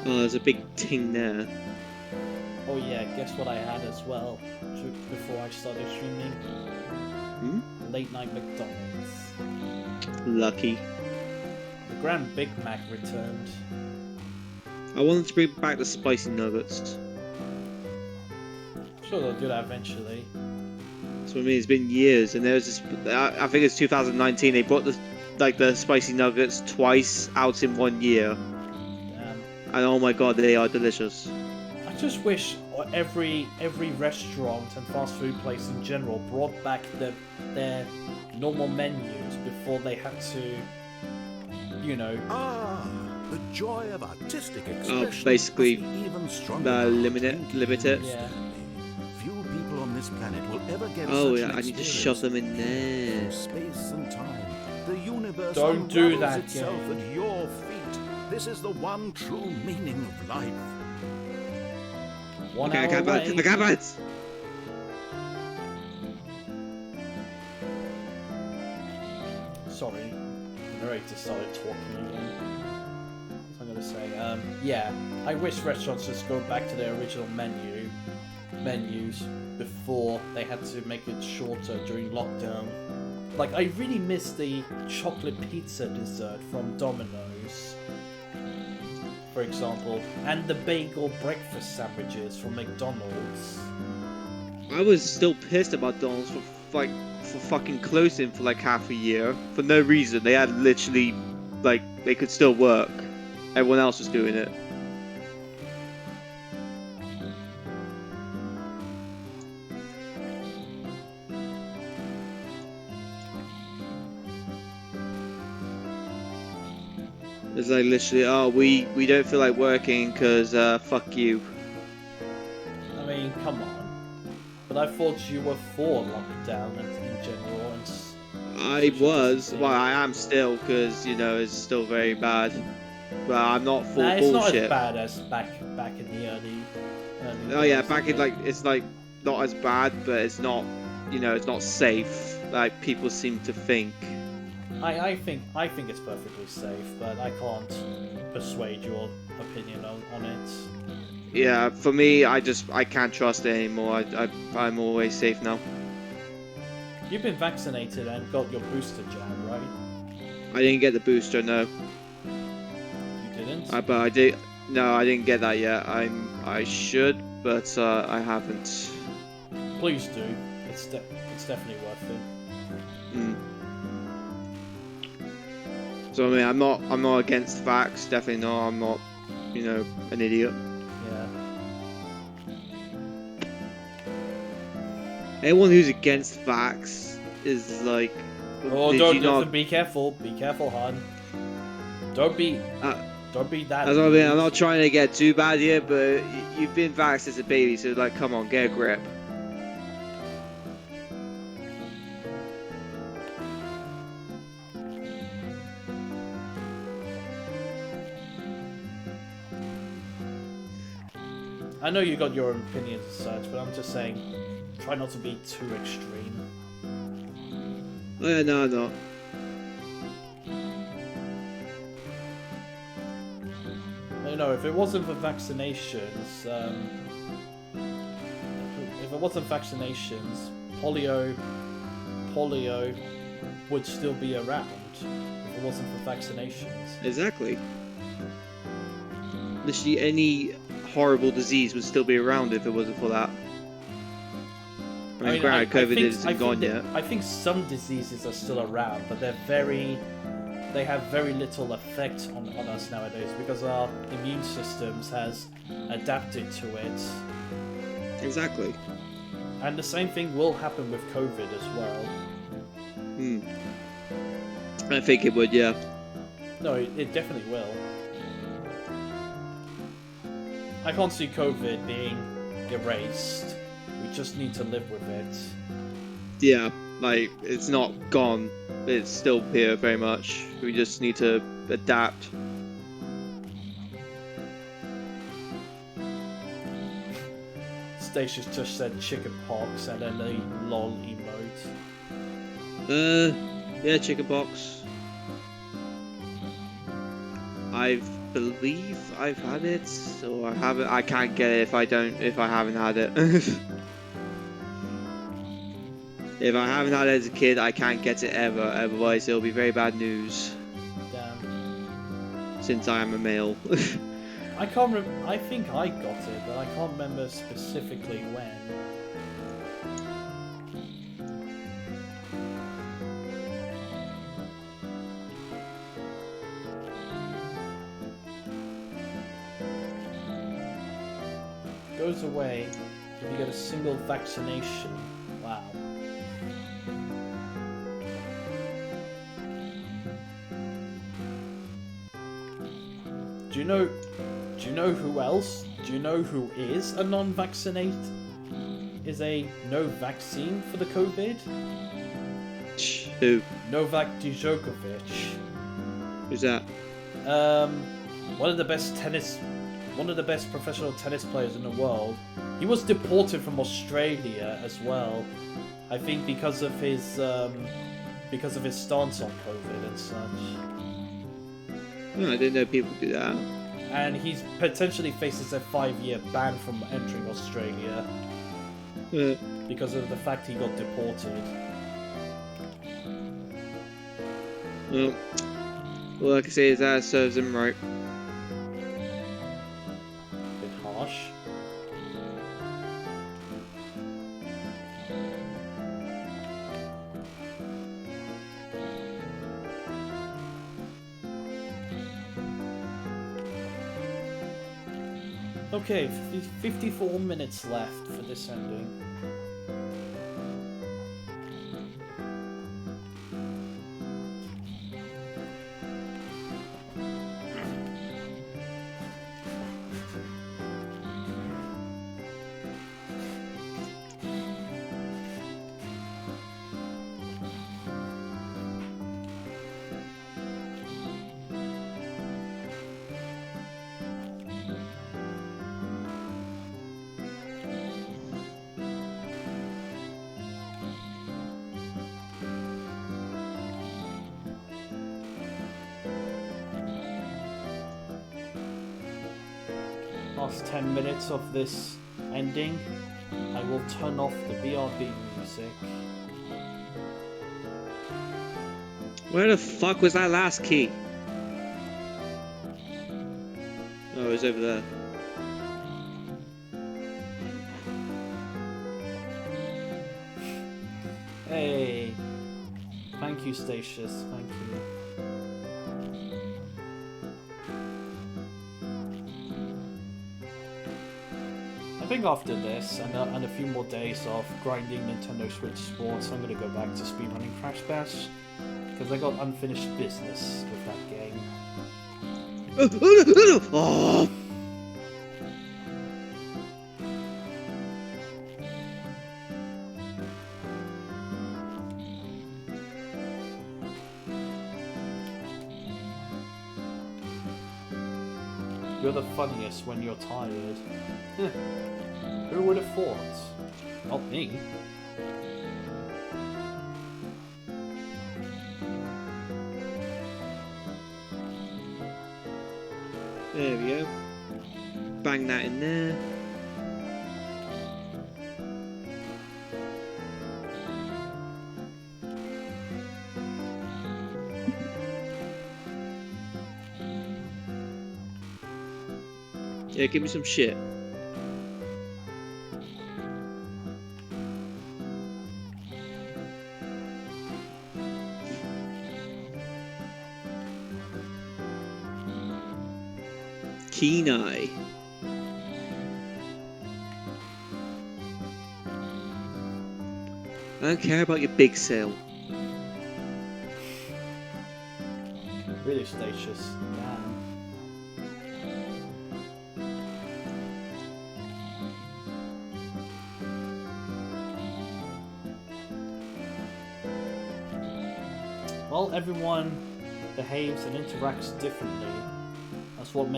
Oh, there's a big ting there. Oh yeah, guess what I had as well before I started streaming? Hmm? Late night McDonald's. Lucky. The Grand Big Mac returned. I wanted to bring back the spicy nuggets. Sure, they'll do that eventually. So I mean, it's been years, and there was this. I think it's 2019. They brought the spicy nuggets twice out in 1 year, Damn. and oh my god, they are delicious. I just wish every restaurant and fast food place in general brought back their normal menus before they had to, you know. Ah, the joy of artistic expression. basically, must be even stronger limit it. Yeah. Few people on this planet will ever get Oh such yeah, an I need to experience shove them in there. through space and time. The universe Don't do unravels that, itself game. at your feet. This is the one true meaning of life. One Okay, I hour got away. it. I got it. Sorry, the narrator started talking again. What was I gonna say? Yeah, I wish restaurants just go back to their original menus before they had to make it shorter during lockdown. Like, I really miss the chocolate pizza dessert from Domino's. for example, and the bagel breakfast sandwiches from McDonald's. I was still pissed about McDonald's for fucking closing for like half a year for no reason. They had literally, like, they could still work. Everyone else was doing it. It's like literally, oh, we don't feel like working because fuck you. I mean, come on. But I thought you were for lockdown in general. I was, well, I am still, because you know it's still very bad. But I'm not for it's bullshit. not as bad as back in the early oh yeah, back in like it's like not as bad, but it's not, you know, it's not safe like people seem to think. I think it's perfectly safe, but I can't persuade your opinion on it. Yeah, for me, I can't trust it anymore. I'm always safe now. You've been vaccinated and got your booster jab, right? I didn't get the booster, no. You didn't? But I did. No, I didn't get that yet. I should, but I haven't. Please do. It's definitely worth it. Mm. So I mean, I'm not against vax. Definitely not. I'm not, you know, an idiot. Yeah. Anyone who's against vax is like. Oh, be careful. Be careful, hon. Don't be that. That's what I mean. I'm not trying to get too bad here, but you've been vaxxed as a baby, so like, come on, get a grip. I know you got your own opinions and such, but I'm just saying, try not to be too extreme. Oh, no, I'm not. You know, if it wasn't for vaccinations, polio would still be around if it wasn't for vaccinations. Exactly. Literally any horrible disease would still be around if it wasn't for that. I mean, granted, COVID isn't gone yet. I think some diseases are still around, but they have very little effect on us nowadays because our immune systems has adapted to it. Exactly. And the same thing will happen with COVID as well. I think it would, yeah. No, it definitely will. I can't see COVID being erased. We just need to live with it. Yeah, like, it's not gone. It's still here very much. We just need to adapt. Stacey's just said chicken pox and then a lol emote. Yeah, chicken pox. I believe I've had it, or I haven't. I can't get it if I haven't had it. If I haven't had it as a kid, I can't get it ever. Otherwise, it'll be very bad news. Damn. Since I am a male. I can't. I think I got it, but I can't remember specifically when. Goes away if you get a single vaccination. Wow. Do you know who else? Do you know who is a non-vaccinate? Is a no vaccine for the COVID? Who? Novak Djokovic. Who's that? One of the best professional tennis players in the world. He was deported from Australia as well. I think because of his stance on COVID and such. Oh, I didn't know people do that. And he's potentially faces a 5-year ban from entering Australia because of the fact he got deported. Well, all I can say is that serves him right. Okay, 54 minutes left for this ending. Last 10 minutes of this ending, I will turn off the BRB music. Where the fuck was that last key? Oh, it was over there. Hey! Thank you, Statius, thank you. I think after this, and a few more days of grinding Nintendo Switch Sports, I'm gonna go back to speedrunning Crash Bash, because I got unfinished business with that game. Oh. You're the funniest when you're tired. Who would have thought? Not me. There we go. Bang that in there. Yeah, give me some shit. Keen eye. I don't care about your big sale. Really, Statius, man. Well, everyone behaves and interacts differently. That's what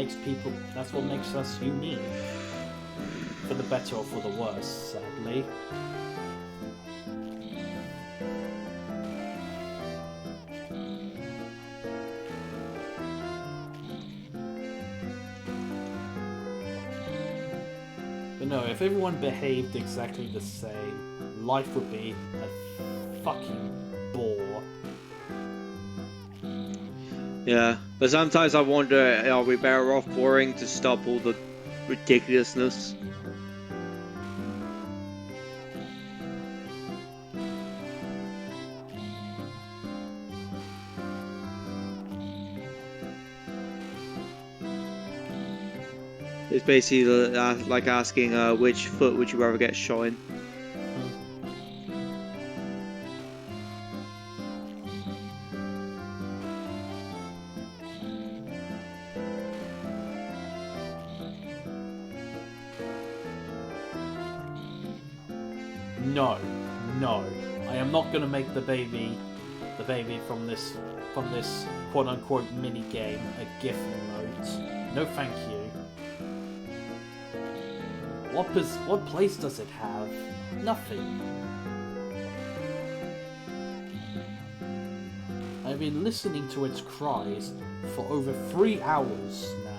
makes us unique. For the better or for the worse, sadly. But no, if everyone behaved exactly the same, life would be a fucking bore. Yeah, but sometimes I wonder, are we better off boring to stop all the ridiculousness? It's basically like asking which foot would you rather get shot in? No, I am not gonna make the baby from this quote unquote mini game a GIF emote. No, thank you. What place does it have? Nothing. I've been listening to its cries for over 3 hours now.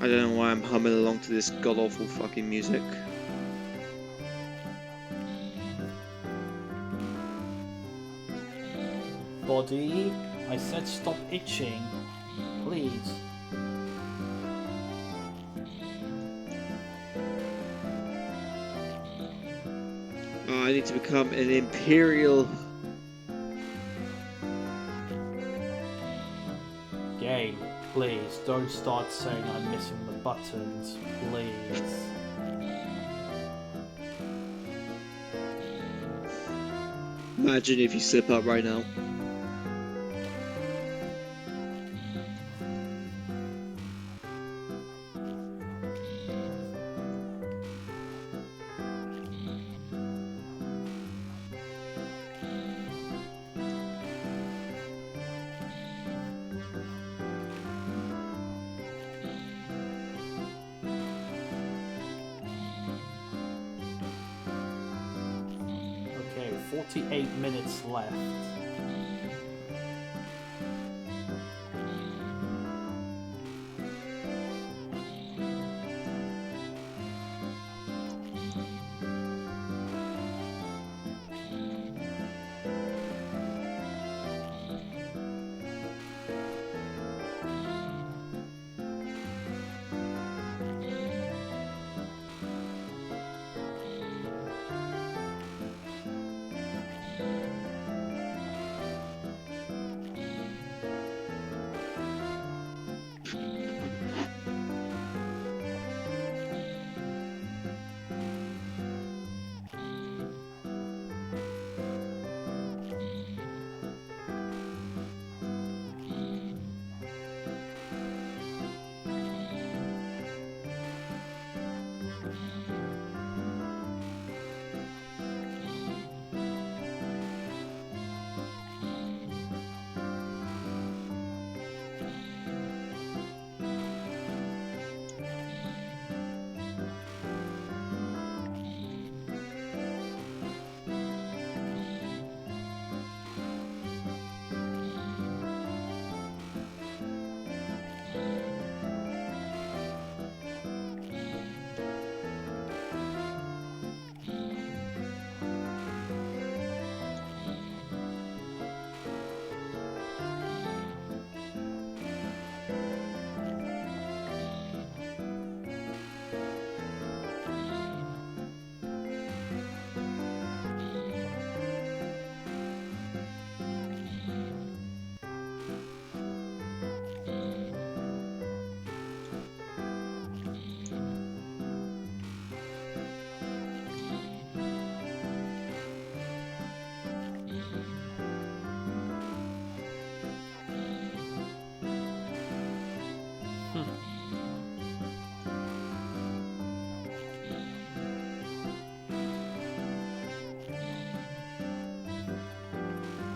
I don't know why I'm humming along to this god-awful fucking music. Body, I said stop itching. Please. I need to become an Imperial. Game, please don't start saying I'm missing the buttons, please. Imagine if you slip up right now. Okay, 48 minutes left.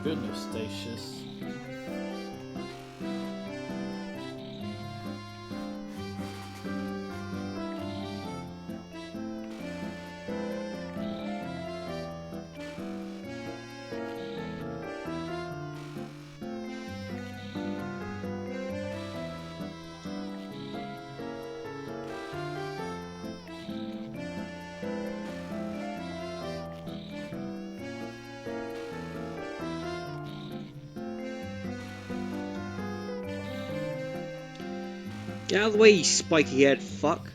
Goodness gracious. Get out of the way, you spiky head fuck.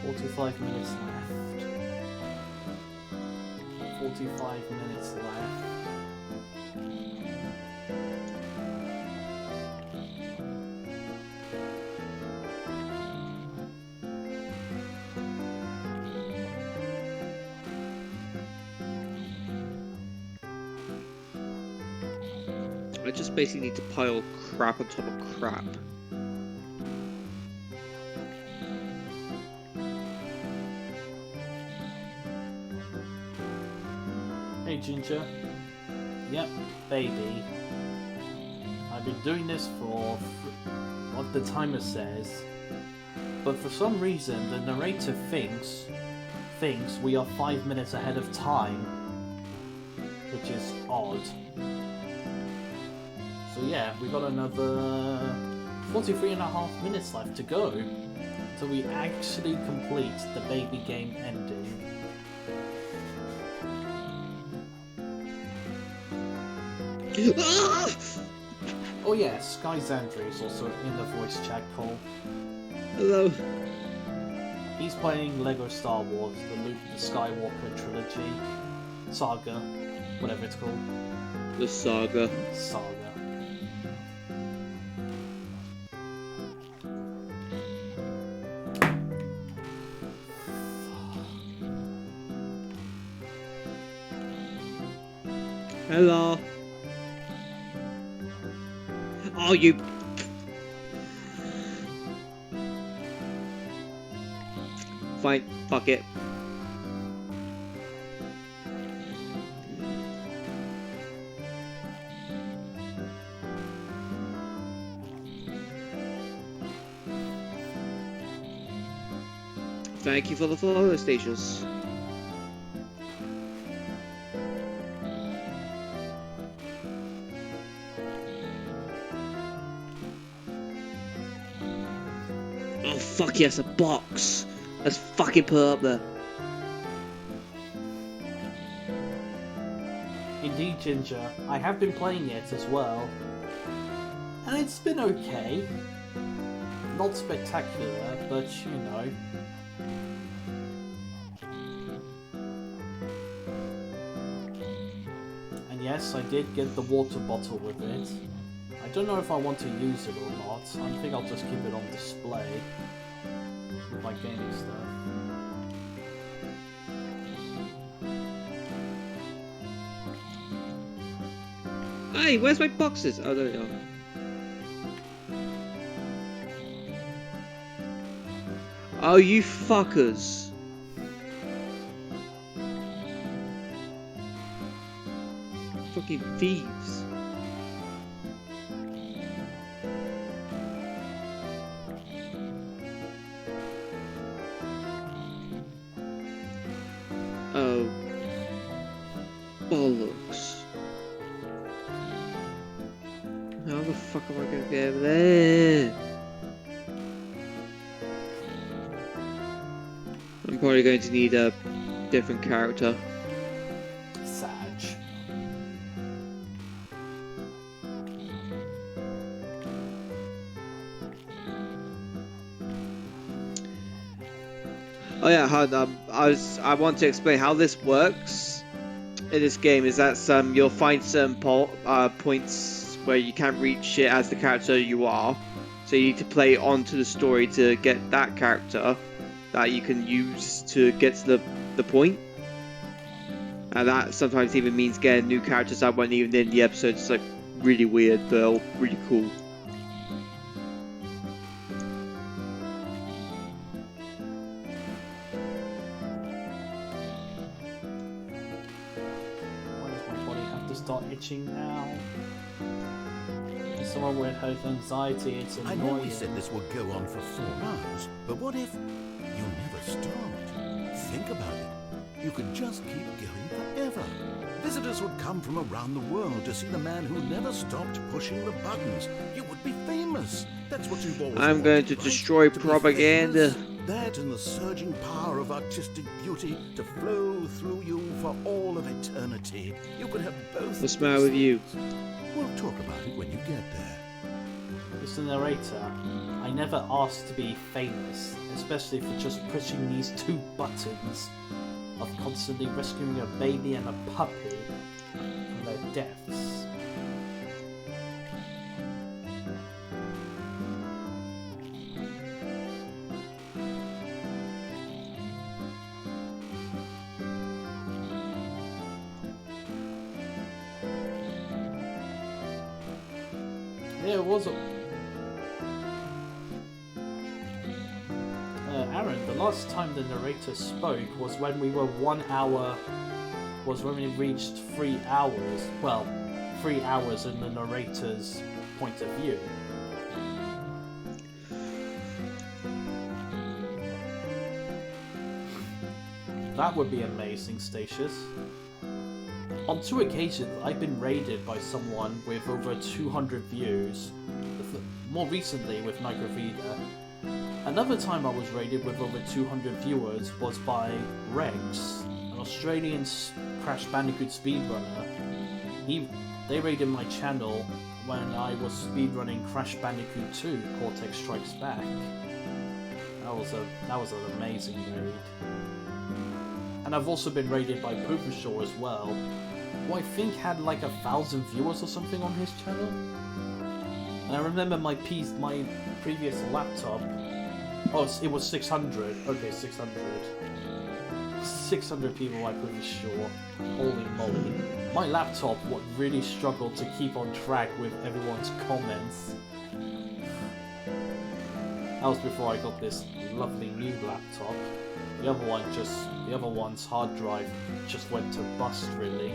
Forty-five minutes left. 45 minutes left. I just basically need to pile crap on top of crap. Hey Ginger? Yep, baby. I've been doing this for what the timer says, but for some reason the narrator thinks we are 5 minutes ahead of time, which is odd. So yeah, we got another 43.5 minutes left to go until we actually complete the baby game ending. Oh yeah, Sky Zandri is also in the voice chat call. Hello. He's playing Lego Star Wars, the Skywalker trilogy, saga, whatever it's called. The saga. Saga. Hello. Oh, you. Fine, fuck it. Thank you for the follow stations. Oh fuck yes, a box! Let's fucking put it up there. Indeed, Ginger, I have been playing it as well, and it's been okay. Not spectacular, but you know. And yes, I did get the water bottle with it. I don't know if I want to use it or not. I think I'll just keep it on display with my gaming stuff. Hey, where's my boxes? Oh, there they are. Oh, you fuckers. Fucking thieves. Oh. Bollocks. How the fuck am I gonna get over there? I'm probably going to need a different character. Sag. Oh yeah, I want to explain how this works in this game. Is that you'll find certain points where you can't reach it as the character you are, so you need to play onto the story to get that character that you can use to get to the point. And that sometimes even means getting new characters that weren't even in the episode. It's like really weird, but really cool. Why does my body have to start itching now? As someone with health anxiety, it's I know we annoying. said this would go on for 4 hours, but what if you never stopped? Think about it. You could just keep going forever. Visitors would come from around the world to see the man who never stopped pushing the buttons. You would be famous. That's what you've always I'm wanted, going to right? destroy To be propaganda. famous. That and the surging power of artistic beauty to flow through you for all of eternity. You could have both. What's of the matter these with you? things. We'll talk about it when you get there. Mr. Narrator, I never asked to be famous, especially for just pushing these 2 buttons of constantly rescuing a baby and a puppy from their deaths. Yeah, it was Aaron, the last time the narrator spoke was when we were 1 hour was when we reached 3 hours. Well, 3 hours in the narrator's point of view. That would be amazing, Statius. On 2 occasions, I've been raided by someone with over 200 views. More recently with Microvida. Another time I was raided with over 200 viewers was by Rex, an Australian Crash Bandicoot speedrunner. They raided my channel when I was speedrunning Crash Bandicoot 2, Cortex Strikes Back. That was an amazing raid. And I've also been raided by Popenshaw as well, who I think had like 1,000 viewers or something on his channel. And I remember my previous laptop. Oh, it was 600. Okay, 600. 600 people, I'm pretty sure. Holy moly. My laptop would really struggle to keep on track with everyone's comments. That was before I got this lovely new laptop. The other one's hard drive just went to bust, really.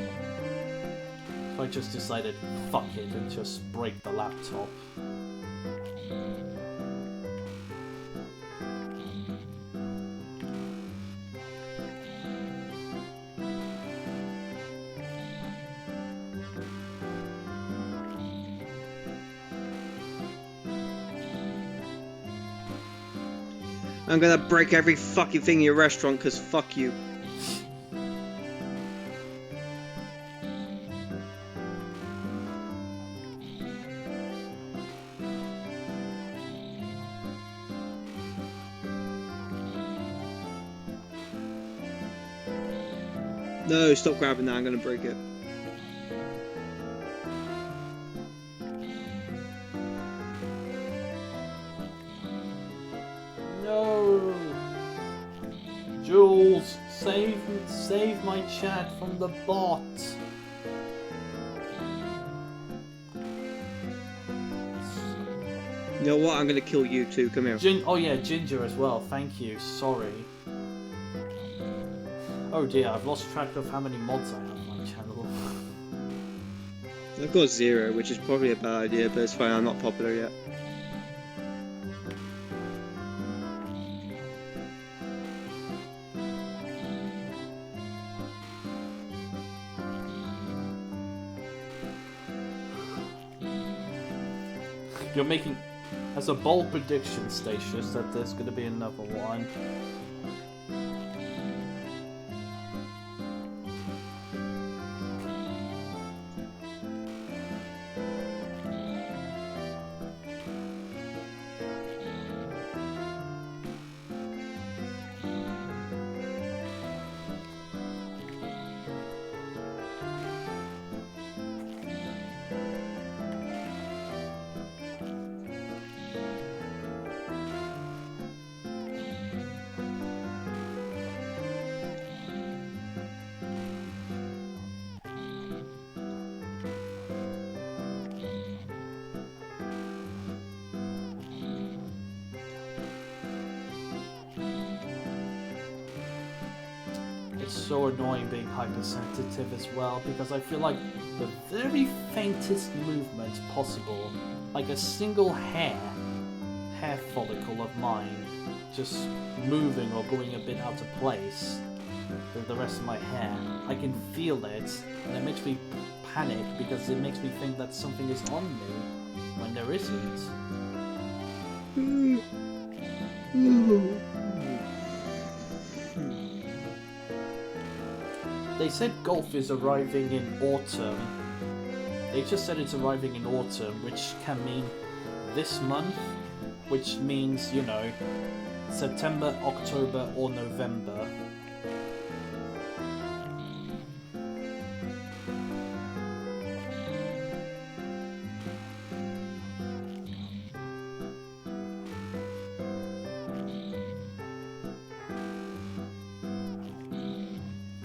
So I just decided, fuck it, and just break the laptop. I'm gonna break every fucking thing in your restaurant, cause fuck you. No, stop grabbing that, I'm gonna break it. No! Jules, save my chat from the bot! You know what, I'm gonna kill you too, come here. Oh yeah, Ginger as well, thank you, sorry. Oh dear, I've lost track of how many mods I have on my channel. I've got 0, which is probably a bad idea, but it's fine, I'm not popular yet. You're making as a bold prediction, Statius, that there's going to be another one. So annoying being hypersensitive as well, because I feel like the very faintest movement possible, like a single hair follicle of mine just moving or going a bit out of place with the rest of my hair, I can feel it, and it makes me panic because it makes me think that something is on me when there isn't. They said golf is arriving in autumn. They just said it's arriving in autumn, which can mean this month, which means, you know, September, October, or November.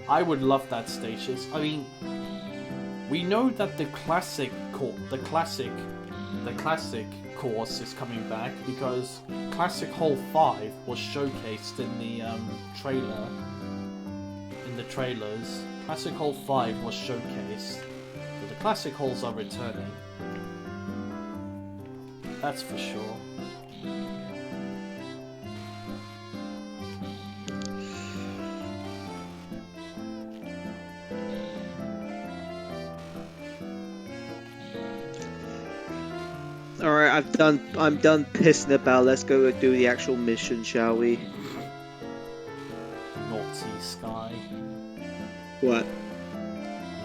I would love that, Statius. I mean, we know that the classic course is coming back because Classic Hole 5 was showcased in the trailers. Classic Hole 5 was showcased, but the Classic Holes are returning. That's for sure. Alright, I'm done pissing about. Let's go and do the actual mission, shall we? Naughty Sky. What?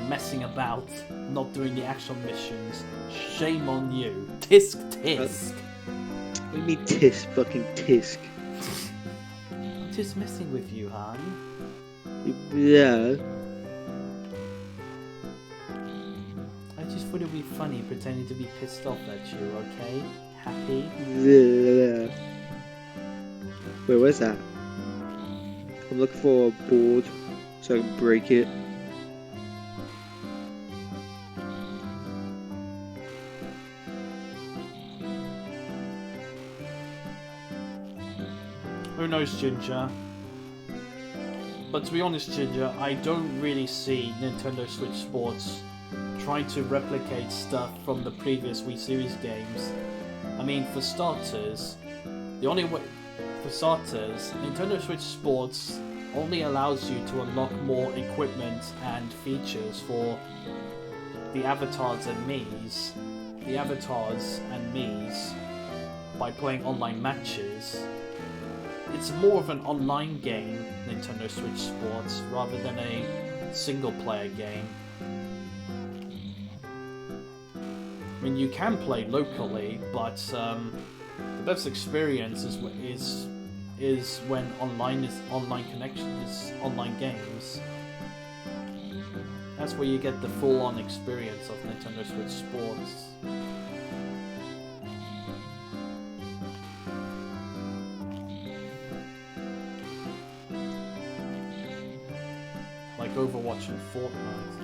Messing about, not doing the actual missions. Shame on you. Tisk tisk. What do you mean tisk? Fucking tisk. Just messing with you, hon. Yeah. I just thought it'd be funny pretending to be pissed off at you, okay? Happy? Yeah. Wait, where's that? I'm looking for a board so I can break it. Who knows, Ginger? But to be honest, Ginger, I don't really see Nintendo Switch Sports trying to replicate stuff from the previous Wii Series games. I mean, for starters, Nintendo Switch Sports only allows you to unlock more equipment and features for the avatars and Miis. By playing online matches. It's more of an online game, Nintendo Switch Sports, rather than a single-player game. I mean, you can play locally, but the best experience is when online games. That's where you get the full-on experience of Nintendo Switch Sports. Like Overwatch and Fortnite.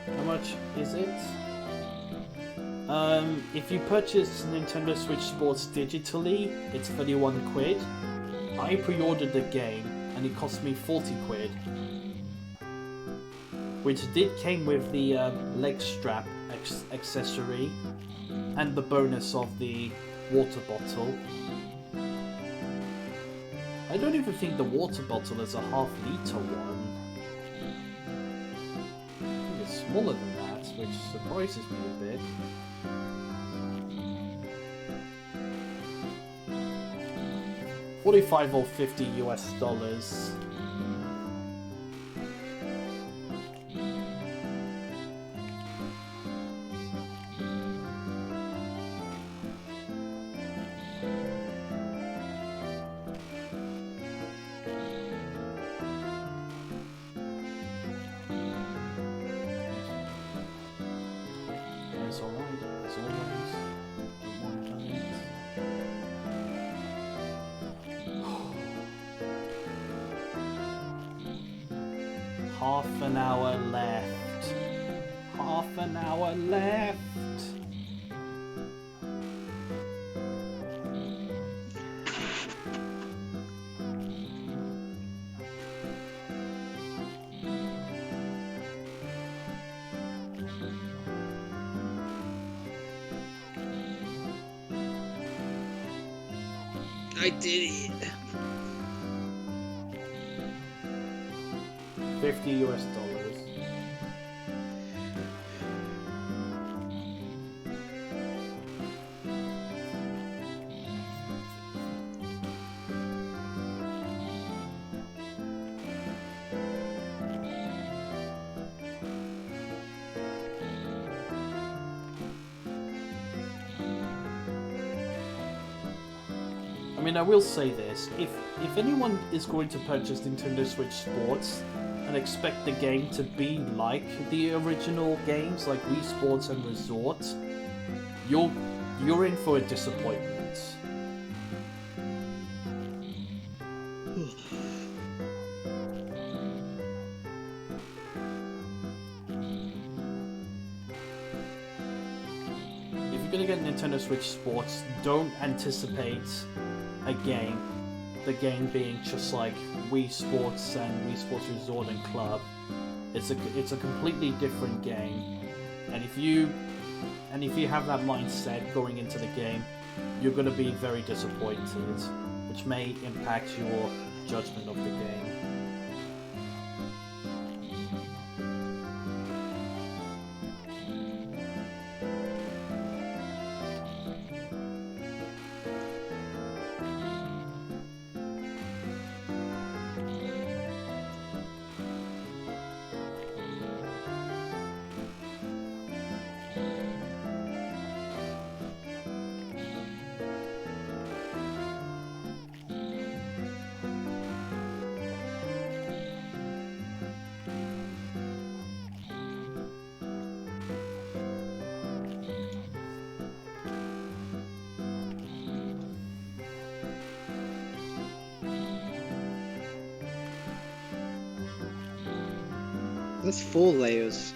How much is it? If you purchase Nintendo Switch Sports digitally, it's 31 quid. I pre-ordered the game and it cost me 40 quid. Which came with the leg strap accessory and the bonus of the water bottle. I don't even think the water bottle is a half-litre one. I think it's smaller than that, which surprises me a bit. $45 or $50 US. It's alright, as always. Don't want to eat. Half an hour left. Half an hour left. I did it. $50 US. I mean, I will say this, if anyone is going to purchase Nintendo Switch Sports and expect the game to be like the original games, like Wii Sports and Resort, you're you're in for a disappointment. If you're gonna get Nintendo Switch Sports, don't anticipate the game being just like Wii Sports and Wii Sports Resort and Club. It's a completely different game, and if you have that mindset going into the game, you're going to be very disappointed, which may impact your judgment of the game. That's 4 layers.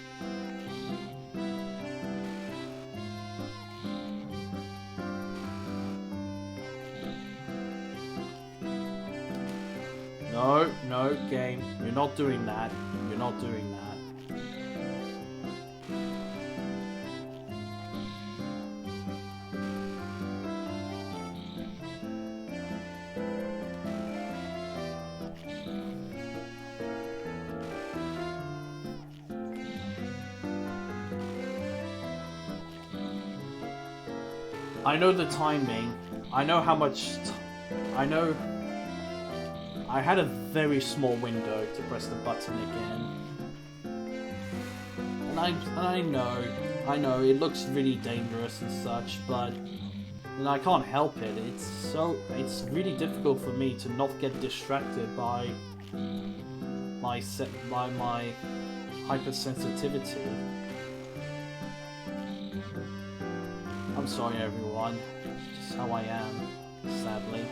No, game. You're not doing that. You're not doing that. I know the timing. I know how much. I know. I had a very small window to press the button again, and I know it looks really dangerous and such, but I can't help it. It's really difficult for me to not get distracted by my hypersensitivity. I'm sorry, everyone. It's just how I am, sadly.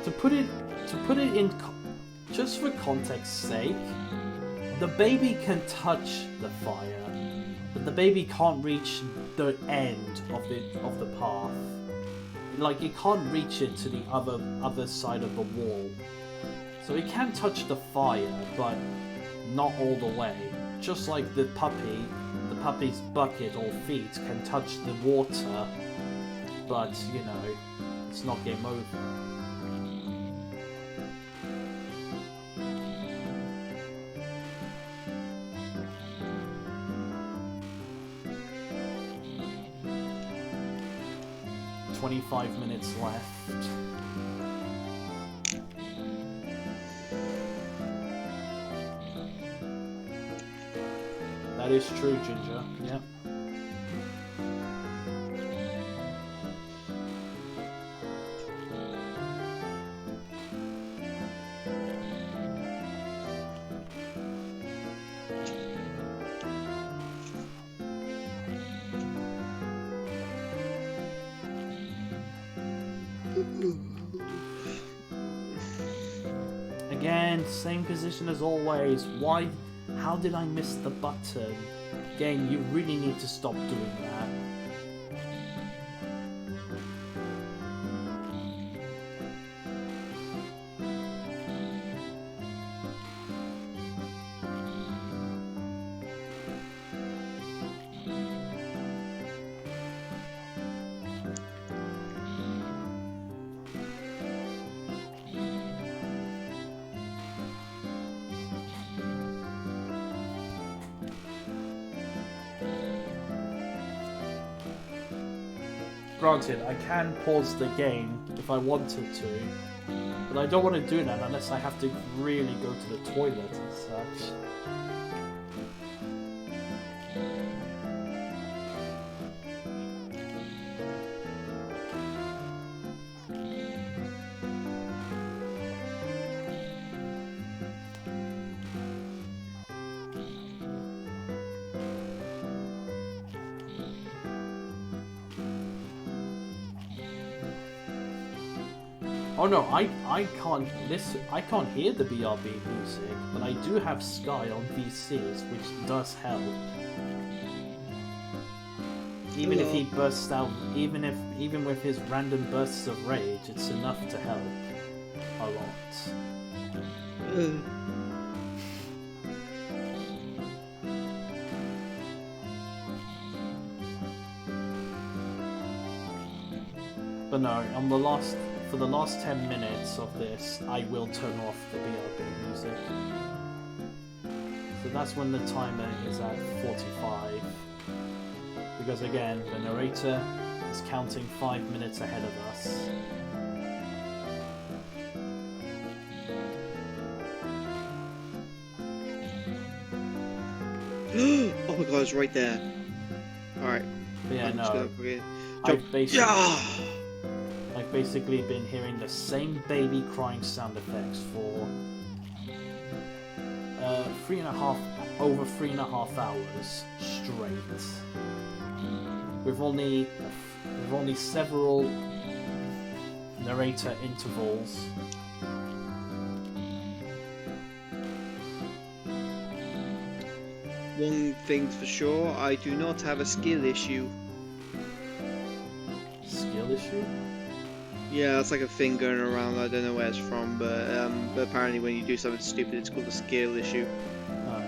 To put it in, just for context's sake, the baby can touch the fire, but the baby can't reach the end of the path. Like, it can't reach it to the other side of the wall. So it can touch the fire, but not all the way. Just like the puppy's bucket or feet can touch the water, but it's not game over. "25 minutes left." That is true, Ginger. Yep. Again, same position as always. Why? How did I miss the button? Game, you really need to stop doing that. Granted, I can pause the game if I wanted to, but I don't want to do that unless I have to really go to the toilet and such. Oh no, I can't listen. I can't hear the BRB music, but I do have Sky on VCs, which does help. Even if he bursts out, even with his random bursts of rage, it's enough to help a lot. But no, for the last 10 minutes of this, I will turn off the BRB music. So that's when the timer is at 45. Because again, the narrator is counting 5 minutes ahead of us. Oh my god, it's right there. Alright. Yeah, no. I've basically been hearing the same baby crying sound effects for over 3.5 hours straight. With only several narrator intervals. One thing's for sure, I do not have a skill issue. Skill issue? Yeah, it's like a thing going around. I don't know where it's from, but apparently when you do something stupid, it's called a skill issue. Oh.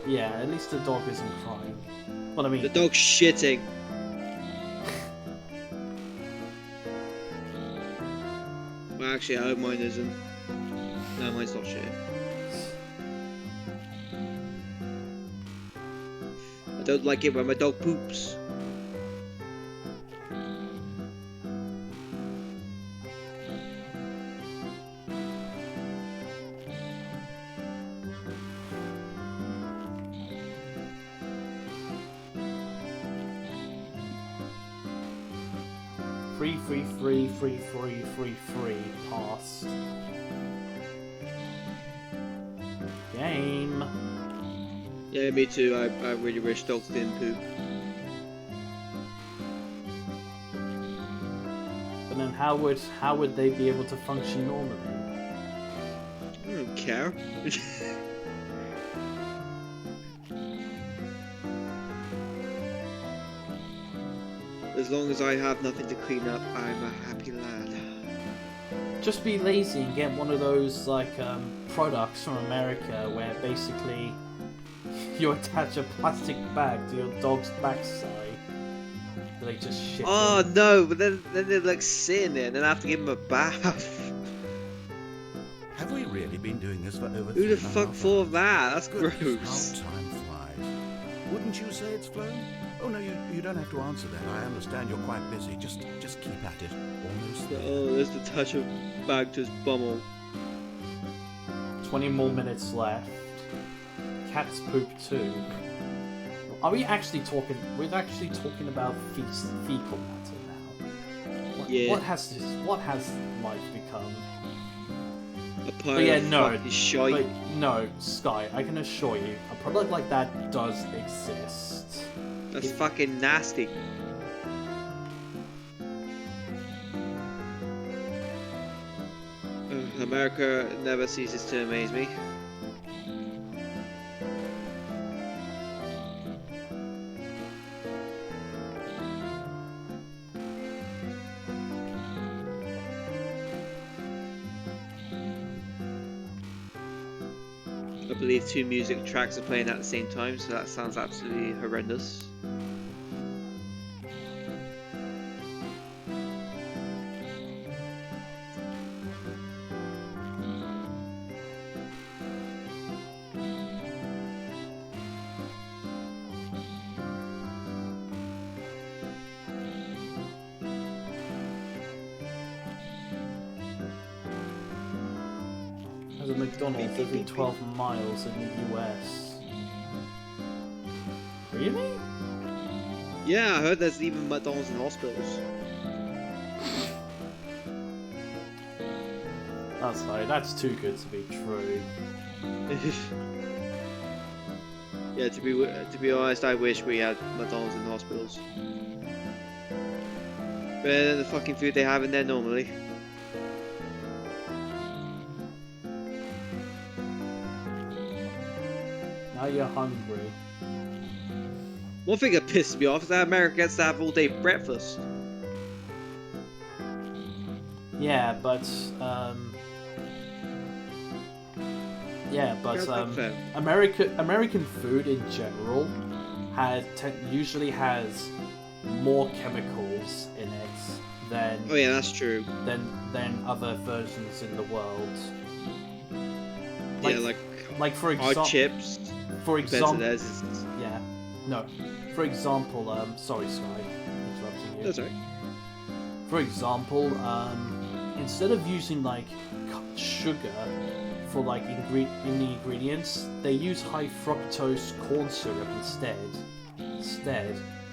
Yeah, at least the dog isn't crying. Well, I mean, The dog's shitting. Well, actually, I hope mine isn't. No, mine's not shitting. I don't like it when my dog poops. Free pass. Game. Yeah, me too. I really wish dogs didn't poop. But then how would they be able to function normally? I don't care. As long as I have nothing to clean up, I'm a happy lad. Just be lazy and get one of those like products from America where basically you attach a plastic bag to your dog's backside. They just shit. Oh in. no! But then they're like sitting there, and then I have to give them a bath. Have we really been doing this for over Who the 3.5 fuck thought of that? That's Goodness, gross. how time flies. Wouldn't you say it's flown? Oh no, you don't have to answer that. I understand you're quite busy. Just keep at it. Almost there. Oh, there's the touch of bag to his bumhole. 20 more minutes left. Cat's poop too. Are we actually talking? We're actually talking about fecal matter now. Yeah. What has life become? A But pile yeah, of no. fucking shite. But no, Sky. I can assure you, a product like that does exist. That's fucking nasty. America never ceases to amaze me. I believe 2 music tracks are playing at the same time, so that sounds absolutely horrendous. There's a McDonald's every 12 miles in the US. Really? Yeah, I heard there's even McDonald's in hospitals. That's too good to be true. Yeah, to be honest, I wish we had McDonald's in hospitals. Better than the fucking food they have in there normally. Now you're hungry. One thing that pisses me off is that America gets to have all day breakfast. Yeah, but American food in general usually has more chemicals in it than Oh yeah, that's true. than other versions in the world. Yeah, like for our example, chips. for Compared to example, theirs is... yeah, no, for example, sorry, Sky, interrupting you. That's right. For example, instead of using like sugar for like in the ingredients, they use high fructose corn syrup instead,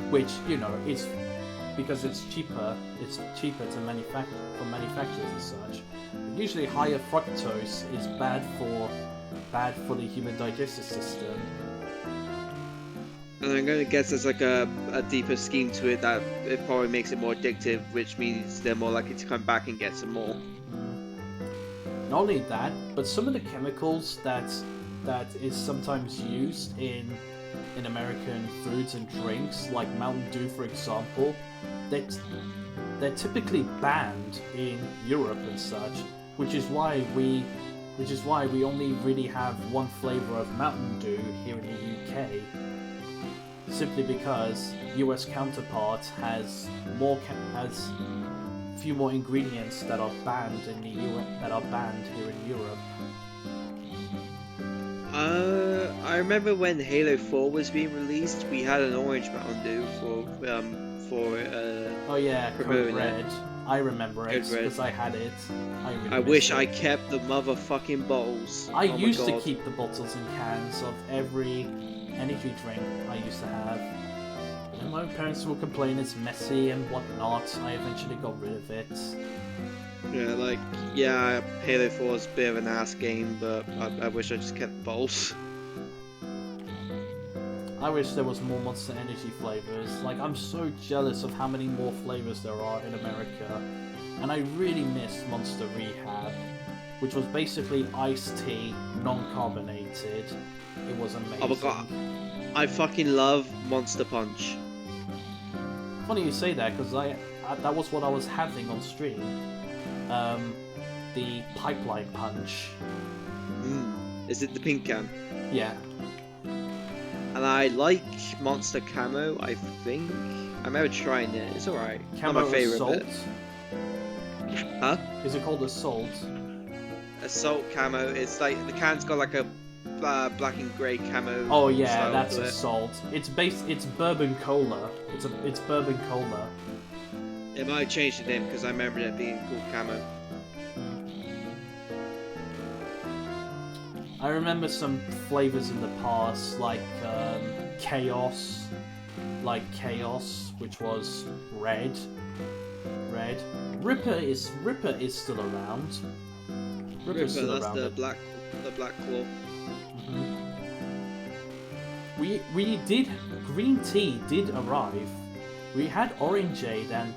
which is because it's cheaper. It's cheaper to manufacture for manufacturers and such. But usually, higher fructose is bad for the human digestive system. And I'm gonna guess there's like a deeper scheme to it that it probably makes it more addictive, which means they're more likely to come back and get some more. Not only that, but some of the chemicals that is sometimes used in American foods and drinks, like Mountain Dew, for example, they're typically banned in Europe and such, which is why we only really have one flavor of Mountain Dew here in the UK. Simply because US counterpart has a few more ingredients that are banned in the that are banned here in Europe. I remember when Halo 4 was being released, we had an orange Mountain Dew for Oh yeah, Code promoting Red. it. I remember it Code Red. because I had it. I wish I kept the motherfucking bottles. I Oh my used to God. keep the bottles and cans of every energy drink I used to have. And my parents would complain it's messy and whatnot. I eventually got rid of it. Yeah, Halo 4 is a bit of an ass game, but I wish I just kept the bottles. I wish there was more Monster Energy flavors. Like, I'm so jealous of how many more flavors there are in America. And I really miss Monster Rehab, which was basically iced tea, non-carbonated. It was amazing. Oh my God. I fucking love Monster Punch. Funny you say that, because that was what I was having on stream. The Pipeline Punch. Is it the pink can? Yeah. And I like Monster Camo, I think. I remember trying it, it's alright. Not Camo my favourite Assault? bit. Huh? Is it called Assault? Assault Camo, it's like, the can's got like a black and grey camo. Oh yeah, style that's to it. Assault. It's bourbon cola. It's bourbon cola. It might have changed the name because I remember it being called Camo. I remember some flavors in the past, like Chaos, which was red. Ripper is still around. Ripper, still that's around. the black claw. We did green tea did arrive. We had orangeade and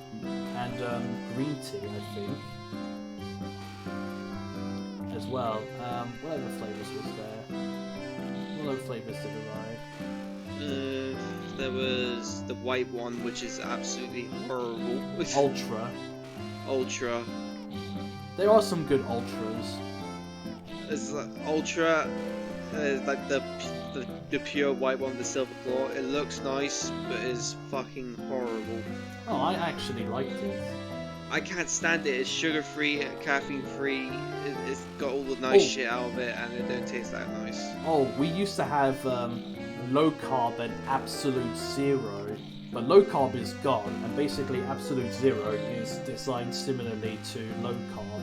green tea, I think, as well. What other flavors was there? What other flavors did arrive? There was the white one, which is absolutely horrible. Ultra. There are some good ultras. It's like Ultra, like the pure white one, the silver claw. It looks nice, but is fucking horrible. Oh, I actually liked it. I can't stand it. It's sugar-free, caffeine-free. It's got all the nice shit out of it, and it don't taste that nice. Oh, we used to have low carb and absolute zero, but low carb is gone, and basically absolute zero is designed similarly to low carb.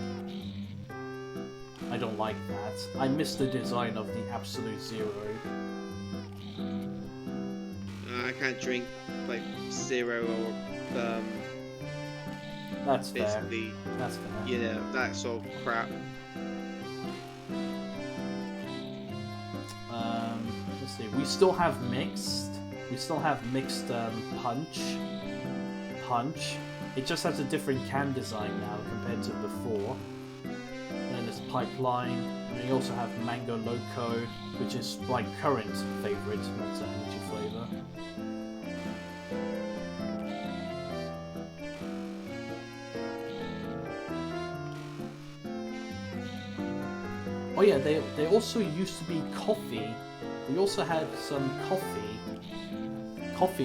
I don't like that. I miss the design of the Absolute Zero. I can't drink like Zero or That's fair. basically, That's fair. you know, that sort of crap. Let's see. We still have mixed. We still have mixed punch. It just has a different can design now compared to before. And then there's pipeline. And we also have Mango Loco, which is my current favorite Monster Energy flavor. Oh yeah, they also used to be coffee. We also had some coffee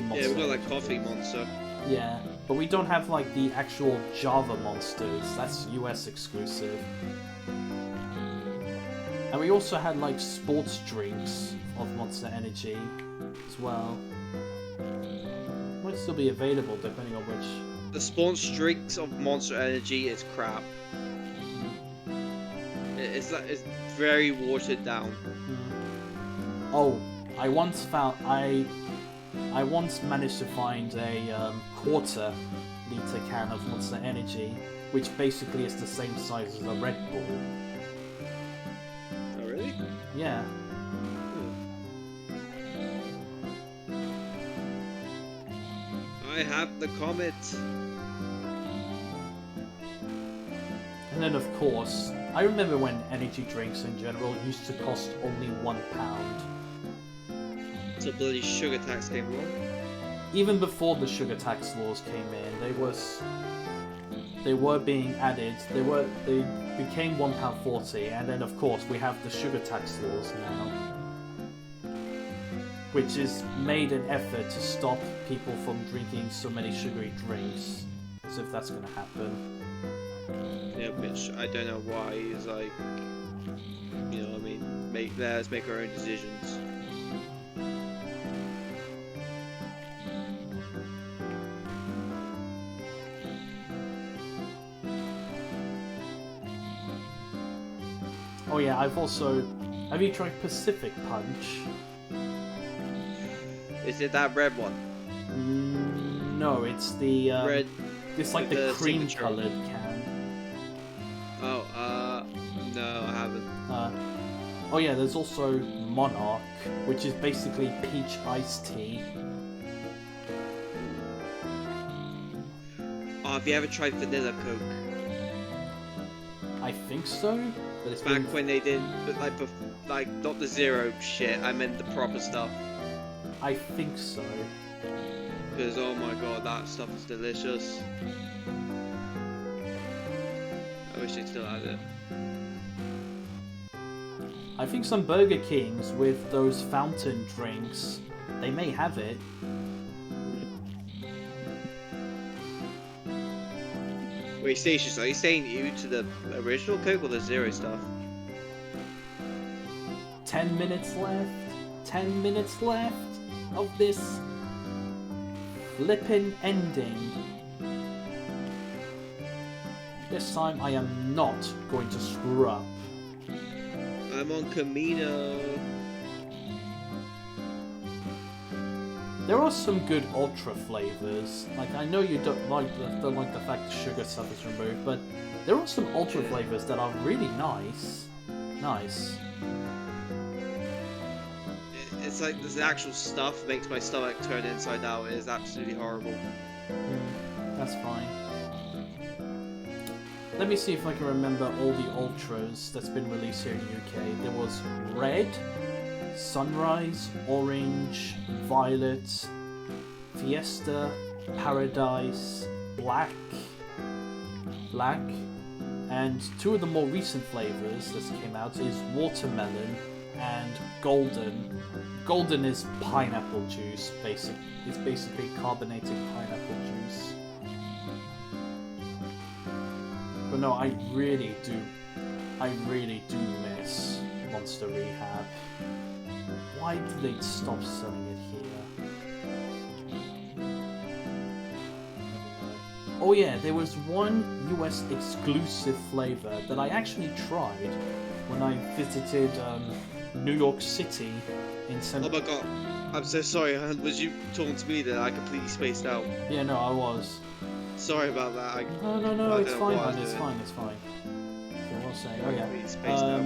monster. Yeah, we got like Coffee Monster. Yeah, but we don't have like the actual Java monsters. That's US exclusive. And we also had like sports drinks of Monster Energy as well. Might still be available depending on which. The sports drinks of Monster Energy is crap. It's very watered down. Oh, I once managed to find a quarter liter can of Monster Energy, which basically is the same size as a Red Bull. Oh really? Yeah. I have the Comet. And then of course, I remember when energy drinks in general used to cost only £1. So bloody sugar tax came along. Even before the sugar tax laws came in, they were being added. They became £1.40, and then of course we have the sugar tax laws now, which has made an effort to stop people from drinking so many sugary drinks, as if that's going to happen. Yeah, which I don't know why is like, you know what I mean, let's make our own decisions. Oh yeah, have you tried Pacific Punch? Is it that red one? No, it's the Red. it's like the the cream signature. colored can. Oh, no, I haven't. Oh yeah, there's also Monarch, which is basically peach iced tea. Oh, have you ever tried Vanilla Coke? I think so, but it's Back been... when they did, but like not the Zero shit. I meant the proper stuff. I think so. Because oh my god, that stuff is delicious. I wish they still had it. I think some Burger Kings with those fountain drinks, they may have it. Wait, Stacious, are you saying you to the original Coke or the Zero stuff? 10 minutes left. 10 minutes left of this flippin' ending. This time I am not going to screw up. I'm on Camino. There are some good ultra flavors. Like, I know you don't like the fact the sugar stuff is removed, but there are some ultra flavors that are really nice. Nice. It's like this actual stuff makes my stomach turn inside out. It is absolutely horrible. That's fine. Let me see if I can remember all the ultras that's been released here in the UK. There was Red, Sunrise, Orange, Violet, Fiesta, Paradise, Black, and two of the more recent flavors that came out is Watermelon and Golden. Golden is pineapple juice, it's basically carbonated pineapple juice. But no, I really do miss Monster Rehab. Why did they stop selling it here? Oh yeah, there was one US exclusive flavor that I actually tried when I visited New York City in Oh my god. I'm so sorry, Han. Was you talking to me then? I completely spaced out. Yeah, no, I was. Sorry about that. No, I it's don't know fine, what I was hon, it's doing. fine, it's fine. Okay, what was I saying? Oh Completely yeah. spaced out.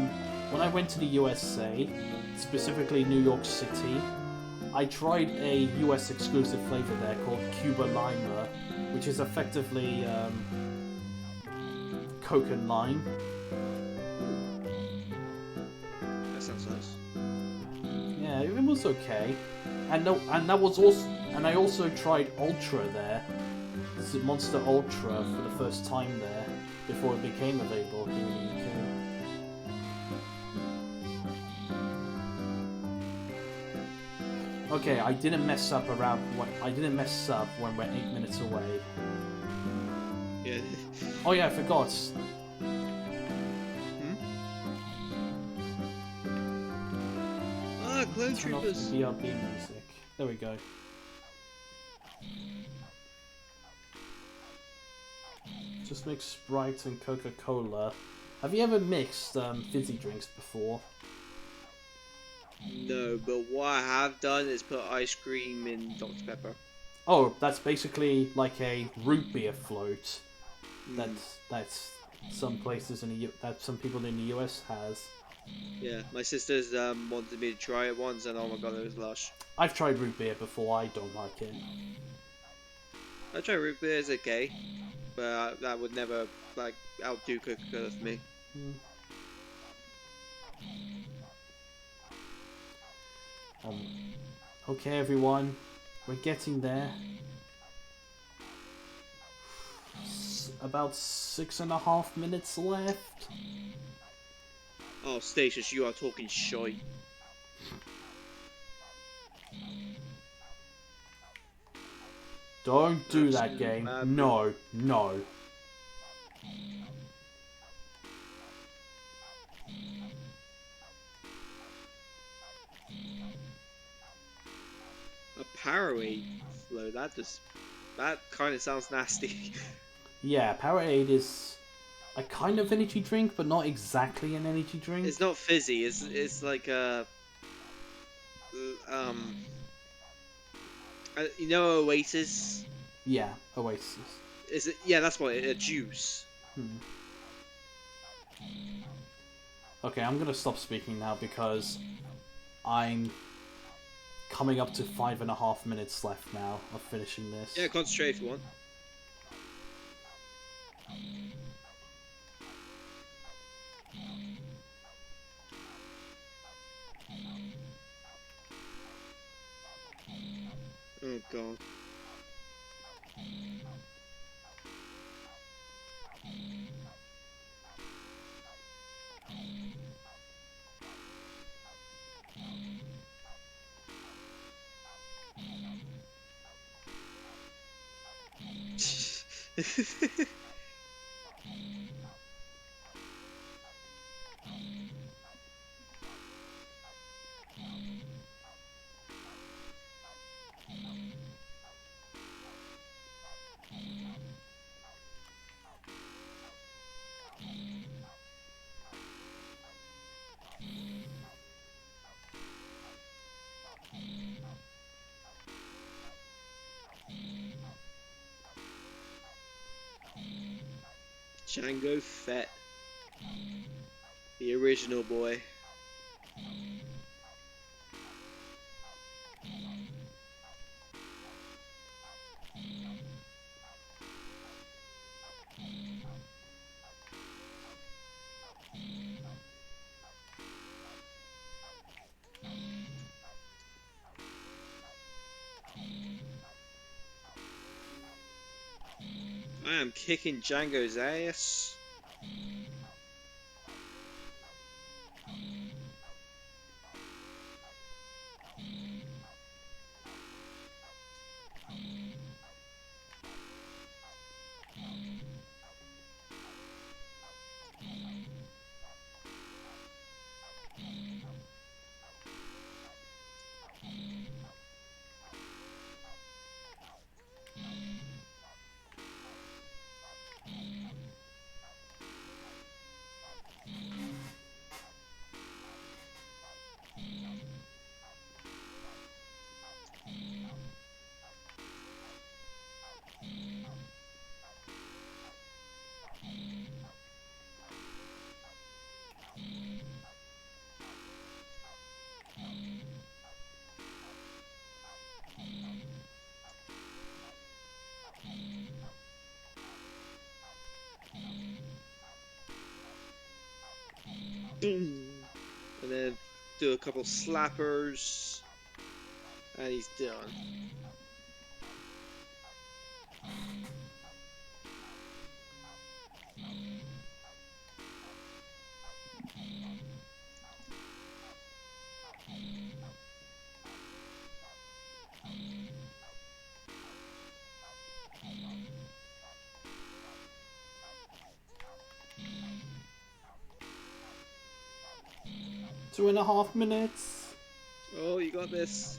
When I went to the USA, specifically New York City, I tried a US exclusive flavor there called Cuba Lima, which is effectively Coke and lime. That sounds nice. Yeah, it was okay, and that was also, and I also tried Ultra there. This is Monster Ultra for the first time there before it became available here in the UK. Okay, I didn't mess up when we're 8 minutes away. Yeah. Oh yeah, I forgot. Ah, Clone Turn off Troopers. the BRB music. There we go. Just mix Sprite and Coca-Cola. Have you ever mixed fizzy drinks before? No, but what I have done is put ice cream in Dr. Pepper. Oh, that's basically like a root beer float. That's some places in that some people in the US has. Yeah, my sisters wanted me to try it once, and oh my god, it was lush. I've tried root beer before. I don't like it. I tried root beer, it's okay, but that would never like outdo Coca-Cola for me. Okay, everyone, we're getting there. About 6.5 minutes left. Oh, Statius, you are talking shite. Don't do that, Absolute game. madness. No, no. A Powerade flow, that kind of sounds nasty. Yeah, Powerade is a kind of energy drink, but not exactly an energy drink. It's not fizzy, it's like a um you know Oasis? Yeah, Oasis. Is it? Yeah, that's what a juice. Okay, I'm gonna stop speaking now because I'm coming up to 5.5 minutes left now of finishing this. Yeah, concentrate if you want. Oh god. Django Fett. The original boy. I am kicking Django's ass. boom, and then do a couple slappers, and he's done. Two and a half minutes. Oh, you got this.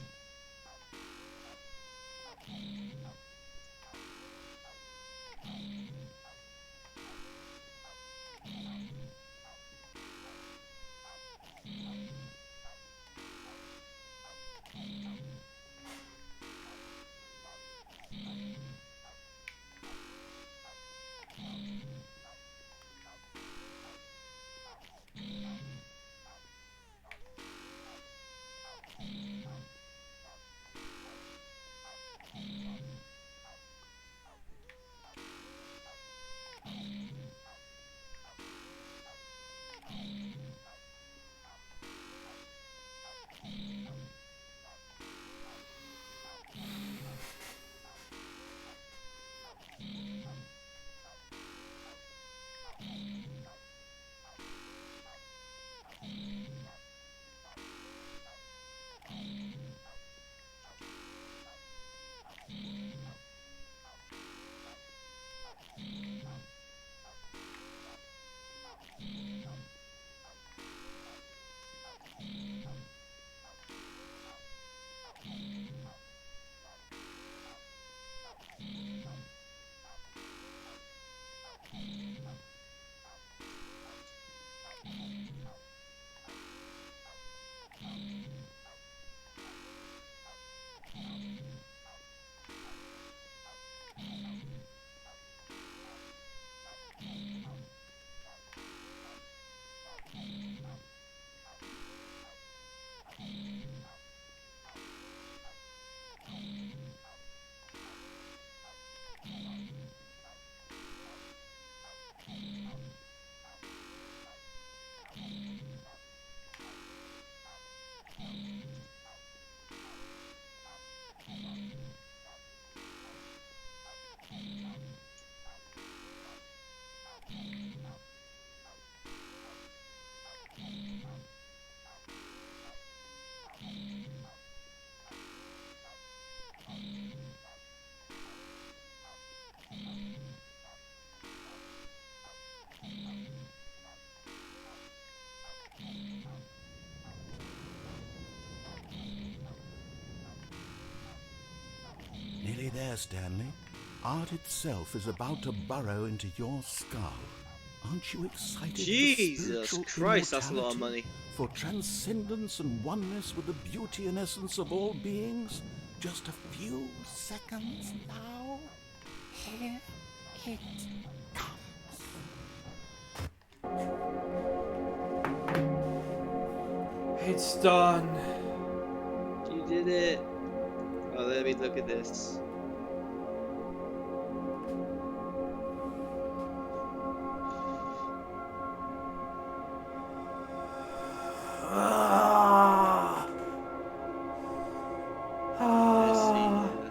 Nearly there, Stanley. Art itself is about to burrow into your skull. Aren't you excited Jesus for spiritual Christ, that's a lot of immortality? money. For transcendence and oneness with the beauty and essence of all beings? Just a few seconds now. Here it comes. It's done. You did it. Oh, let me look at this. Ah. Let's see Ah. here.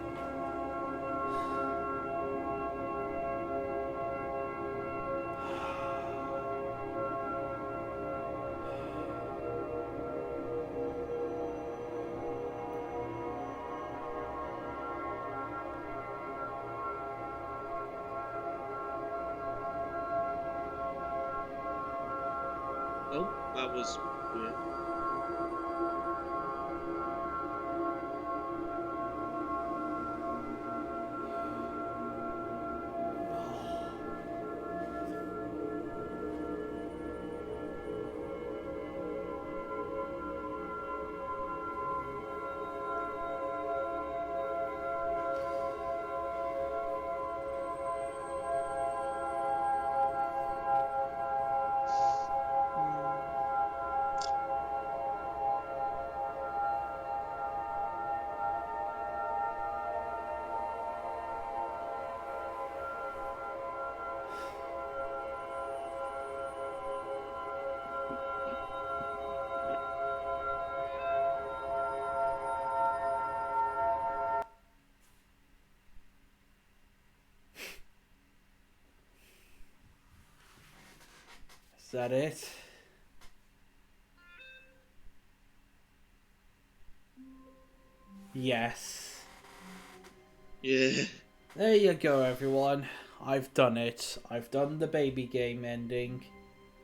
Oh, that was weird. that it? Yes. Yeah. There you go, everyone. I've done it. I've done the baby game ending.